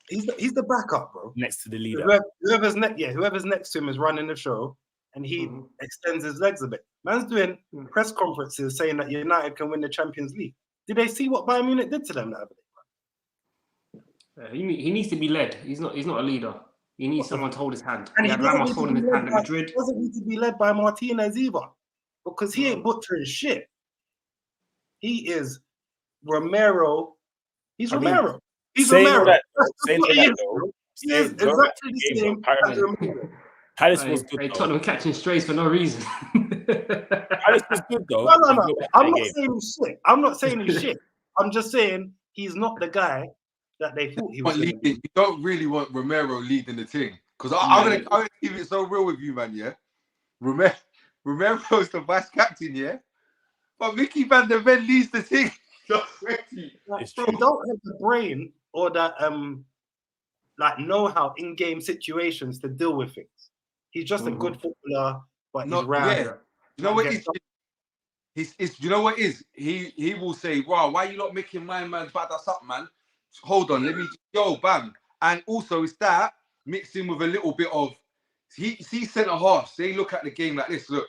He's the backup, bro. Next to the leader. Whoever's next to him is running the show, and he extends his legs a bit. Man's doing press conferences saying that United can win the Champions League. Did they see what Bayern Munich did to them that other day? He needs to be led. He's not a leader. He needs someone to hold his hand. He had Ramos holding his hand at Madrid. He doesn't need to be led by Martinez either, because he ain't butchering shit. He is Romero. He's Romero. He's Romero. He is exactly the same as Romero. Palace was good. They Tottenham catching strays for no reason. Palace was good though. No. I'm not saying he's shit. I'm just saying he's not the guy that they thought he was. You don't really want Romero leading the team, because I'm gonna keep it so real with you, man. Yeah, Romero's the vice captain, yeah, but Mickey Van der Ven leads the team. He don't have the brain or that know-how in game situations to deal with things. He's just a good footballer, but he's round. Yeah. You know what it is? You know what it is? He will say, "Wow, why you not making my man bad us up, man? Hold on, let me bam." And also it's that mixed in with a little bit of see centre halves. They look at the game like this. Look,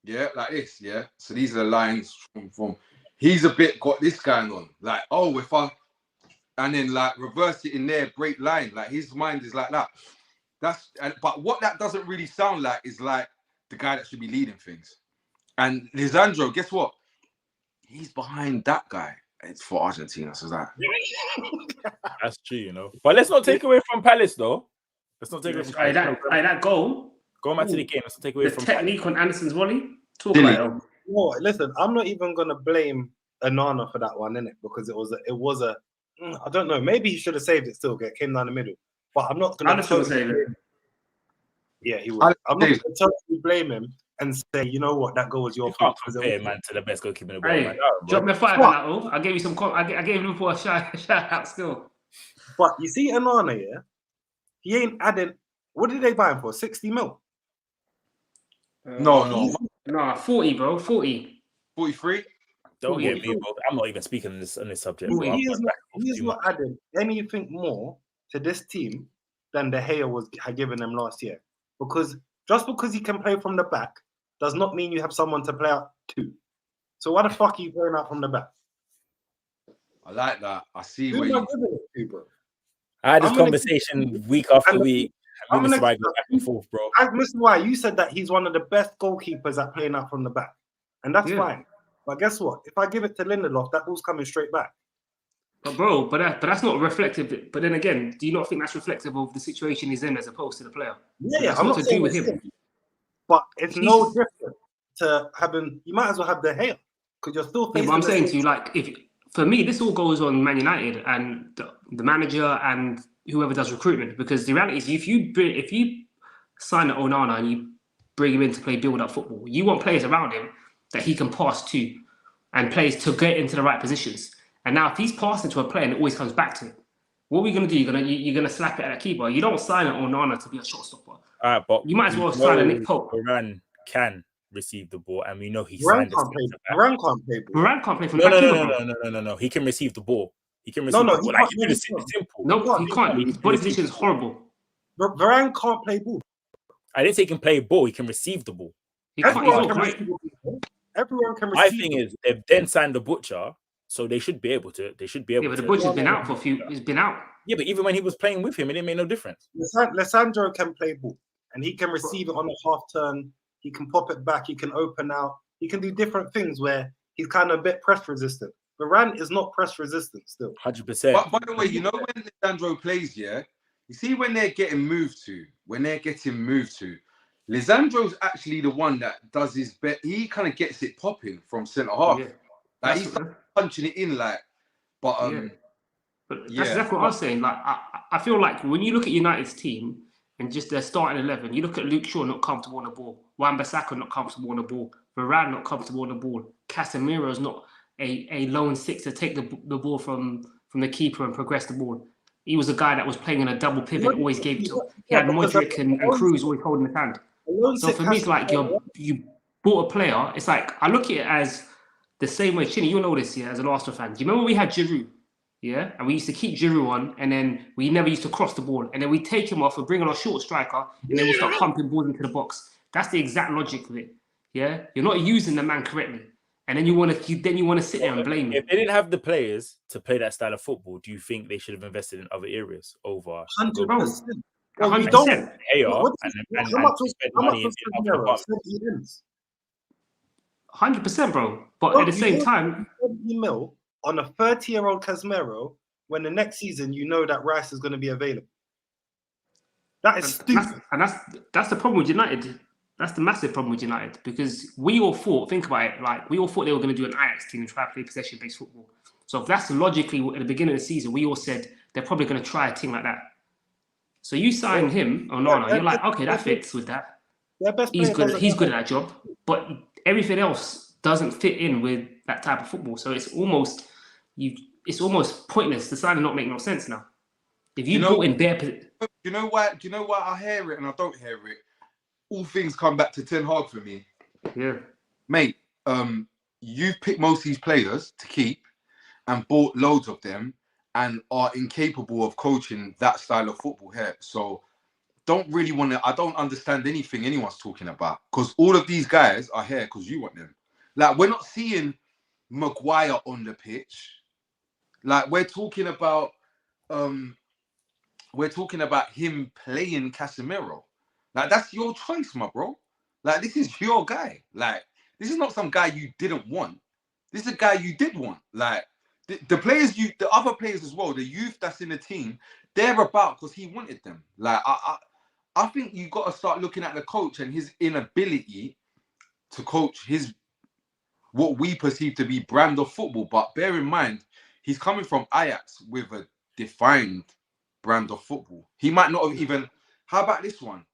Yeah, like this, yeah. So these are the lines from he's a bit got this going on. Like, oh, if I and then like reverse it in there, break line. Like his mind is like that. But what that doesn't really sound like is like the guy that should be leading things. And Lisandro, guess what? He's behind that guy. It's for Argentina, so that. That's true, you know. But let's not take away from Palace, though. Let's not take away from Palace. That goal. Going back to the game, let's not take away the from technique Palace. on Anderson's volley. Talk about it. No, listen, I'm not even gonna blame Onana for that one, innit? Because it was a I don't know, maybe he should have saved it still, it came down the middle. But I'm not gonna Anderson would save it. Yeah, he would. I'm not gonna totally blame him and say, you know what, that goal was your fault. You can't compare, man, to the best goalkeeper in the world. Hey, drop me a 5 on that, oh. I gave you some. I gave Liverpool a shout out still. But you see, Onana, yeah, he ain't added. What did they buy him for? 60 mil? No, 40, bro. 40. 43. Don't get me, bro. I'm not even speaking on this subject. He is not adding anything more to this team than De Gea had given them last year. Because just because he can play from the back does not mean you have someone to play out to. So why the fuck are you playing out from the back? I like that. I see Who where am I you. giving it to, bro? I had this conversation week after week. I'm gonna go back and forth, bro. Mr. Why you said that he's one of the best goalkeepers at playing out from the back, and that's fine. But guess what? If I give it to Lindelof, that ball's coming straight back. But that's not reflective. But then again, do you not think that's reflective of the situation he's in as opposed to the player? Yeah, I'm not to do with him. But it's no different to having. You might as well have De Gea because you're still. Yeah, but I'm saying to you, like, for me, this all goes on Man United and the manager and whoever does recruitment. Because the reality is, if you sign an Onana and you bring him in to play build-up football, you want players around him that he can pass to and players to get into the right positions. And now, if he's passing to a player and it always comes back to it, what are we going to do? You're gonna slap it at a keeper. You don't sign an Onana to be a shotstopper. All right, but you might as well sign a Nick Pope. Varane can receive the ball, and we know he Varane signed Varane can't play. Varane can't play from no. He can receive the ball. He can receive the ball. Like, it's simple. No, he can't. His body position is horrible. Varane can't play ball. I didn't say he can play ball. He can receive the ball. Everyone can receive the ball. My thing is, they've then signed the Butcher, so they should be able to. Yeah, but the Butcher's been out for a few. He's been out. Yeah, but even when he was playing with him, it didn't make no difference. Lisandro can play ball, and he can receive it on a half turn. He can pop it back. He can open out. He can do different things where he's kind of a bit press resistant. Varane is not press resistant still. 100%. But by the way, you know when Lisandro plays, yeah, you see when they're getting moved to, Lisandro's actually the one that does his best. He kind of gets it popping from centre half. Yeah. Like he's punching it in, like. But But that's exactly what I was saying. Like I feel like when you look at United's team and just their starting 11, you look at Luke Shaw not comfortable on the ball, Wan-Bissaka not comfortable on the ball, Varane not comfortable on the ball, Casemiro's not a lone six to take the ball from the keeper and progress the ball. He was a guy that was playing in a double pivot, always gave to. He had Modric and Cruz always holding his hand. So for me, it's like you bought a player. It's like I look at it as the same way. Chinny, you'll know this, yeah, as an Arsenal fan. Do you remember we had Giroud? Yeah, and we used to keep Giroud on, and then we never used to cross the ball, and then we take him off, we bring on a short striker, and then we start pumping balls into the box. That's the exact logic of it. Yeah, you're not using the man correctly, and then you want to sit there and blame him. If they didn't have the players to play that style of football, do you think they should have invested in other areas over 100%? Well, we don't. How much was 100%, bro. But at the same time, 70 mil on a 30-year-old Casemiro, when the next season you know that Rice is going to be available. That is stupid. That's the problem with United. That's the massive problem with United because we all thought, think about it, like we all thought they were going to do an Ajax team and try to play possession-based football. So if that's logically at the beginning of the season, we all said they're probably going to try a team like that. So you sign him, Onana, you're like, okay, that fits with that. He's good at that job, but everything else doesn't fit in with that type of football. So it's almost pointless. The signing not make no sense now. If you brought in bare, you know why I hear it and I don't hear it. All things come back to Ten Hag for me. Yeah, mate. You've picked most of these players to keep and bought loads of them and are incapable of coaching that style of football here. So don't really want to. I don't understand anything anyone's talking about because all of these guys are here because you want them. Like we're not seeing Maguire on the pitch. Like we're talking about him playing Casemiro. Like that's your choice, my bro. Like this is your guy. Like this is not some guy you didn't want. This is a guy you did want. Like the players the other players as well, the youth that's in the team, they're about because he wanted them. Like I think you got to start looking at the coach and his inability to coach what we perceive to be brand of football. But bear in mind, he's coming from Ajax with a defined brand of football. He might not have even. How about this one?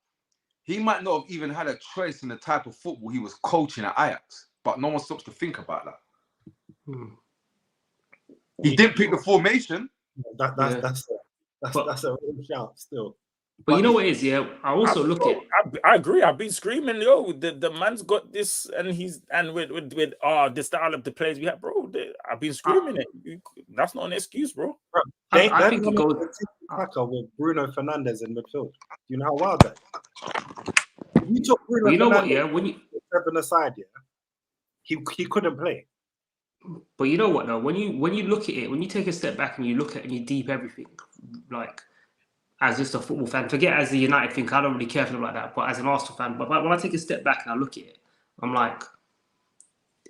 He might not have even had a choice in the type of football he was coaching at Ajax. But no one stops to think about that. He didn't pick the formation. That's a real shout still. But you know what it is, yeah. I also look at. I agree. I've been screaming, yo. The man's got this, and with the style of the players we have, bro. I've been screaming it. That's not an excuse, bro. I think it goes with Bruno Fernandes in midfield. Do you know how wild that is? You took Bruno. You know Fernandes, what? Yeah, when you seven aside, yeah, he couldn't play. But you know what? Though, when you look at it, when you take a step back and you look at and you deep everything, like. As just a football fan, forget as a United thing, I don't really care for them like that. But as an Arsenal fan, but when I take a step back and I look at it, I'm like,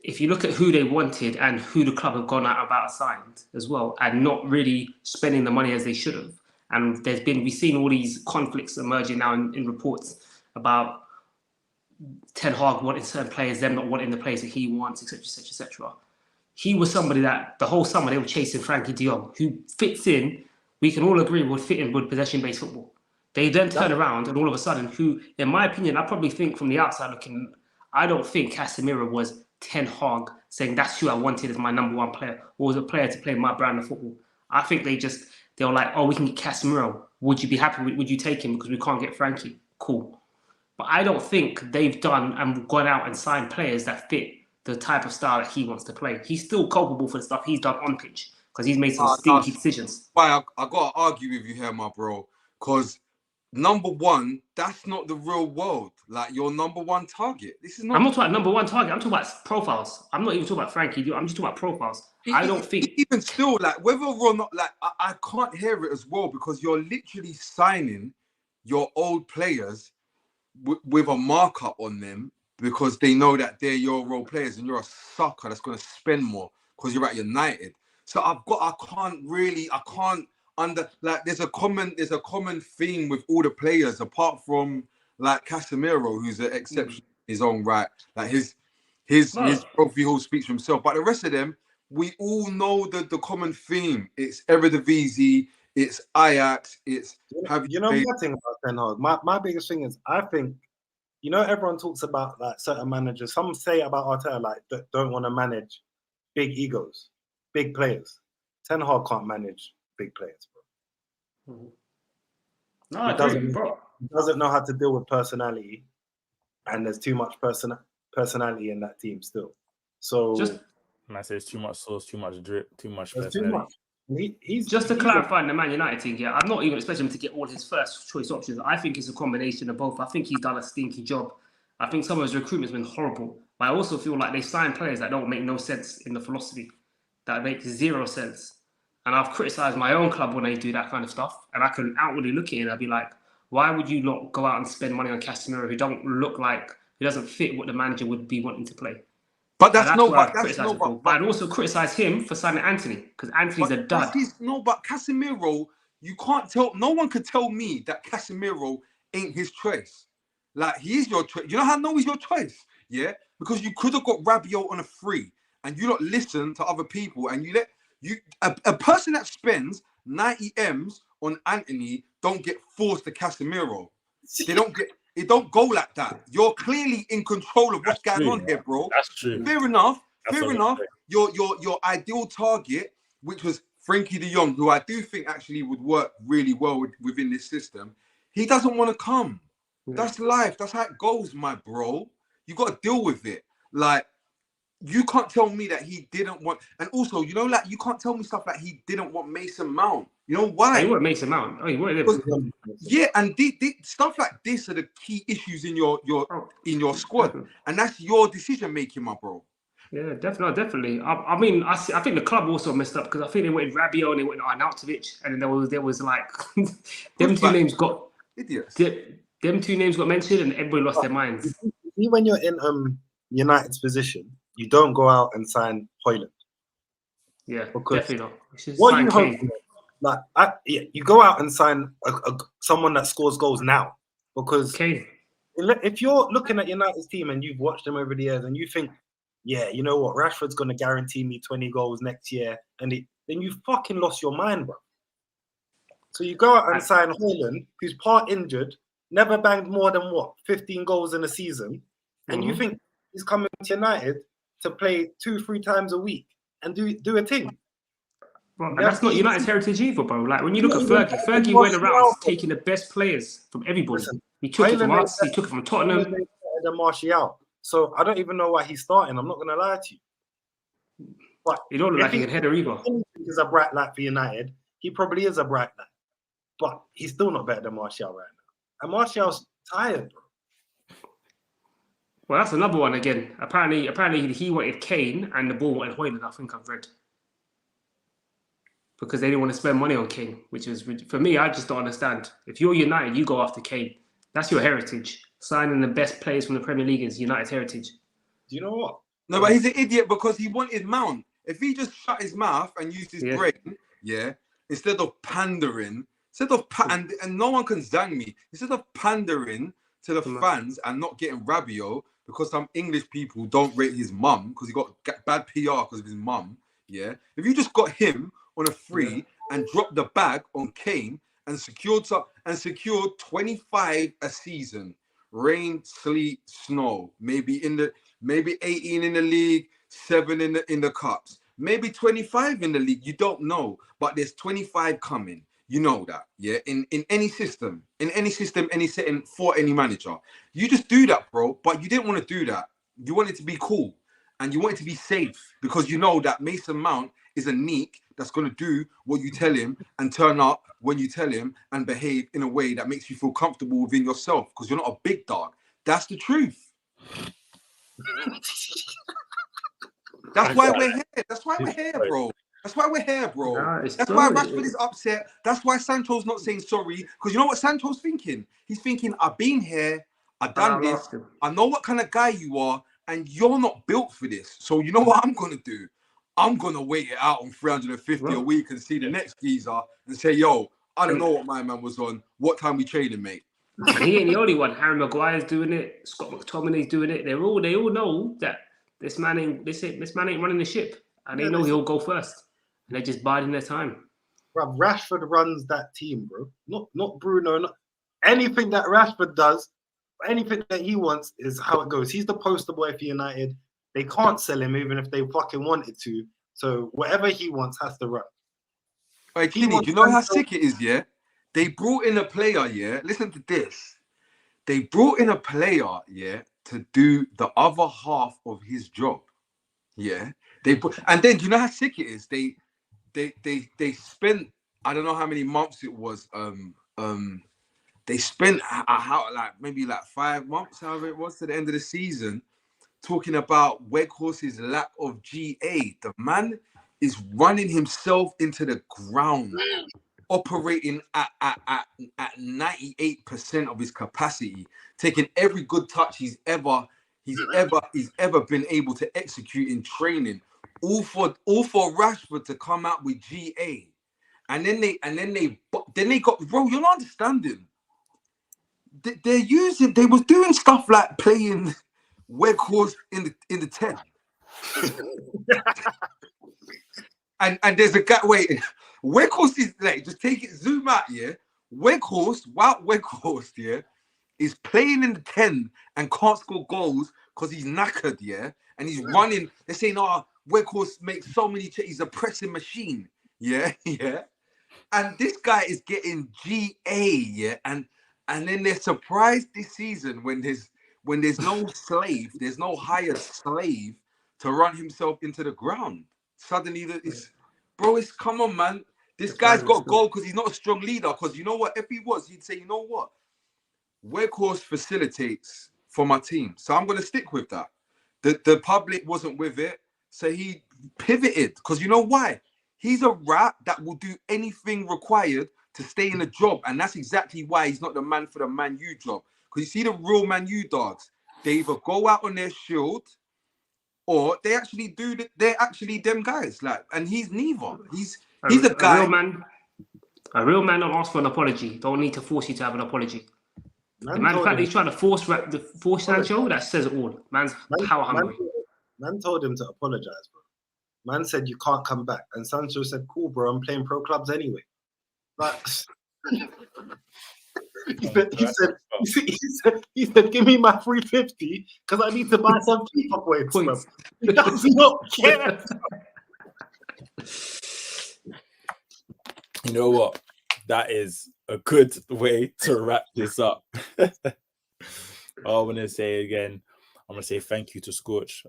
if you look at who they wanted and who the club have gone out about signed as well, and not really spending the money as they should have, and we've seen all these conflicts emerging now in reports about Ten Hag wanting certain players, them not wanting the players that he wants, etc., etc., etc. He was somebody that the whole summer they were chasing Frankie de Jong, who fits in. We can all agree would fit in with possession-based football. They then turn around and all of a sudden, who, in my opinion, I probably think from the outside looking, I don't think Casemiro was Ten Hag saying that's who I wanted as my number one player or was a player to play my brand of football. I think they were like, oh, we can get Casemiro. Would you be happy? Would you take him because we can't get Frankie? Cool. But I don't think they've done and gone out and signed players that fit the type of style that he wants to play. He's still culpable for the stuff he's done on pitch. Because he's made some stinky decisions. Why I got to argue with you here, my bro. Because number one, that's not the real world. Like your number one target. This is not. I'm not talking about number one target. I'm talking about profiles. I'm not even talking about Frankie. I'm just talking about profiles. I don't think even still, like whether or not, like I can't hear it as well because you're literally signing your old players with a markup on them because they know that they're your role players and you're a sucker that's going to spend more because you're at United. So there's a common theme with all the players apart from like Casemiro, who's an exception in his own right. Like his trophy hall speaks for himself. But the rest of them, we all know the common theme. It's Eredivisie, it's Ajax, it's one thing about Ten Hag. My biggest thing is I think, everyone talks about like certain managers. Some say about Arteta like don't want to manage big egos. Big players. Ten Hag can't manage big players, bro. No, I agree, bro. He doesn't know how to deal with personality, and there's too much personality in that team still. So, I say it's too much sauce, too much drip, too much personality. Too much. He's just to clarify in the Man United thing, yeah, I'm not even expecting him to get all his first choice options. I think it's a combination of both. I think he's done a stinky job. I think some of his recruitment's been horrible, but I also feel like they signed players that don't make no sense in the philosophy. That makes zero sense. And I've criticised my own club when they do that kind of stuff. And I can outwardly look at it and I'd be like, why would you not go out and spend money on Casemiro who doesn't fit what the manager would be wanting to play? But But I'd also criticise him for signing Anthony, because Anthony's a dud. But Casemiro, no one could tell me that Casemiro ain't his choice. Like, he is your choice. You know how I know he's your choice? Yeah? Because you could have got Rabiot on a free. And you don't listen to other people, and a person that spends 90 M's on Anthony don't get forced to Casemiro. It don't go like that. You're clearly in control of what's going on here, bro. That's true. Fair enough. Your ideal target, which was Frankie de Jong, who I do think actually would work really well within this system, he doesn't want to come. Yeah. That's life. That's how it goes, my bro. You got to deal with it. Like, you can't tell me that he didn't want, and also, you can't tell me stuff like he didn't want Mason Mount. You know why? He won't Mason Mount. Oh, he won't. Yeah, and stuff like this are the key issues in your squad, and that's your decision making, my bro. Yeah, definitely. I mean, I think the club also messed up because I think they went Rabiot and they went Arnautovic, and then there was like them two names got idiots. Them two names got mentioned, and everybody lost their minds. When you're in United's position, you don't go out and sign Højlund. Yeah, definitely not. What you hope, like, you go out and sign someone that scores goals now, because Kane. If you're looking at United's team and you've watched them over the years and you think, yeah, you know what, Rashford's going to guarantee me 20 goals next year, and then you fucking lost your mind, bro. So you go out and sign Højlund, who's part injured, never banged more than 15 goals in a season, and you think he's coming to United to play 2-3 times a week and do a thing. Bro, and that's not United's heritage either, bro. Like when you look at Fergie went around taking the best players from everybody. He took it from us, he took it from Tottenham. Than Martial. So I don't even know why he's starting. I'm not going to lie to you. But he don't look like he can header either. He's a bright light for United. He probably is a bright light. But he's still not better than Martial right now. And Martial's tired, bro. Well, that's another one again. Apparently he wanted Kane and the ball wanted Højlund, I think I've read. Because they didn't want to spend money on Kane, which is, for me, I just don't understand. If you're United, you go after Kane. That's your heritage. Signing the best players from the Premier League is United's heritage. Do you know what? No, but he's an idiot because he wanted Mount. If he just shut his mouth and used his brain, instead of pandering, and no one can zang me, instead of pandering to the fans and not getting Rabiot because some English people don't rate his mum because he got bad PR because of his mum, if you just got him on a free and dropped the bag on Kane and secured 25 a season, rain, sleet, snow, maybe 18 in the league, 7 in the cups, maybe 25 in the league. You don't know, but there's 25 coming. You know that, in any system, any setting for any manager. You just do that, bro. But you didn't want to do that. You wanted to be cool and you wanted to be safe because you know that Mason Mount is a neek that's going to do what you tell him and turn up when you tell him and behave in a way that makes you feel comfortable within yourself because you're not a big dog. That's the truth. That's why we're here. That's why we're here, bro. That's why we're here, bro. That's why Rashford is upset. That's why Sancho's not saying sorry. Because you know what Sancho's thinking? He's thinking, I've been here. I've done this. I know what kind of guy you are. And you're not built for this. So you know what I'm going to do? I'm going to wait it out on 350 a week and see the next geezer and say, yo, I don't know what my man was on. What time we training, mate? And he ain't the only one. Harry Maguire's doing it. Scott McTominay's doing it. They all know that this man ain't running the ship. And they know he'll go first. And they're just biding their time. Bro, Rashford runs that team, bro. Not Bruno. Not anything that Rashford does, anything that he wants is how it goes. He's the poster boy for United. They can't sell him even if they fucking wanted to. So whatever he wants has to run. Hey, Kenny, do you know how sick it is, They brought in a player, Listen to this. They brought in a player, to do the other half of his job. And then do you know how sick it is? They spent, I don't know how many months it was. They spent maybe 5 months, however it was, to the end of the season, talking about Weghorst's lack of GA. The man is running himself into the ground, operating at 98% of his capacity, taking every good touch he's ever been able to execute in training, all for Rashford to come out with GA, and then they got, bro, you're not understanding. They was doing stuff like playing Weghorst in the 10. and there's a guy, wait, Weghorst is like, just take it, zoom out, Weghorst is playing in the 10 and can't score goals because he's knackered, and he's running. They're saying, Weghorst makes so many he's a pressing machine, and this guy is getting GA, and then they're surprised this season when there's no slave, there's no hired slave to run himself into the ground. Suddenly, it's come on, man. This guy's got goal because he's not a strong leader. Because you know what? If he was, he'd say, you know what? Weghorst facilitates for my team. So I'm going to stick with that. The public wasn't with it. So he pivoted. Because you know why? He's a rat that will do anything required to stay in a job. And that's exactly why he's not the man for the Man U job. Because you see the real Man U dogs, they either go out on their shield or they actually do. They're actually them guys. Like, and he's neither. He's a guy. A real man don't ask for an apology. Don't need to force you to have an apology. The fact that he's trying to force Sancho, that says it all. Man's power hungry. Man told him to apologize, bro. Man said you can't come back, and Sancho said, "Cool, bro. I'm playing pro clubs anyway." Like, he said, "Give me my 350 because I need to buy some FIFA points." Bro. He does not care. You know what? That is a good way to wrap this up. I want to say again, I'm going to say thank you to Scorch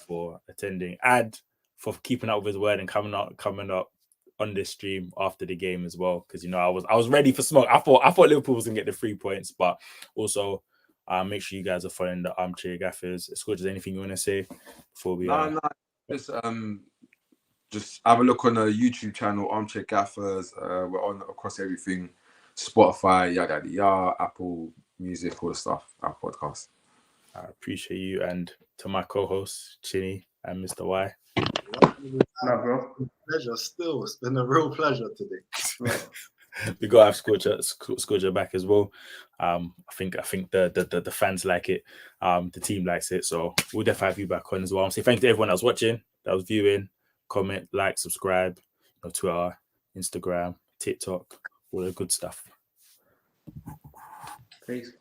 for attending and for keeping up with his word and coming up on this stream after the game as well. Because, you know, I was ready for smoke. I thought Liverpool was going to get the 3 points, but also make sure you guys are following the Armchair Gaffers. Scorch, is there anything you want to say before we... No. Just have a look on the YouTube channel, Armchair Gaffers. We're on across everything. Spotify, yada, yada, yada, Apple Music, all the stuff, our podcast. I appreciate you. And to my co-hosts, Chinny and Mr. Y. No, bro. Pleasure still. It's been a real pleasure today. We got to have Scorcher back as well. I think the fans like it. The team likes it. So we'll definitely have you back on as well. I'm saying thank you to everyone that was watching, that was viewing. Comment, like, subscribe, Twitter, Instagram, TikTok, all the good stuff. Peace.